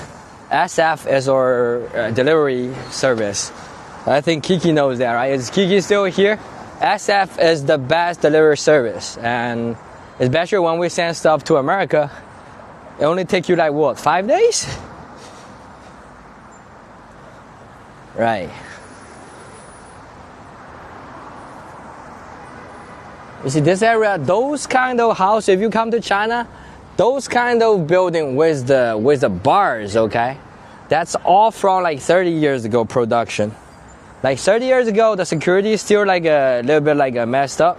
SF is our delivery service. I think Kiki knows that, right? Is Kiki still here? SF is the best delivery service. And especially when we send stuff to America, it only takes you like what, 5 days? Right. You see this area, those kind of house, if you come to China, those kind of building with the bars, okay? That's all from like 30 years ago production. Like 30 years ago, the security is still like a little bit like messed up.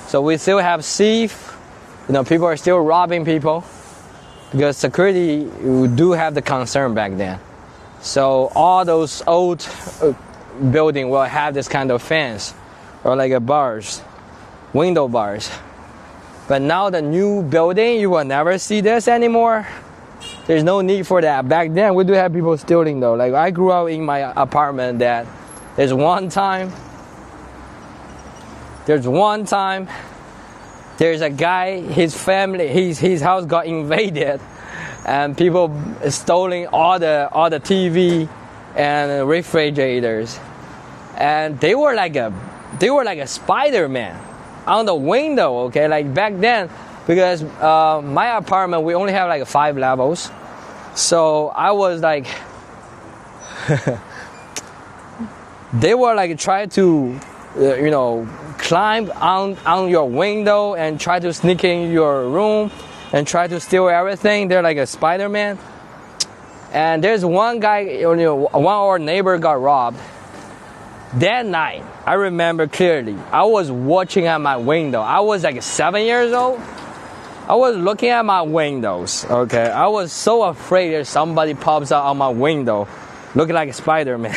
So we still have thief. People are still robbing people because security do have the concern back then. So all those old building will have this kind of fence or like a bars, window bars. But now the new building, you will never see this anymore. There's no need for that. Back then, we do have people stealing though. Like I grew up in my apartment that there's one time, there's a guy, his family, his house got invaded, and people stealing all the TV and refrigerators, and they were like a Spider-Man on the window. Okay, like back then, because my apartment we only have like 5 levels, so I was like. They were like trying to, climb on your window and try to sneak in your room and try to steal everything. They're like a Spider-Man. And there's one guy, one of our neighbor got robbed. That night, I remember clearly, I was watching at my window. I was like 7 years old. I was looking at my windows, okay? I was so afraid that somebody pops out on my window looking like a Spider-Man.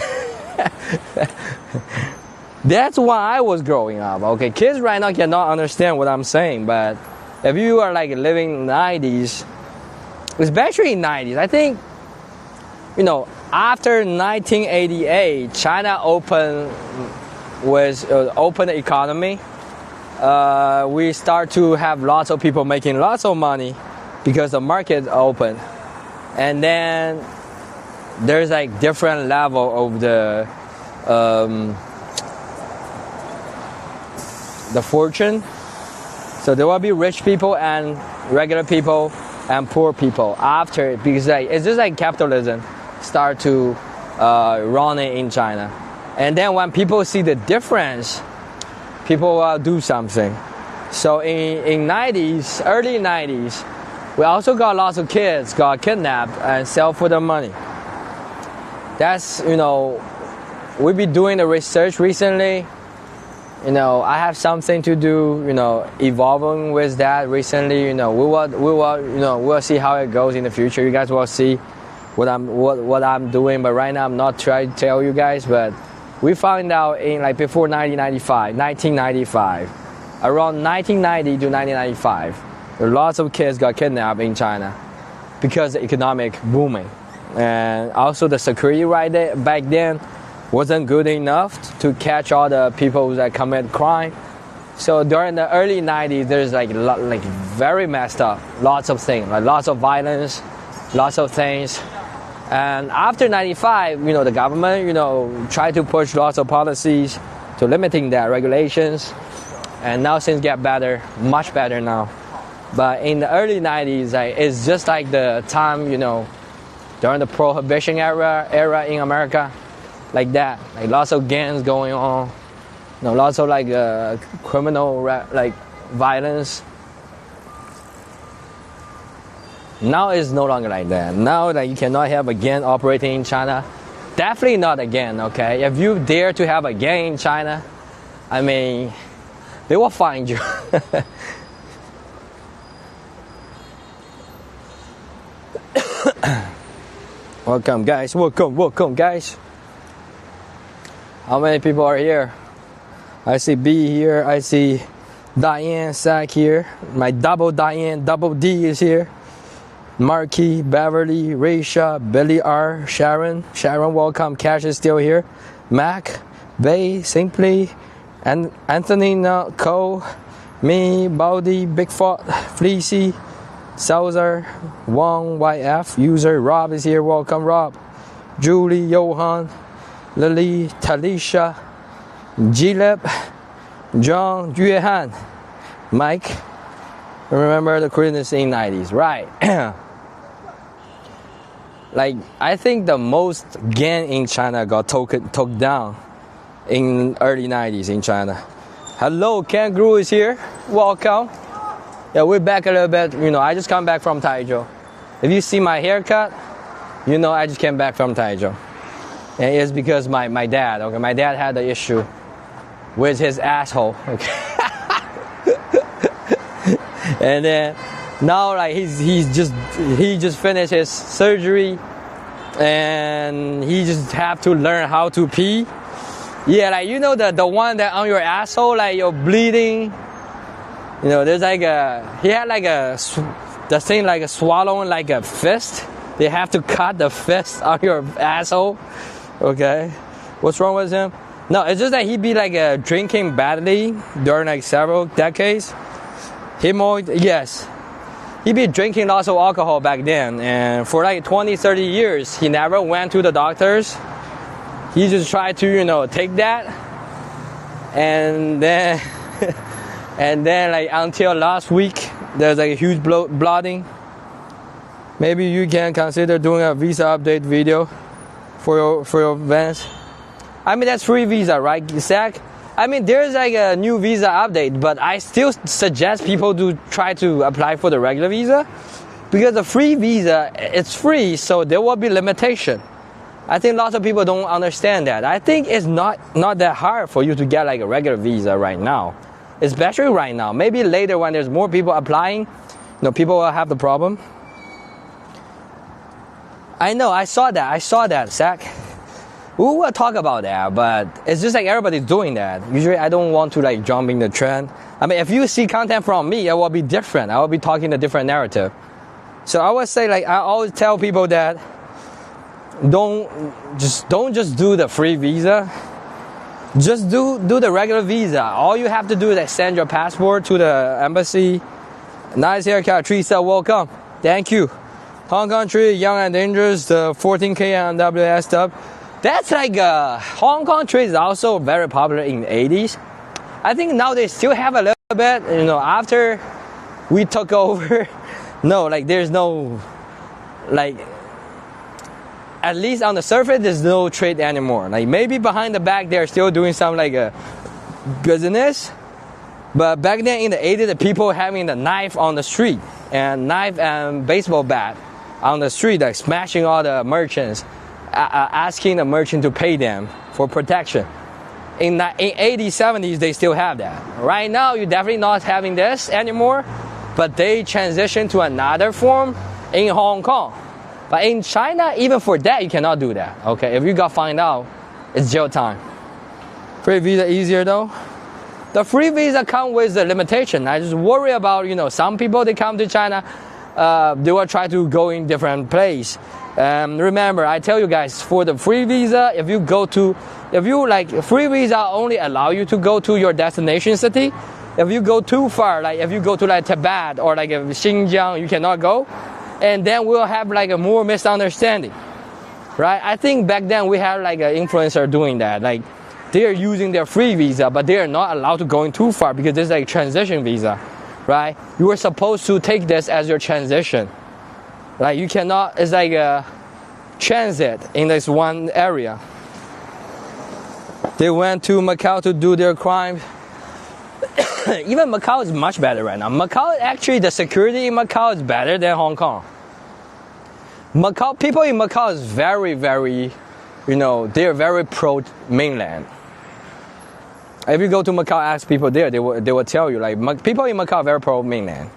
That's why I was growing up. Okay, kids right now cannot understand what I'm saying, but if you are like living 90s, especially 90s, I think, you know, after 1988, China open economy. We start to have lots of people making lots of money because the market open, and then there's like different level of the fortune. So there will be rich people and regular people and poor people after, because like it's just like capitalism start to run in China. And then when people see the difference, people will do something. So in 90s, early 90s, we also got lots of kids got kidnapped and sell for the money. That's, you know, we've been doing the research recently. You know, I have something to do, you know, evolving with that recently. You know, we will see how it goes in the future. You guys will see what I'm doing, but right now I'm not trying to tell you guys. But we found out in like before 1995, around 1990 to 1995, lots of kids got kidnapped in China because the economic booming, and also the security right there back then wasn't good enough to catch all the people that commit crime. So during the early 90s, there's like very messed up, lots of things, like lots of violence, lots of things. And after 95, you know, the government, you know, tried to push lots of policies to limiting that regulations, and now things get better, much better now. But in the early 90s, like, it's just like the time, you know, during the Prohibition era in America, like that, like lots of gangs going on, you know, lots of like criminal like violence. Now it's no longer like that. Now that you cannot have a gang operating in China, definitely not a gang. Okay, if you dare to have a gang in China, I mean, they will find you. Welcome guys, welcome guys. How many people are here? I see B here, I see Diane Sack here, my double Diane, double D is here. Marky, Beverly, Raisha, Billy R, Sharon, welcome, Cash is still here. Mac, Bay, Simply, and Anthony, Cole, me, Baldy, Bigfoot, Fleecy, Salzer, Wong, YF, user, Rob is here, welcome Rob. Julie, Johan, Lily, Talisha, Gilip, John, Yuehan, Mike. Remember the Koreans in 90s, right? Like, I think the most gang in China got took down in early 90s in China. Hello, Kangaroo is here. Welcome. Yeah, we're back a little bit. You know, I just come back from Taizhou. If you see my haircut, you know I just came back from Taizhou. And it's because my dad, okay, my dad had the issue with his asshole, okay. And then now like he just finished his surgery, and he just have to learn how to pee. Yeah, like, you know, the one that on your asshole, like you're bleeding. You know, there's like he had like the thing like a swallowing like a fist. They have to cut the fist on your asshole. Okay, what's wrong with him? No, it's just that he be like drinking badly during like several decades. Yes, he be drinking lots of alcohol back then, and for like 20-30 years he never went to the doctors. He just tried to, you know, take that, and then and then like until last week there's like a huge blooding. Maybe you can consider doing a visa update video for your events. I mean, that's free visa, right, Zach? I mean, there's like a new visa update, but I still suggest people to try to apply for the regular visa, because the free visa, it's free, so there will be limitation. I think lots of people don't understand that. I think it's not that hard for you to get like a regular visa right now, especially right now. Maybe later when there's more people applying, you know, people will have the problem. I know, I saw that, Zach. We will talk about that, but it's just like everybody's doing that. Usually I don't want to like jump in the trend. I mean, if you see content from me, it will be different. I will be talking a different narrative. So I would say, like, I always tell people that don't just do the free visa. Just do the regular visa. All you have to do is like send your passport to the embassy. Nice haircut, Teresa. Welcome. Thank you. Hong Kong tree, young and dangerous. The 14K and WS stuff. That's like Hong Kong tree is also very popular in the 80s. I think now they still have a little bit. You know, after we took over. No, like there's no, like, at least on the surface, there's no trade anymore. Like maybe behind the back, they're still doing some like a business. But back then in the 80s, the people having the knife on the street and knife and baseball bat on the street, like smashing all the merchants, asking the merchant to pay them for protection. In 80s, 70s, they still have that. Right now, you're definitely not having this anymore. But they transitioned to another form in Hong Kong. But in China, even for that, you cannot do that. Okay, if you got found out, it's jail time. Free visa easier though. The free visa comes with the limitation. I just worry about, you know, some people, they come to China, they will try to go in different place. Remember, I tell you guys, for the free visa, if you like, free visa only allow you to go to your destination city. If you go too far, like if you go to like Tibet or like Xinjiang, you cannot go. And then we'll have like a more misunderstanding, right? I think back then we had like an influencer doing that. Like they're using their free visa, but they are not allowed to go in too far because it's like transition visa, right? You were supposed to take this as your transition. Like you cannot, it's like a transit in this one area. They went to Macau to do their crime. Even Macau is much better right now. Macau, actually, the security in Macau is better than Hong Kong. Macau, people in Macau is very, very, you know, they're very pro-mainland. If you go to Macau, ask people there, they will tell you, like, people in Macau are very pro-mainland.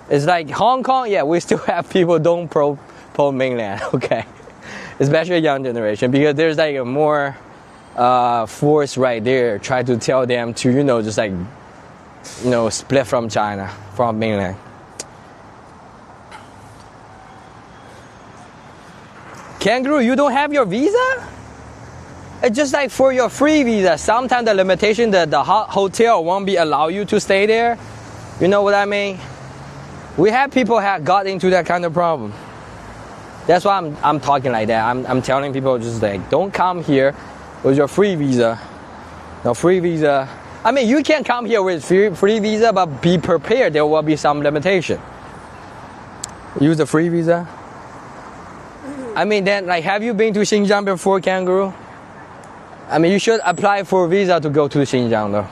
It's like Hong Kong, yeah, we still have people don't pro-mainland, okay? Especially young generation, because there's like a more force right there, try to tell them to, you know, just like, you know, split from China, from mainland. Kangaroo, you don't have your visa? It's just like for your free visa. Sometimes the limitation that the hotel won't be allow you to stay there. You know what I mean? We have people have got into that kind of problem. That's why I'm talking like that. I'm telling people just like, don't come here with your free visa. No free visa. I mean, you can come here with free visa, but be prepared. There will be some limitation. Use the free visa. I mean, then, like, have you been to Xinjiang before, Kangaroo? I mean, you should apply for a visa to go to Xinjiang, though.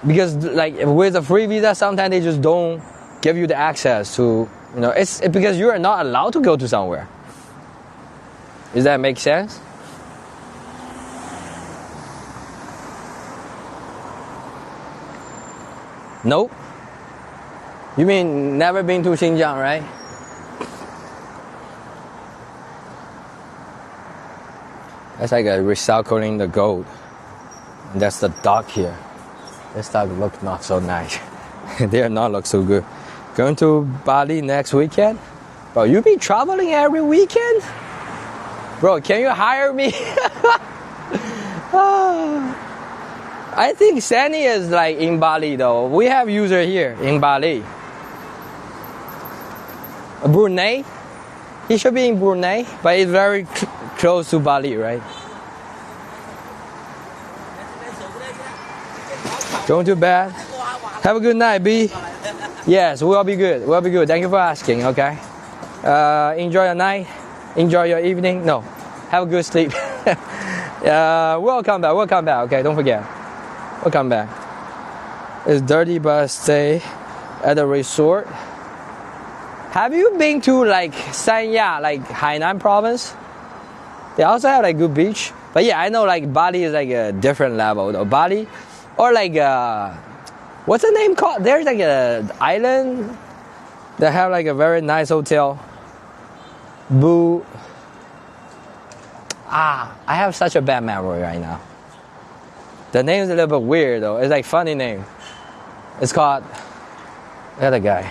Because, like, with a free visa, sometimes they just don't give you the access to, you know, it's because you are not allowed to go to somewhere. Does that make sense? Nope. You mean never been to Xinjiang, right? That's like a recycling the gold. And that's the dock here. This dock look not so nice. They are not look so good. Going to Bali next weekend? Bro, you be traveling every weekend? Bro, can you hire me? I think Sandy is like in Bali though. We have user here in Bali. Brunei? He should be in Brunei, but it's very close to Bali, right? Going to bed. Have a good night, B. Yes, we'll be good. We'll be good. Thank you for asking, okay? Enjoy your night. Enjoy your evening. No, have a good sleep. We'll come back. We'll come back, okay? Don't forget. We'll come back. It's dirty, but stay at the resort. Have you been to like Sanya, like Hainan province? They also have like good beach. But yeah, I know like Bali is like a different level though. Bali, or like what's the name called? There's like a island that have like a very nice hotel. I have such a bad memory right now. The name is a little bit weird though. It's like funny name. It's called the other guy.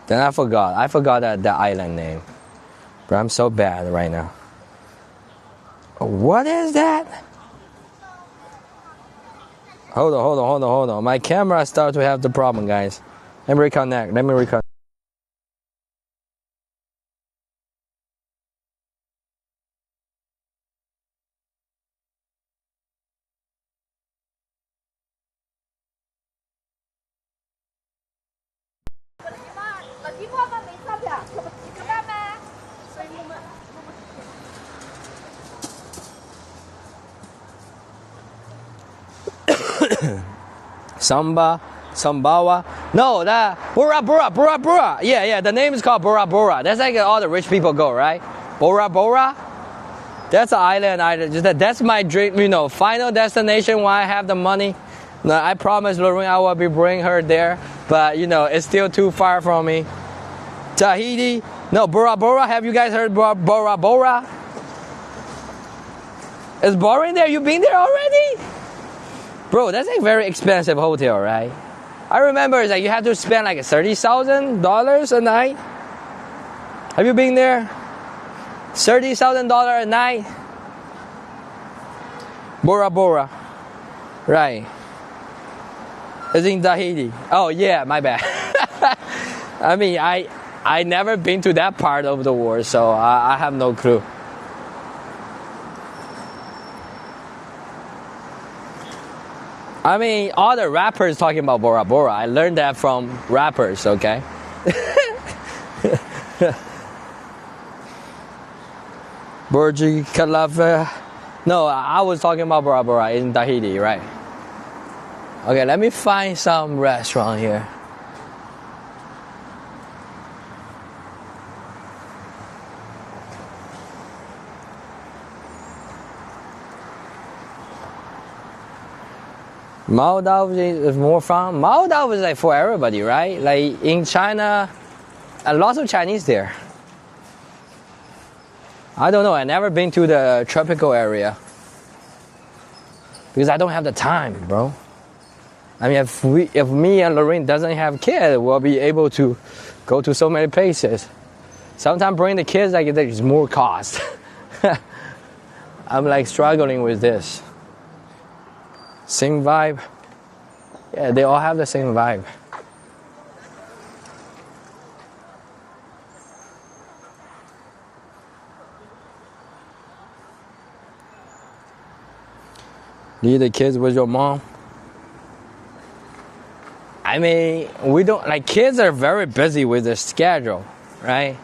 Then I forgot the island name. But I'm so bad right now. What is that? Hold on. My camera started to have the problem, guys. Let me reconnect. Sambawa. No, that Bora Bora. Yeah. The name is called Bora Bora. That's like all the rich people go, right? Bora Bora. That's an island. That's my dream. Final destination when I have the money. No, I promise Lorraine I will be bringing her there, but it's still too far from me. Tahiti. No, Bora Bora. Have you guys heard Bora Bora? It's boring there. You been there already? Bro, that's a very expensive hotel, right? I remember it's like you have to spend like $30,000 a night. Have you been there? $30,000 a night. Bora Bora, right? It's in Tahiti. Oh yeah, my bad. I mean, I never been to that part of the world, so I have no clue. I mean, all the rappers talking about Bora Bora. I learned that from rappers, okay? Burj Khalifa. No, I was talking about Bora Bora in Tahiti, right? Okay, let me find some restaurant here. Maldives is more fun. Maldives is like for everybody, right? Like in China, lots of Chinese there. I don't know. I've never been to the tropical area because I don't have the time, bro. I mean, if me and Lorraine doesn't have kids, we'll be able to go to so many places. Sometimes bring the kids, like there's more cost. I'm like struggling with this. Same vibe. Yeah, they all have the same vibe. Leave the kids with your mom. I mean, we don't like kids are very busy with their schedule, right?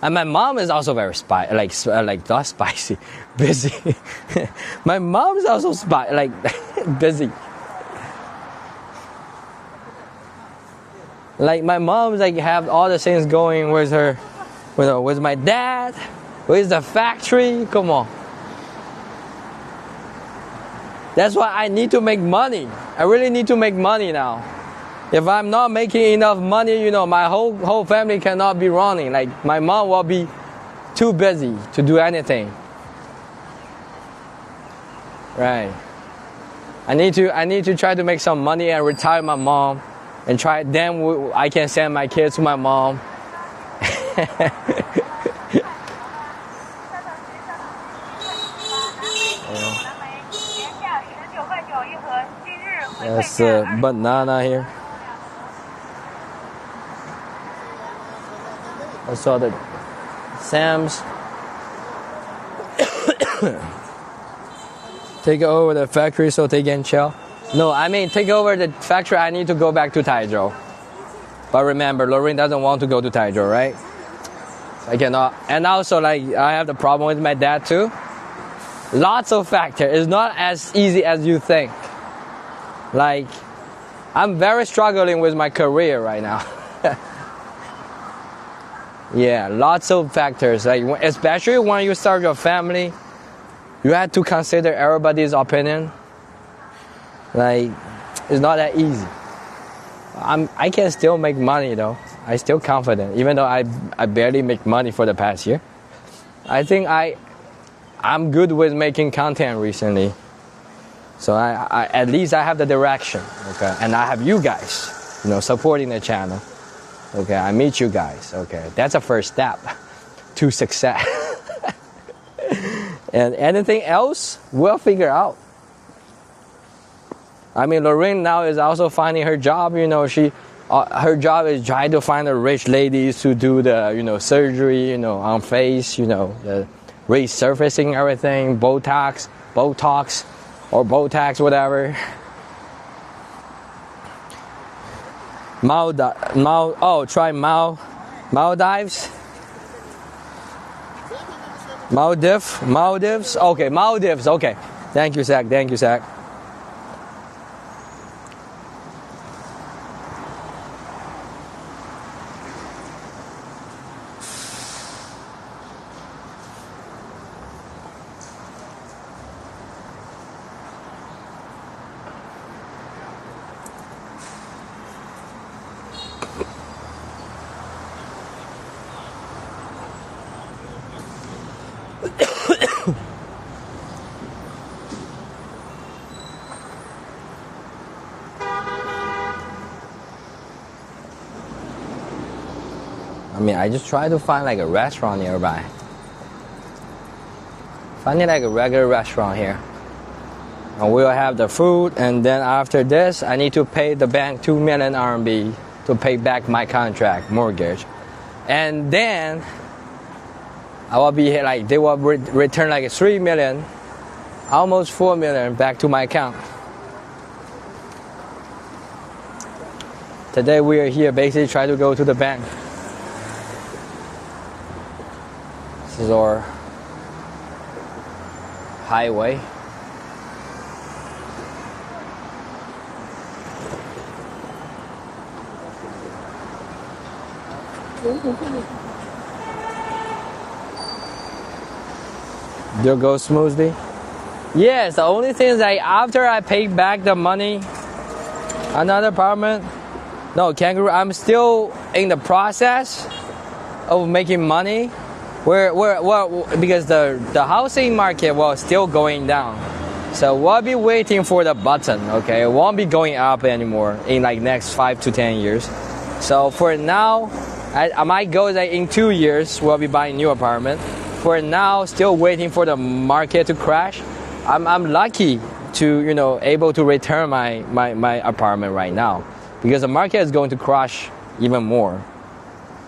And my mom is also very not spicy, busy. My mom is also busy. Like my mom's like have all the things going with her, with my dad, with the factory. Come on. That's why I need to make money. I really need to make money now. If I'm not making enough money, my whole family cannot be running. Like my mom will be too busy to do anything. Right. I need to try to make some money and retire my mom, and then I can send my kids to my mom. There's a banana here. I saw the Sam's. Take over the factory so they can chill. No, I mean take over the factory. I need to go back to Hangzhou. But remember, Lorraine doesn't want to go to Hangzhou, right? I cannot. And also, I have the problem with my dad too. Lots of factors. It's not as easy as you think. I'm very struggling with my career right now. Yeah, lots of factors. Especially when you start your family, you have to consider everybody's opinion. It's not that easy. I can still make money though. I'm still confident, even though I barely make money for the past year. I think I'm good with making content recently. So I at least I have the direction, okay? And I have you guys, supporting the channel. Okay, I meet you guys, okay? That's a first step to success. And anything else, we'll figure out. I mean, Lorraine now is also finding her job, her job is trying to find the rich ladies to do the, surgery, on face, the resurfacing everything, Botox, or Botox, whatever. Try Maldives. Maldives. Okay, Maldives. Okay. Thank you, Zach. I mean, I just try to find like a restaurant nearby. Finding like a regular restaurant here. And we'll have the food, and then after this, I need to pay the bank 2 million RMB to pay back my contract, mortgage. And then, I will be like, they will return like 3 million, almost 4 million back to my account. Today we are here basically trying to go to the bank. This is our highway. There goes smoothly. Yes, the only thing is that after I pay back the money, another apartment. No, Kangaroo, I'm still in the process of making money. Because the housing market was still going down. So we'll be waiting for the button, okay? It won't be going up anymore in like next 5 to 10 years. So for now, my goal is that in 2 years, we'll be buying a new apartment. For now, still waiting for the market to crash. I'm lucky to, able to return my apartment right now, because the market is going to crash even more.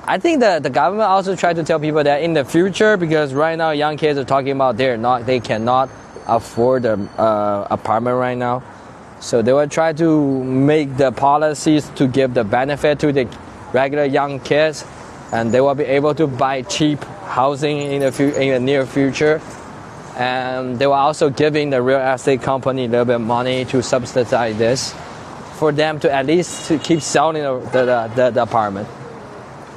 I think that the government also tried to tell people that in the future, because right now young kids are talking about they cannot afford an apartment right now. So they will try to make the policies to give the benefit to the regular young kids, and they will be able to buy cheap housing in the near future. And they were also giving the real estate company a little bit of money to subsidize this, for them to at least to keep selling the apartment.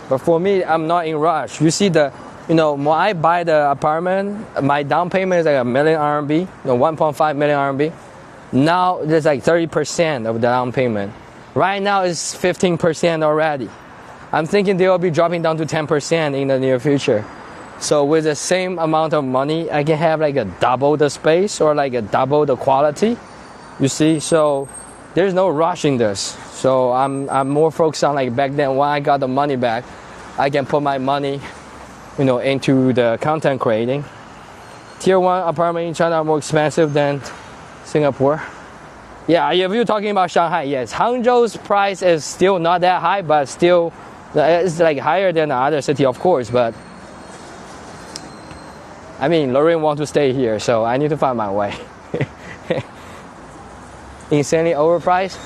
But for me, I'm not in rush. You see when I buy the apartment, my down payment is like 1 million RMB, 1.5 million RMB. Now there's like 30% of the down payment. Right now it's 15% already. I'm thinking they will be dropping down to 10% in the near future. So with the same amount of money, I can have like a double the space or like a double the quality. You see, so there's no rush in this. So I'm more focused on like back then when I got the money back, I can put my money, into the content creating. Tier 1 apartment in China are more expensive than Singapore. Yeah, if you're talking about Shanghai, yes. Hangzhou's price is still not that high, but still it's like higher than the other city, of course. But I mean, Lorraine wants to stay here, so I need to find my way. Insanely overpriced?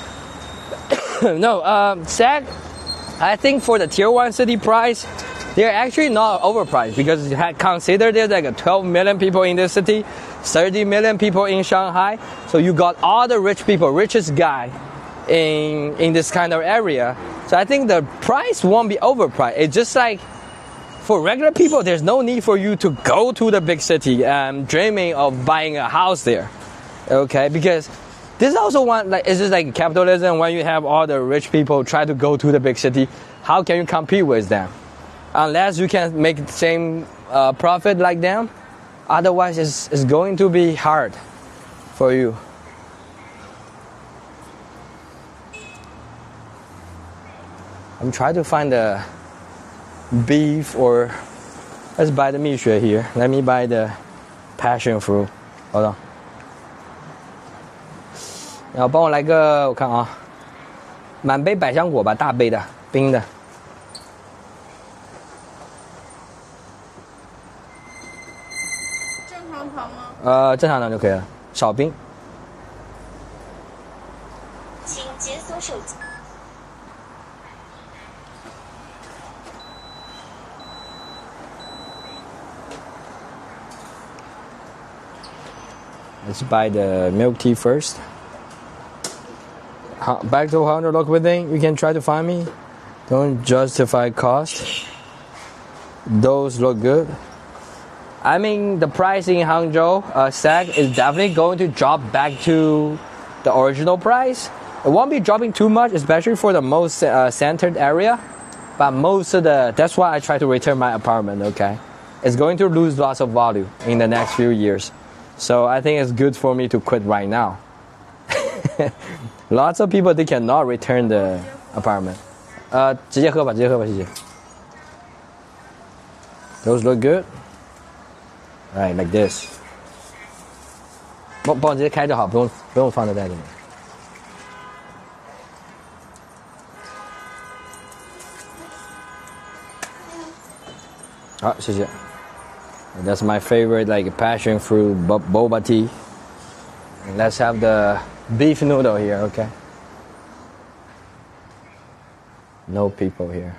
No, SAC, I think for the tier 1 city price, they're actually not overpriced, because you had considered there's like 12 million people in this city, 30 million people in Shanghai. So you got all the rich people, richest guy in this kind of area. So I think the price won't be overpriced. It's just like for regular people, there's no need for you to go to the big city dreaming of buying a house there. Okay, because this is also one, like, it's just like capitalism. When you have all the rich people try to go to the big city, how can you compete with them? Unless you can make the same profit like them, Otherwise, it's going to be hard for you. I'm trying to find the beef or let's buy the 蜜雪 here. Let me buy the passion fruit. Hold on. 然后帮我来个，我看啊，满杯百香果吧，大杯的，冰的。正常糖吗？正常糖就可以了，少冰。请解锁手机。Let's buy the milk tea first. Back to 100 local thing. You can try to find me. Don't justify cost. Those look good. I mean, the price in Hangzhou sack is definitely going to drop back to the original price. It won't be dropping too much, especially for the most centered area. But most of that's why I try to return my apartment. Okay, it's going to lose lots of value in the next few years. So I think it's good for me to quit right now. Lots of people, they cannot return the apartment. 直接喝吧，谢谢。Those look good. Right, like this. 帮我直接开就好，不用放在袋子里。好，谢谢。That's my favorite, like passion fruit boba tea. And let's have the beef noodle here, okay? No people here.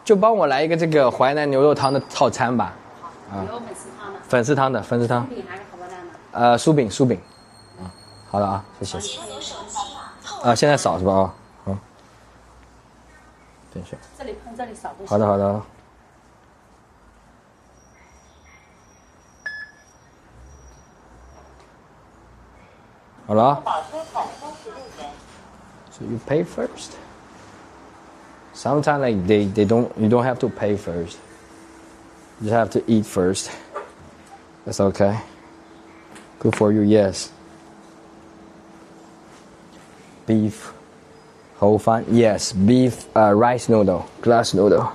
就帮我来一个这个淮南牛肉汤的套餐吧。有粉丝汤的。粉丝汤。酥饼还是荷包蛋的？酥饼。好的啊，谢谢。现在扫是吧？等一下。这里扫都行。好的。好了啊。So you pay first. Sometimes like you don't have to pay first. You just have to eat first. That's okay. Good for you, yes. Beef whole fan, yes. Beef rice noodle, glass noodle.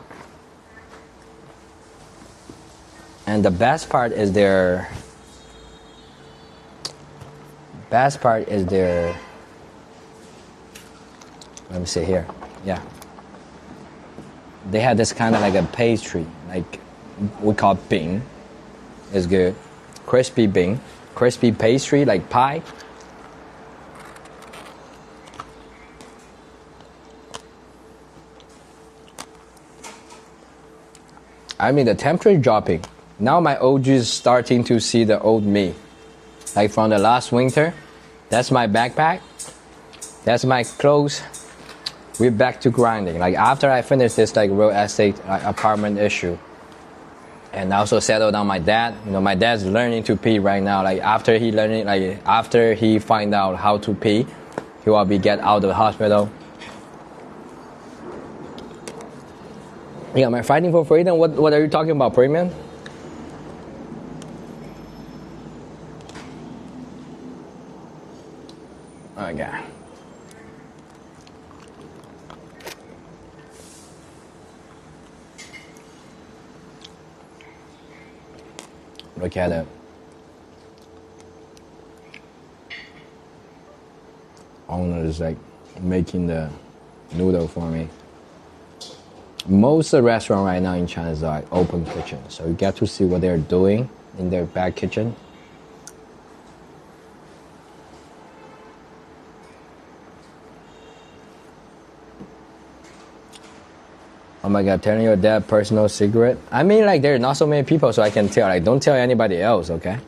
And the best part is their let me see here. Yeah. They had this kind of like a pastry, like we call bing. It's good. Crispy bing. Crispy pastry like pie. I mean, the temperature is dropping. Now my OG is starting to see the old me. Like from the last winter. That's my backpack. That's my clothes. We're back to grinding. Like after I finish this like real estate apartment issue. And also settle down my dad. You know, my dad's learning to pee right now. Like after he find out how to pee, he will be get out of the hospital. Yeah, am I fighting for freedom? What are you talking about, premium? Okay. Look at it. Owner is like making the noodle for me. Most of the restaurants right now in China is like open kitchen, so you get to see what they're doing in their back kitchen. Oh my god, telling your dad personal secret? I mean, like, there's not so many people, so I can tell. Like, don't tell anybody else, okay?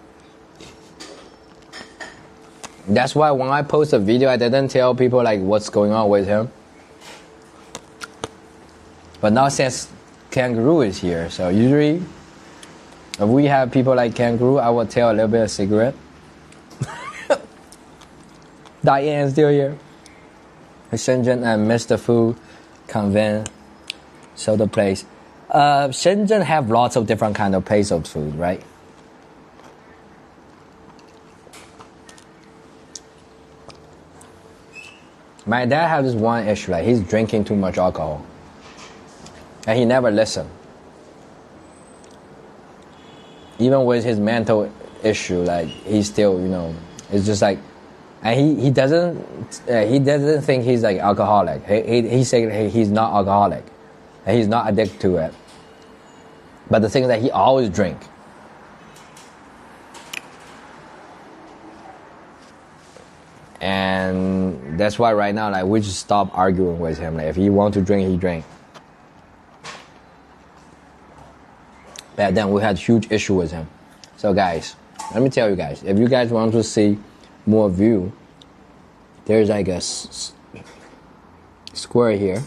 That's why when I post a video, I didn't tell people, like, what's going on with him. But now since Kangaroo is here, so usually if we have people like Kangaroo, I will tell a little bit of secret. Diane's still here. Shenzhen and Mr. Fu convene soda place. Shenzhen have lots of different kind of place of food, right? My dad has this one issue, like he's drinking too much alcohol. And he never listens. Even with his mental issue, like he's still, it's just like, and he doesn't think he's like alcoholic. He said he's not alcoholic, and he's not addicted to it. But the thing is that he always drink. And that's why right now, like, we just stop arguing with him. Like, if he want to drink, he drink. But then we had huge issue with him. So guys, let me tell you guys, if you guys want to see more view, there's like a square here.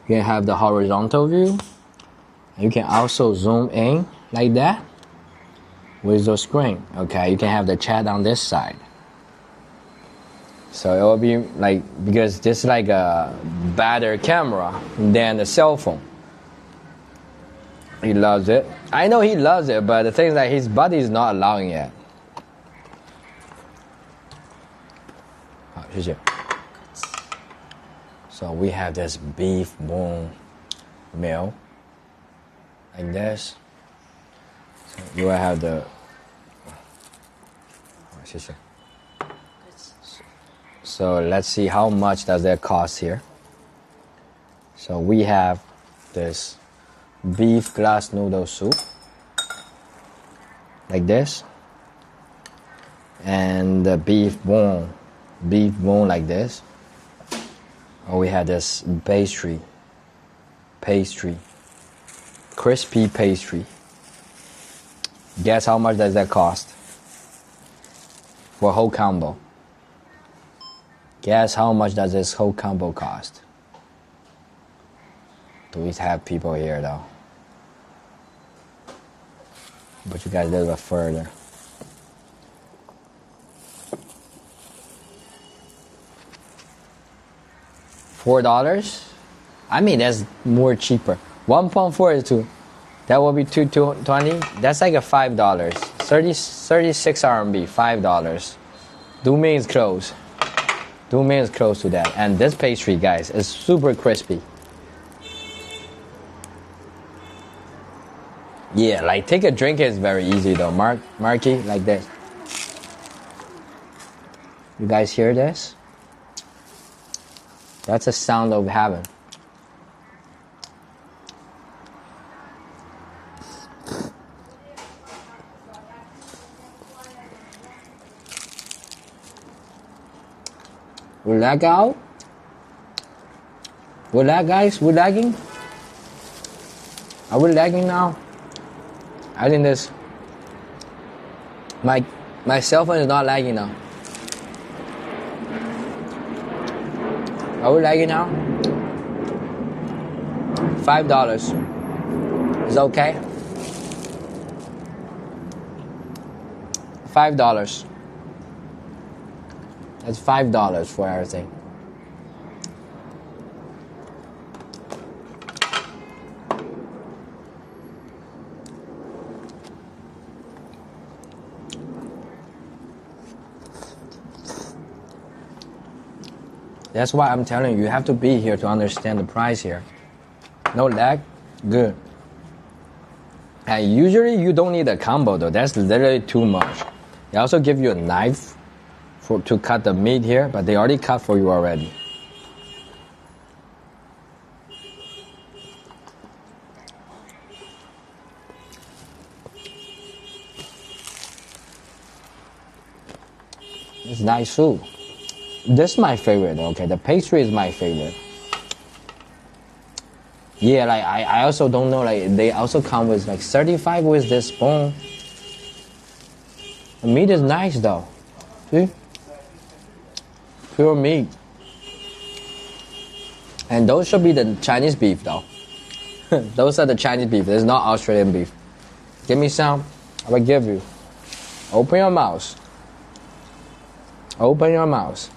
You can have the horizontal view. You can also zoom in like that with the screen. Okay, you can have the chat on this side. So it will be like, because this is like a better camera than the cell phone. He loves it. I know he loves it, but the thing is that his body is not allowing it. 好，谢谢。So we have this beef bone meal like this. So you will have the. 好，谢谢。So let's see how much does that cost here. So we have this beef glass noodle soup like this, and the beef bone like this. Oh, we have this pastry, crispy pastry. Guess how much does that cost for a whole combo? Guess how much does this whole combo cost? Do we have people here though? But you guys a little bit further. $4? I mean, that's more cheaper. 1.4 is 2. That will be 220. That's like a $5. 36 RMB, $5. Duming is close. Duming is close to that. And this pastry, guys, is super crispy. Yeah, like take a drink is very easy though. Marky, like this. You guys hear this? That's a sound of heaven. We lag out? We lag, guys? We lagging? Are we lagging now? I think this. My cell phone is not lagging now. Are we lagging now? $5. Is that okay? $5. That's $5 for everything. That's why I'm telling you, you have to be here to understand the price here. No lag, good. And usually you don't need a combo though, that's literally too much. They also give you a knife to cut the meat here, but they already cut for you already. It's nice soup. This is my favorite, okay? The pastry is my favorite. Yeah, like I also don't know, like they also come with like 35 with this bone. The meat is nice though. See? Pure meat. And those should be the Chinese beef though. Those are the Chinese beef. This is not Australian beef. Give me some. I will give you. Open your mouth. Open your mouth.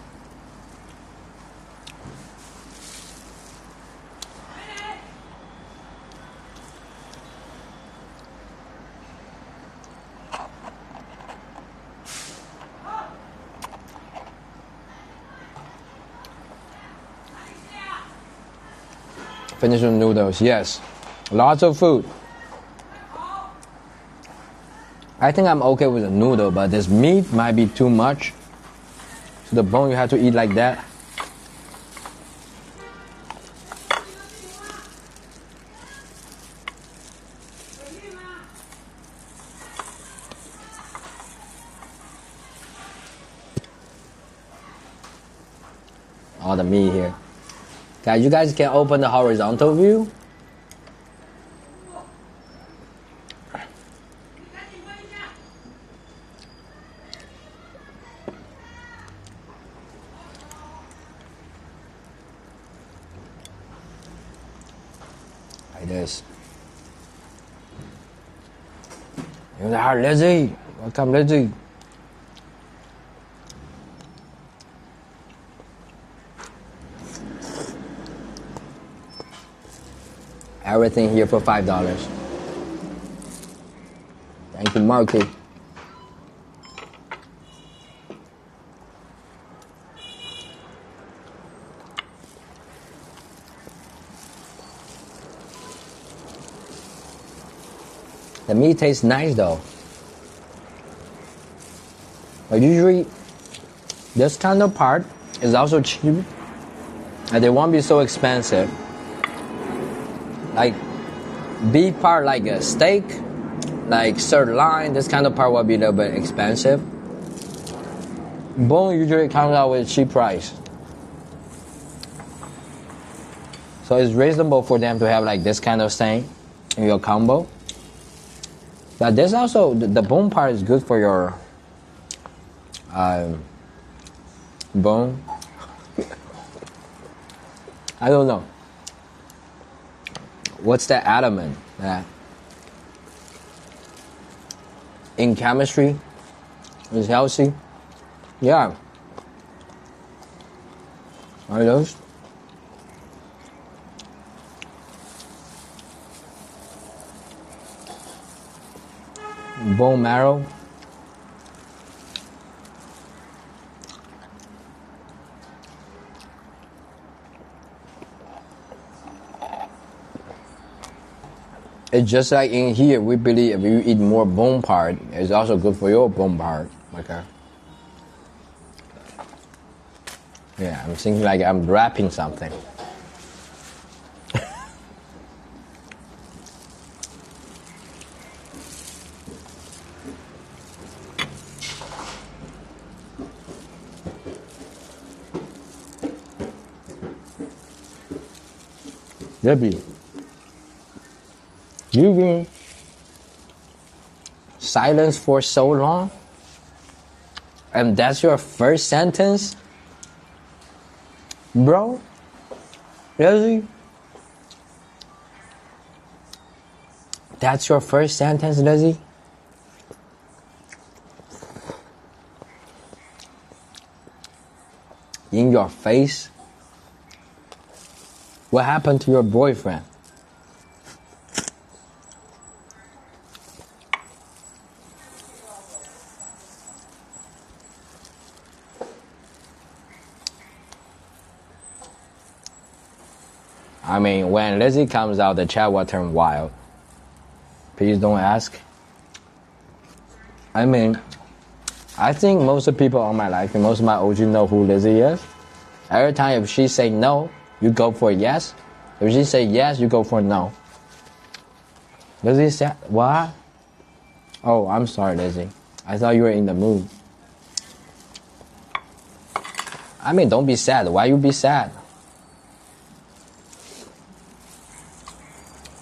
Finish the noodles, yes. Lots of food. I think I'm okay with the noodle, but this meat might be too much. So the bone you have to eat like that. All the meat here. Guys, you guys can open the horizontal view. Like this. You're there, Lizzie. Welcome, Lizzie. Everything here for $5. Thank you, Marky. The meat tastes nice though. But usually, this kind of part is also cheap, and they won't be so expensive. Like beef part, like a steak, like sirloin, this kind of part will be a little bit expensive. Bone usually comes out with a cheap price. So it's reasonable for them to have like this kind of thing in your combo. But this also, the bone part is good for your bone. I don't know. What's the element that in chemistry is healthy? Yeah. Are those? Bone marrow. It's just like in here, we believe if you eat more bone part, it's also good for your bone part. Okay. Yeah, I'm thinking like I'm wrapping something. Debbie, you've been silent for so long, and that's your first sentence? Bro? Really? That's your first sentence, Lizzie? In your face? What happened to your boyfriend? I mean, when Lizzie comes out, the chat will turn wild. Please don't ask. I mean, I think most of the people in my life, and most of my OG know who Lizzie is. Every time if she say no, you go for yes. If she say yes, you go for no. Lizzie said, what? Oh, I'm sorry, Lizzie. I thought you were in the mood. I mean, don't be sad. Why you be sad?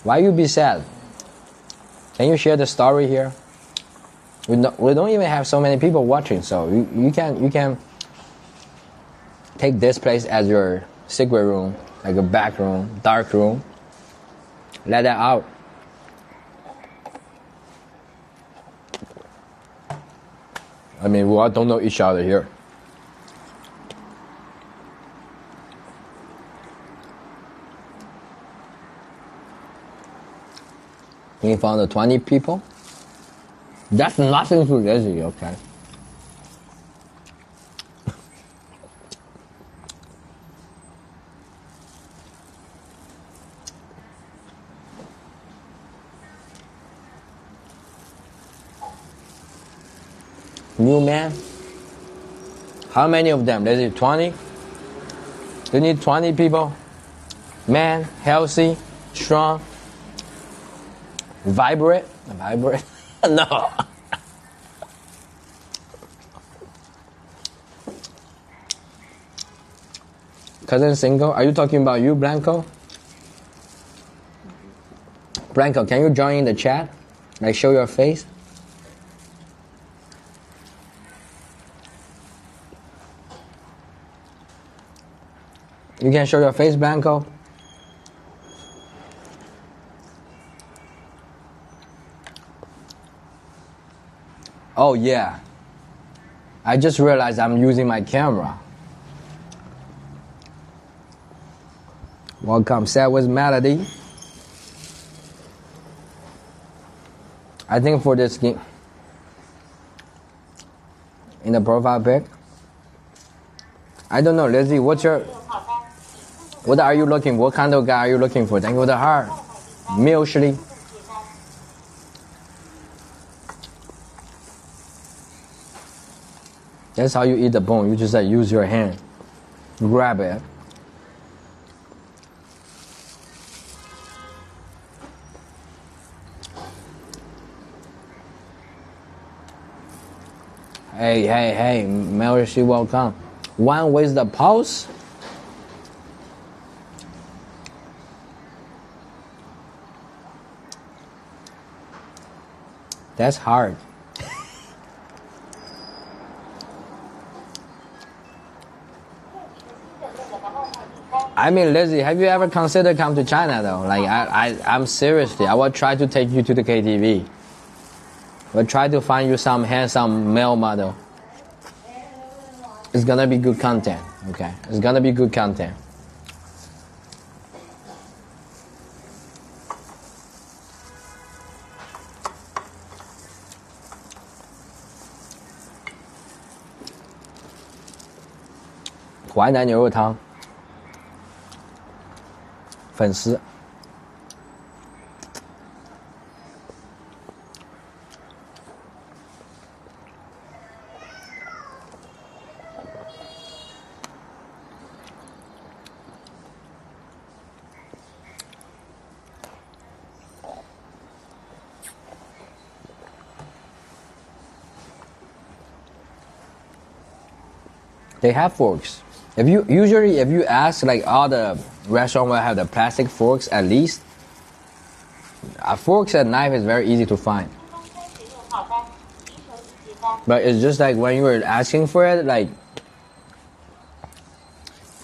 Why you be sad? Can you share the story here? We don't even have so many people watching, so you can take this place as your secret room, like a back room, dark room. Let that out. I mean, we all don't know each other here. In front of 20 people? That's nothing to Lizzie, okay? New man? How many of them? Is it 20? You need 20 people? Man, healthy, strong, vibrant? Vibrant? No. Cousin single? Are you talking about you, Blanco? Blanco, can you join in the chat? Like show your face? You can show your face, Blanco? Oh yeah. I just realized I'm using my camera. Welcome, Sad with Melody. I think for this game, in the profile pic, I don't know, Lizzie, what are you looking for? What kind of guy are you looking for? Thank you for the heart. Milshly. That's how you eat the bone. You just use your hand. Grab it. Hey, Milshly, welcome. One with the pulse. That's hard. I mean, Lizzie, have you ever considered come to China though? Like, I'm seriously, I will try to take you to the KTV. We'll try to find you some handsome male model. It's gonna be good content, okay? It's gonna be good content.淮南牛肉汤，粉丝。They have forks. If you ask, like, all the restaurants will have the plastic forks at least. Forks and knife is very easy to find. But it's just like when you were asking for it, like,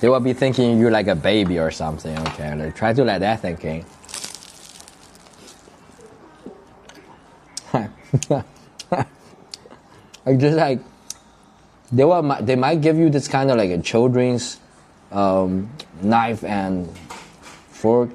they will be thinking you're like a baby or something, okay? Like, try to let that thinking. Like, just like, they might give you this kind of like a children's knife and fork.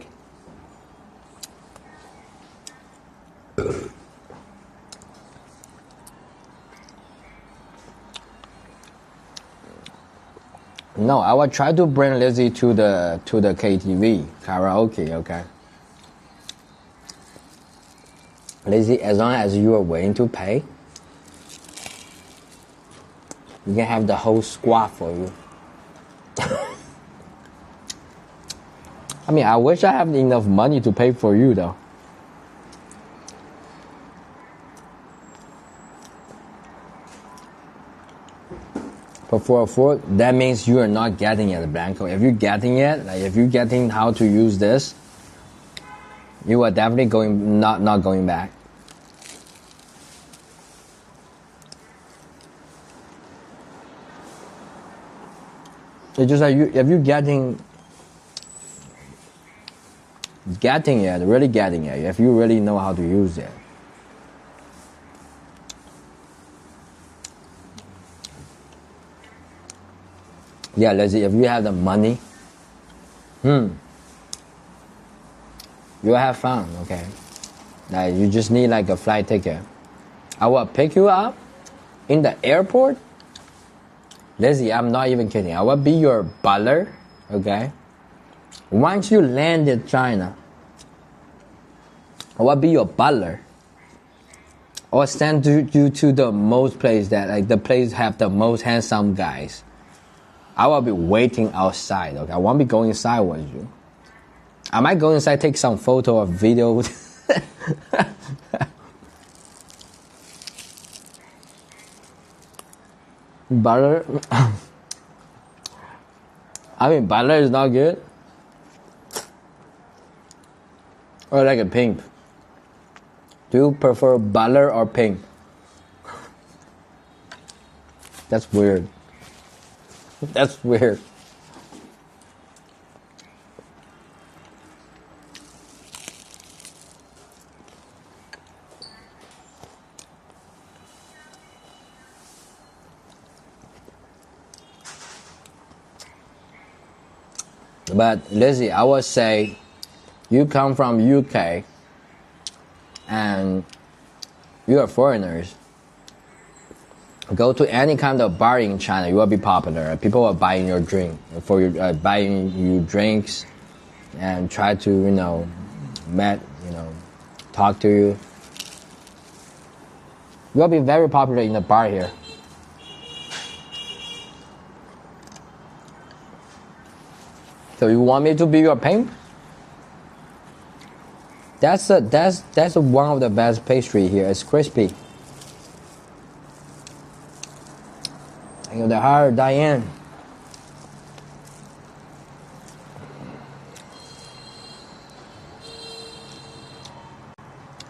No, I will try to bring Lizzie to the KTV karaoke, okay? Lizzie, as long as you are willing to pay, we can have the whole squad for you. I mean, I wish I have enough money to pay for you though. But for a fork, that means you are not getting it, Blanco. If you're getting it, like if you're getting how to use this, you are definitely not going back. It's just like if you're getting it, really getting it, if you really know how to use it. Yeah, Lizzie, if you have the money, you'll have fun, okay? Like, you just need like a flight ticket. I will pick you up in the airport. Lizzie, I'm not even kidding. I will be your butler, okay? Once you land in China, I will be your butler. or send you to the most place that like the place have the most handsome guys. I will be waiting outside. Okay, I won't be going inside with you. I might go inside, take some photo or video. Butter. I mean, butter is not good. Or like a pink. Do you prefer butter or pink? That's weird. That's weird. But Lizzie, I would say you come from UK and you are foreigners. Go to any kind of bar in China, you will be popular. People are buying your drink for your buying you drinks and try to talk to you. You will be very popular in the bar here. So you want me to be your pimp? That's one of the best pastry here. It's crispy. Thank you, the heart, Diane.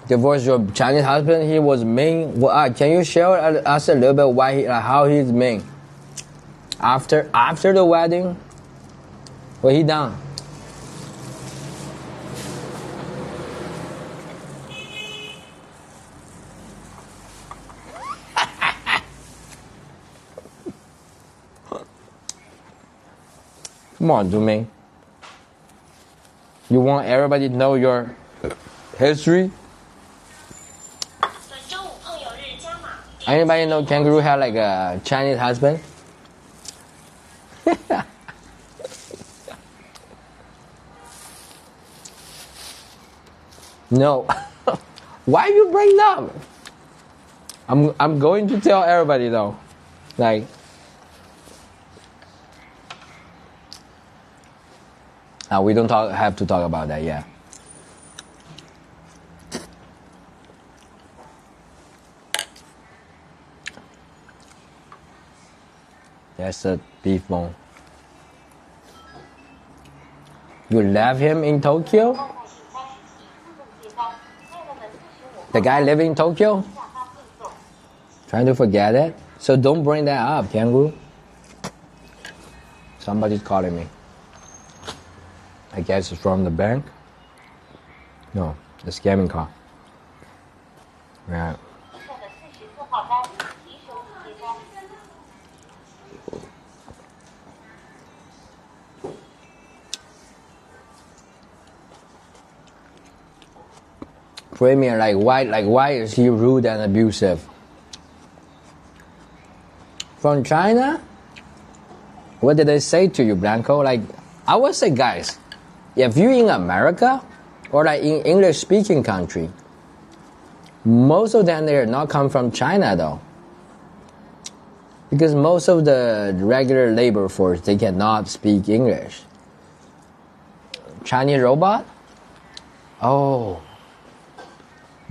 Divorced your Chinese husband. He was mean. Can you share us a little bit why how he's mean? After the wedding, what he done? Come on, Duming. You want everybody to know your history? Anybody know kangaroo had like a Chinese husband? No. Why you bring them? I'm going to tell everybody though. Like, we don't have to talk about that yet. That's a beef bone. You left him in Tokyo? The guy living in Tokyo? Trying to forget it? So don't bring that up, kangaroo. Somebody's calling me. I guess it's from the bank. No, the scamming call. Right. Premier, why is he rude and abusive? From China? What did they say to you, Blanco? Like, I would say, guys, if you're in America or like in English-speaking country, most of them they're not come from China though, because most of the regular labor force they cannot speak English. Chinese robot? Oh,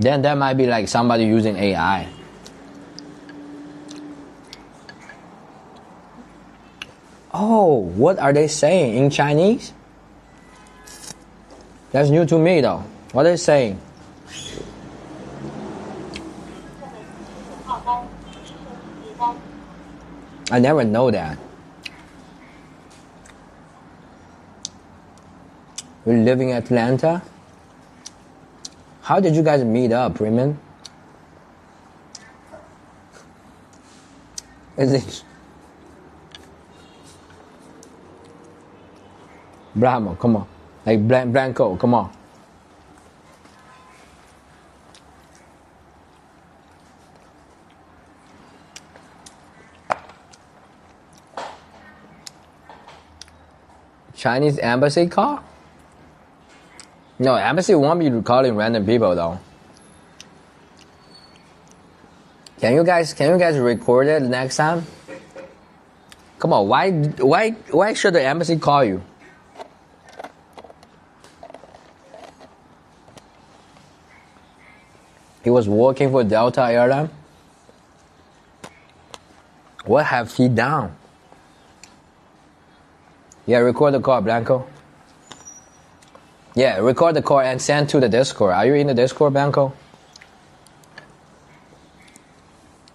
then that might be like somebody using AI. Oh, what are they saying in Chinese? That's new to me though. What are they saying? I never know that. You live in Atlanta? How did you guys meet up, Raymond? Is it Brahmo? Come on. Like Blanco, come on. Chinese embassy call? No, embassy won't be calling random people though. Can you guys record it next time? Come on, why should the embassy call you? He was working for Delta Airline. What have he done? Yeah, record the call, Blanco. Yeah, record the call and send to the Discord. Are you in the Discord, Blanco?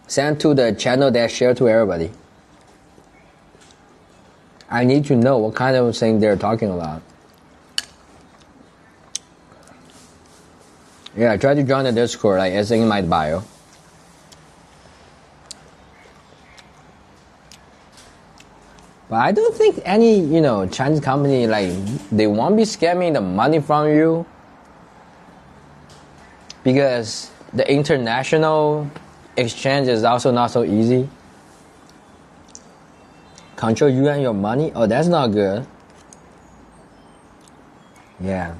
Send to the channel that share to everybody. I need to know what kind of thing they're talking about. Yeah, try to join the Discord, like it's in my bio. But I don't think any, Chinese company, like, they won't be scamming the money from you. Because the international exchange is also not so easy. Control you and your money? Oh, that's not good. Yeah.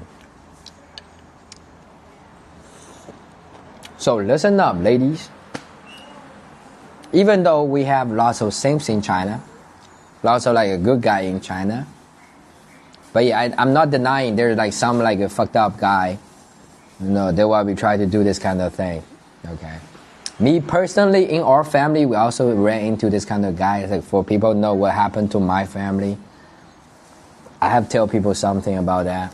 So listen up, ladies. Even though we have lots of simps in China, lots of like a good guy in China, but yeah, I'm not denying there's like some like a fucked up guy, they will be trying to do this kind of thing. Okay. Me personally, in our family, we also ran into this kind of guy. Like for people know what happened to my family, I have to tell people something about that.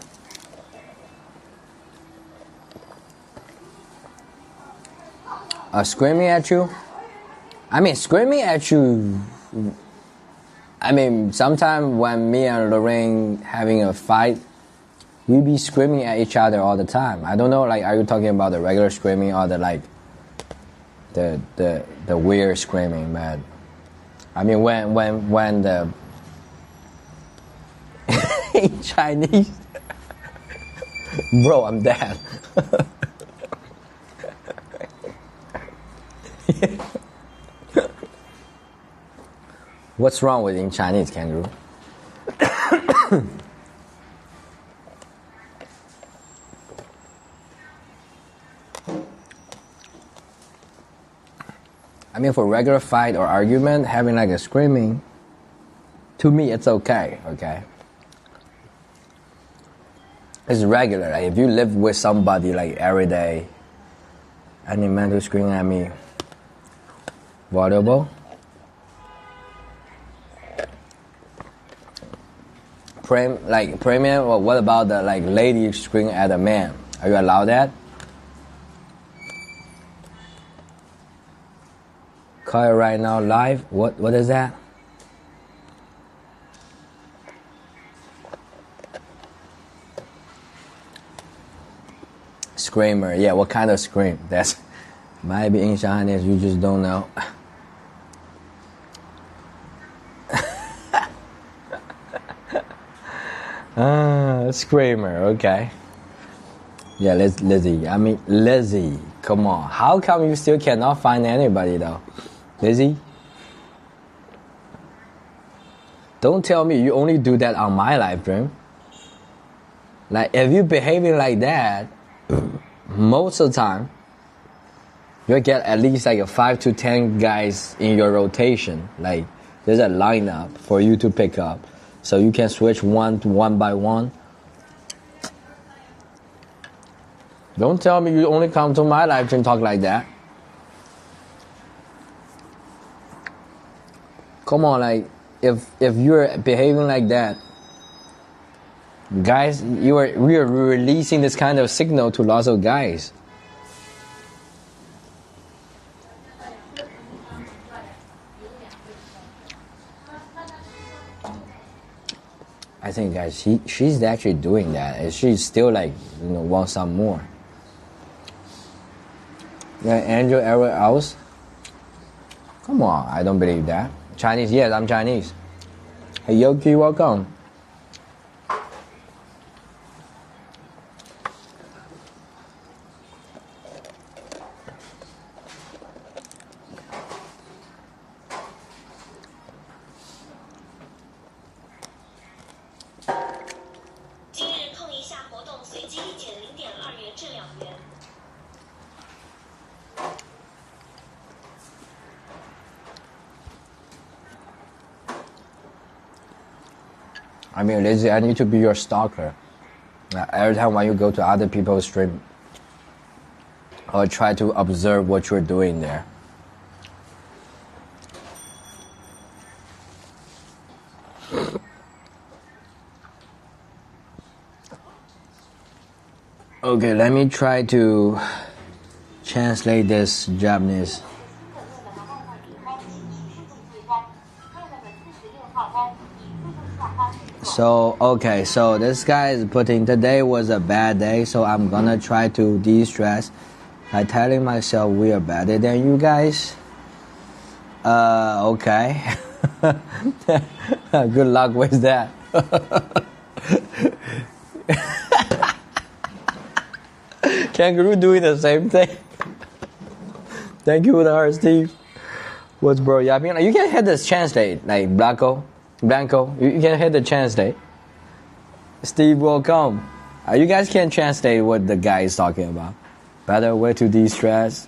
Screaming at you? Screaming at you. Sometimes when me and Lorraine having a fight, we be screaming at each other all the time. I don't know, like, are you talking about the regular screaming or the like, the weird screaming? But when the in Chinese, bro, I'm dead. What's wrong with in Chinese, kangaroo? For regular fight or argument, having like a screaming, to me it's okay, It's regular. Like if you live with somebody like every day, and the man to scream at me, valuable. Premium, or what about the like lady screaming at a man? Are you allowed that? Call it right now live. What is that? Screamer. Yeah, what kind of scream? That's might be in Chinese, you just don't know. Screamer, okay. Yeah, Lizzie. Lizzie, come on. How come you still cannot find anybody though? Lizzie? Don't tell me you only do that on my live stream. Like, if you behaving like that, most of the time, you'll get at least like a 5 to 10 guys in your rotation. Like, there's a lineup for you to pick up. So you can switch one by one. Don't tell me you only come to my live stream talk like that. Come on, like, if you're behaving like that, guys, we are releasing this kind of signal to lots of guys. I think, guys, she's actually doing that, and she's still like, wants some more. Yeah, Angel everywhere else? Come on, I don't believe that. Chinese, yes, I'm Chinese. Hey, Yoki, welcome. I mean, Lizzie, I need to be your stalker. Every time when you go to other people's stream, I'll try to observe what you're doing there. Okay, let me try to translate this Japanese. So, okay, so this guy is putting, today was a bad day, so I'm gonna try to de-stress by telling myself we are better than you guys. Okay. Good luck with that. Kangaroo doing the same thing. Thank you for the heart, Steve. What's bro yapping? You can hit this translate, like Blanco. You can hit the translate. Steve, welcome. You guys can translate what the guy is talking about. Better way to de-stress.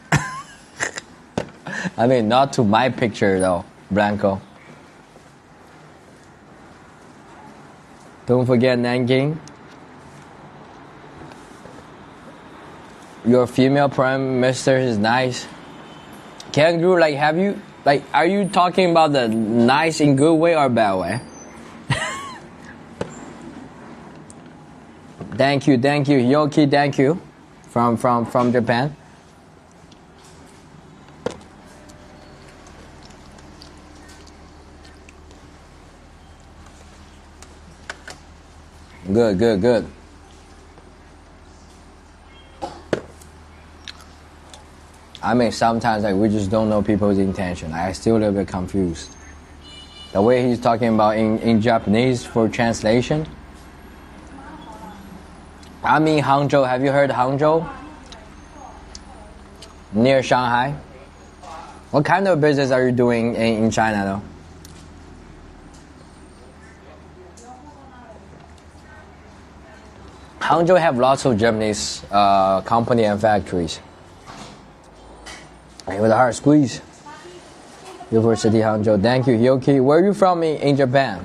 I mean, not to my picture though, Blanco. Don't forget Nanking. Your female prime minister is nice. Kangaroo, like, have you, like, are you talking about the nice in good way or bad way? Thank you, Yoki, thank you, from Japan. Good. I mean, sometimes like we just don't know people's intention. I still a little bit confused. The way he's talking about in Japanese for translation. I mean Hangzhou. Have you heard Hangzhou? Near Shanghai. What kind of business are you doing in China though? Hangzhou have lots of Japanese company and factories. With a hard squeeze. Beautiful city, Hangzhou. Thank you, Hyoki. Where are you from in Japan?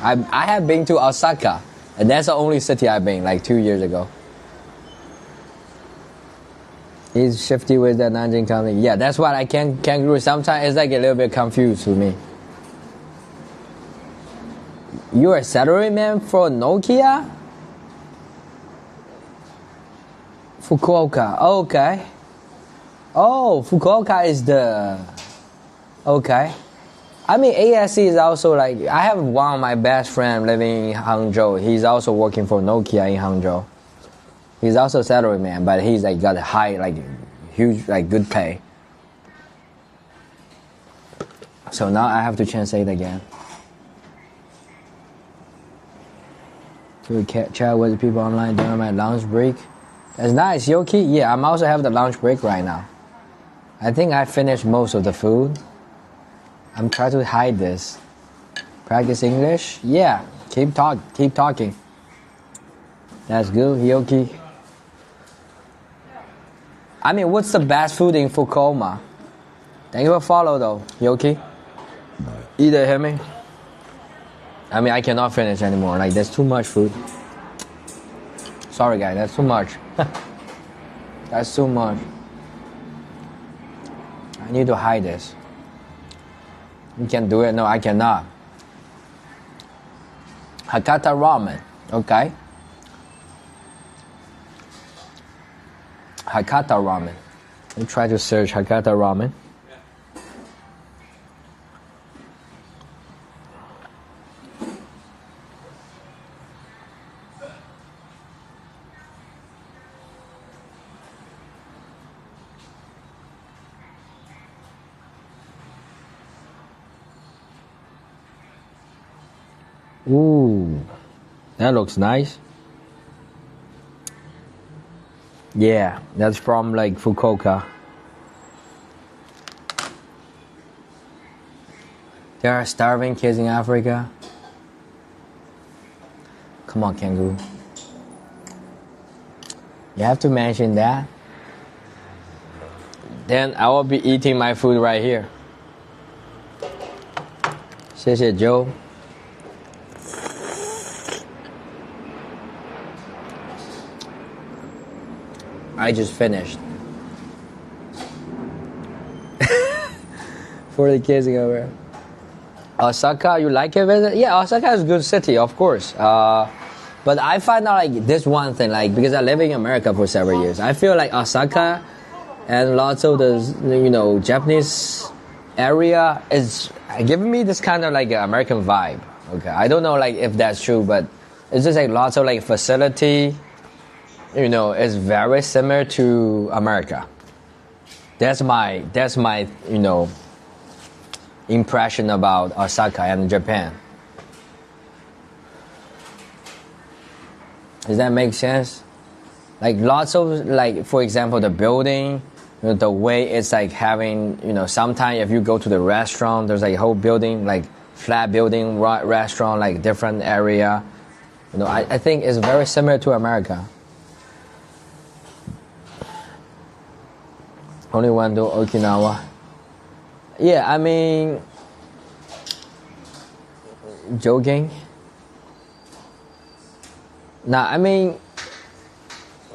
I have been to Osaka, and that's the only city I've been, like 2 years ago. He's shifty with the Nanjing company. Yeah, that's what I can't agree. Sometimes it's like a little bit confused to me. You're a salaryman for Nokia? Fukuoka. Okay. Oh, Fukuoka is the... Okay. I mean, ASC is also like... I have one of my best friends living in Hangzhou. He's also working for Nokia in Hangzhou. He's also a salaryman, but he's like got a high, like huge, like good pay. So now I have to translate again. To chat with people online during my lunch break. That's nice, Yoki. Yeah, I'm also have the lunch break right now. I think I finished most of the food. I'm trying to hide this. Practice English? Yeah, keep talking. That's good, Yoki. I mean, what's the best food in Fukuoka? Thank you for follow though, Yoki. Either hear me? I mean, I cannot finish anymore. Like, there's too much food. Sorry, guys, that's too much. That's too much. I need to hide this. You can do it? No, I cannot. Hakata ramen. Okay. Hakata ramen. Let me try to search Hakata ramen. Ooh, that looks nice. Yeah, that's from like Fukuoka. There are starving kids in Africa. Come on, kangaroo. You have to mention that. Then I will be eating my food right here. 谢谢 Joe. I just finished. For the kids over. Osaka, you like it? Yeah, Osaka is a good city, of course. But I find out like this one thing, like because I live in America for several years, I feel like Osaka and lots of the Japanese area is giving me this kind of like American vibe. Okay, I don't know like if that's true, but it's just like lots of like facility, is very similar to America. That's my impression about Osaka and Japan. Does that make sense? Like lots of like, for example, the building, the way it's like having, sometimes if you go to the restaurant, there's like a whole building, like flat building, restaurant, like different area. I think it's very similar to America. Only one to Okinawa. Yeah, I mean, joking. Nah, I mean,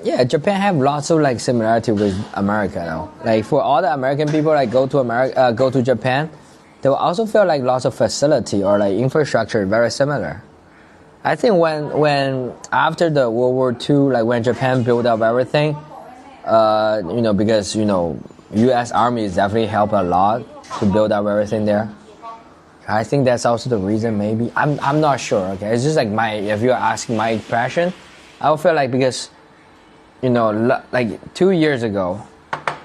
yeah, Japan have lots of like similarity with America though. Like for all the American people like go to Japan, they will also feel like lots of facility or like infrastructure very similar. I think when after the World War II, like when Japan built up everything, because U.S. Army definitely helped a lot to build up everything there. I think that's also the reason. Maybe I'm not sure. Okay, it's just like if you're asking my impression, I would feel like because like 2 years ago,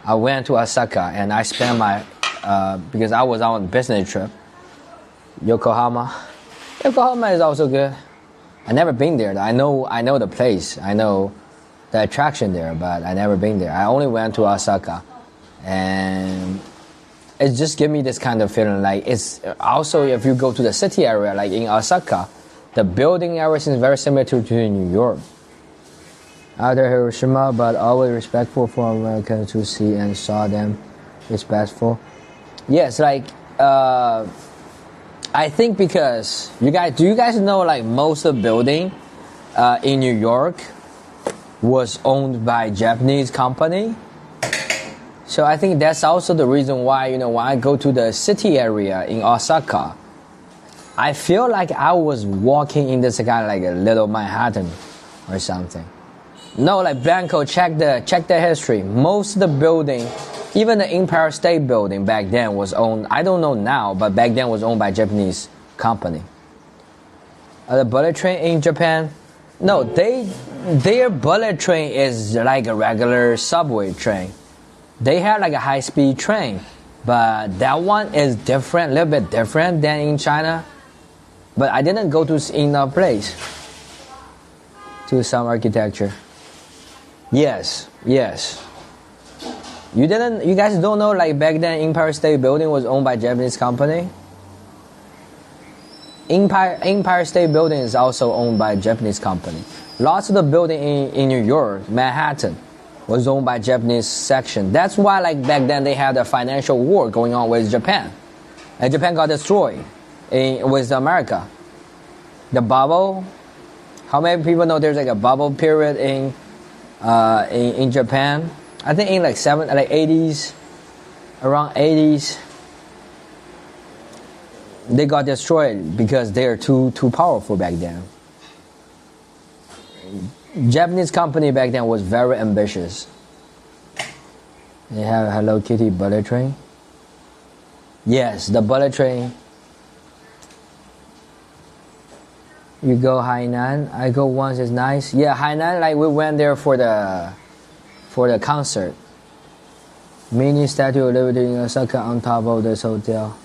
I went to Osaka and I spent because I was on a business trip. Yokohama is also good. I never been there. I know the place. I know the attraction there, but I never been there. I only went to Osaka, and it just give me this kind of feeling like it's also if you go to the city area, like in Osaka, the building everything is very similar to New York. After Hiroshima, but always respectful for Americans who see and saw them respectful. Yes, like I think because do you guys know like most of the building in New York was owned by Japanese company? So I think that's also the reason why, when I go to the city area in Osaka, I feel like I was walking in this kind of like a little Manhattan or something. No, like Blanco, check the history. Most of the building, even the Empire State Building back then was owned, I don't know now, but back then was owned by Japanese company. The bullet train in Japan, no, their bullet train is like a regular subway train. They have like a high-speed train, but that one is different, a little bit different than in China. But I didn't go to enough place to some architecture. Yes. You guys don't know like back then Empire State Building was owned by Japanese company? Empire State Building is also owned by a Japanese company. Lots of the building in New York, Manhattan, was owned by Japanese section. That's why like back then they had a financial war going on with Japan. And Japan got destroyed with America. The bubble, how many people know there's like a bubble period in Japan? I think in like 80s, around 80s, they got destroyed because they're too powerful back then. Japanese company back then was very ambitious. They have a Hello Kitty bullet train. Yes, the bullet train. You go Hainan. I go once. It's nice. Yeah, Hainan. Like we went there for the concert. Mini Statue of Liberty in Osaka on top of this hotel.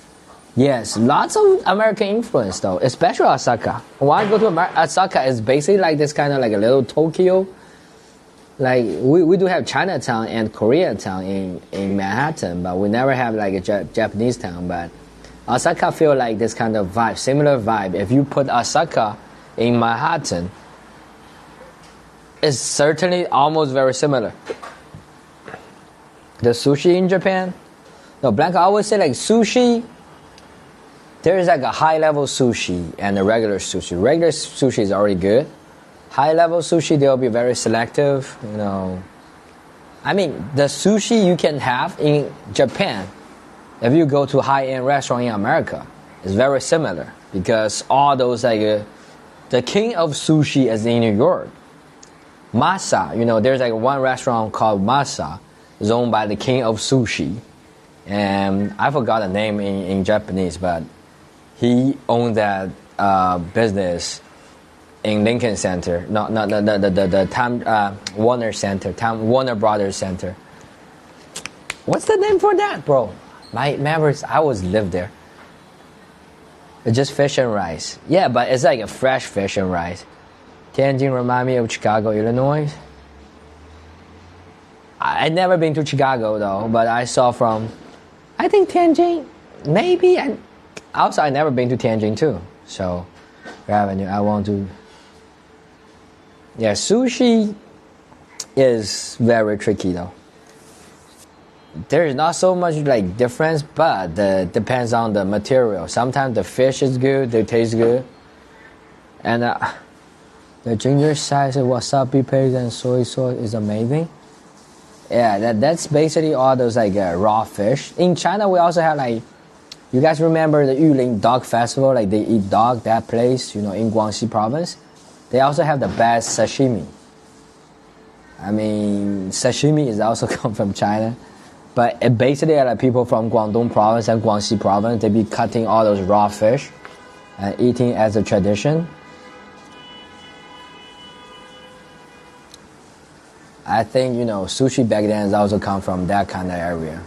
Yes, lots of American influence though, especially Osaka. When I go to Osaka, it's basically like this kind of like a little Tokyo. Like we do have Chinatown and Koreatown in Manhattan, but we never have like a Japanese town. But Osaka feel like this kind of vibe, similar vibe. If you put Osaka in Manhattan, it's certainly almost very similar. The sushi in Japan, no, Blanca, I always say like sushi. There is like a high-level sushi and a regular sushi. Regular sushi is already good. High-level sushi, they'll be very selective, I mean, the sushi you can have in Japan, if you go to high-end restaurant in America, is very similar because all those the king of sushi is in New York. Masa, there's one restaurant called Masa, is owned by the king of sushi, and I forgot the name in Japanese, but he owned that business in Lincoln Center, not the Time Warner Center, Time Warner Brothers Center. What's the name for that, bro? My memories, I always lived there. It's just fish and rice. Yeah, but it's like a fresh fish and rice. Tianjin remind me of Chicago, Illinois. I'd never been to Chicago though, but I saw from, I think Tianjin, maybe. And also, I never been to Tianjin too. So, Avenue, I want to. Yeah, sushi is very tricky though. There is not so much difference, but depends on the material. Sometimes the fish is good, they taste good, and the ginger slice of wasabi paste and soy sauce is amazing. Yeah, that's basically all those raw fish. In China, we also have you guys remember the Yulin Dog Festival? They eat dog, that place, in Guangxi province. They also have the best sashimi. I mean, sashimi is also come from China. But basically, people from Guangdong province and Guangxi province, they be cutting all those raw fish and eating as a tradition. I think, sushi back then has also come from that kind of area.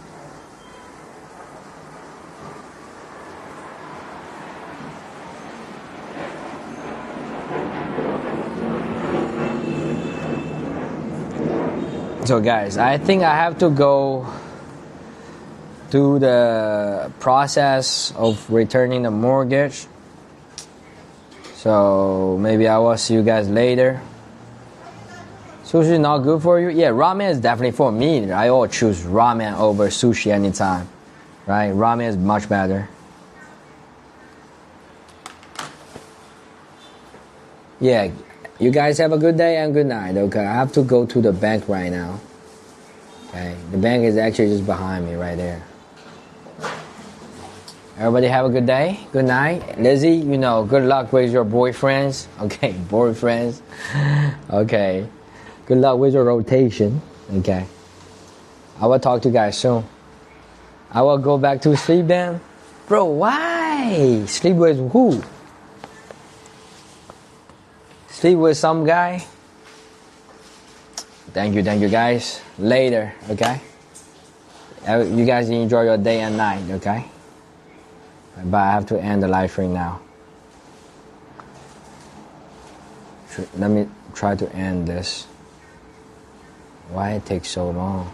So guys, I think I have to go through the process of returning the mortgage. So maybe I will see you guys later. Sushi is not good for you? Yeah, ramen is definitely for me. I will choose ramen over sushi anytime. Right? Ramen is much better. Yeah, you guys have a good day and good night, okay? I have to go to the bank right now. Okay, the bank is actually just behind me right there. Everybody have a good day, good night. Lizzie, good luck with your boyfriends. Okay, boyfriends. Okay, good luck with your rotation. Okay, I will talk to you guys soon. I will go back to sleep then. Bro, why? Sleep with who? Sleep with some guy? Thank you guys. Later, okay? You guys enjoy your day and night, okay? But I have to end the live stream now. Let me try to end this. Why it takes so long?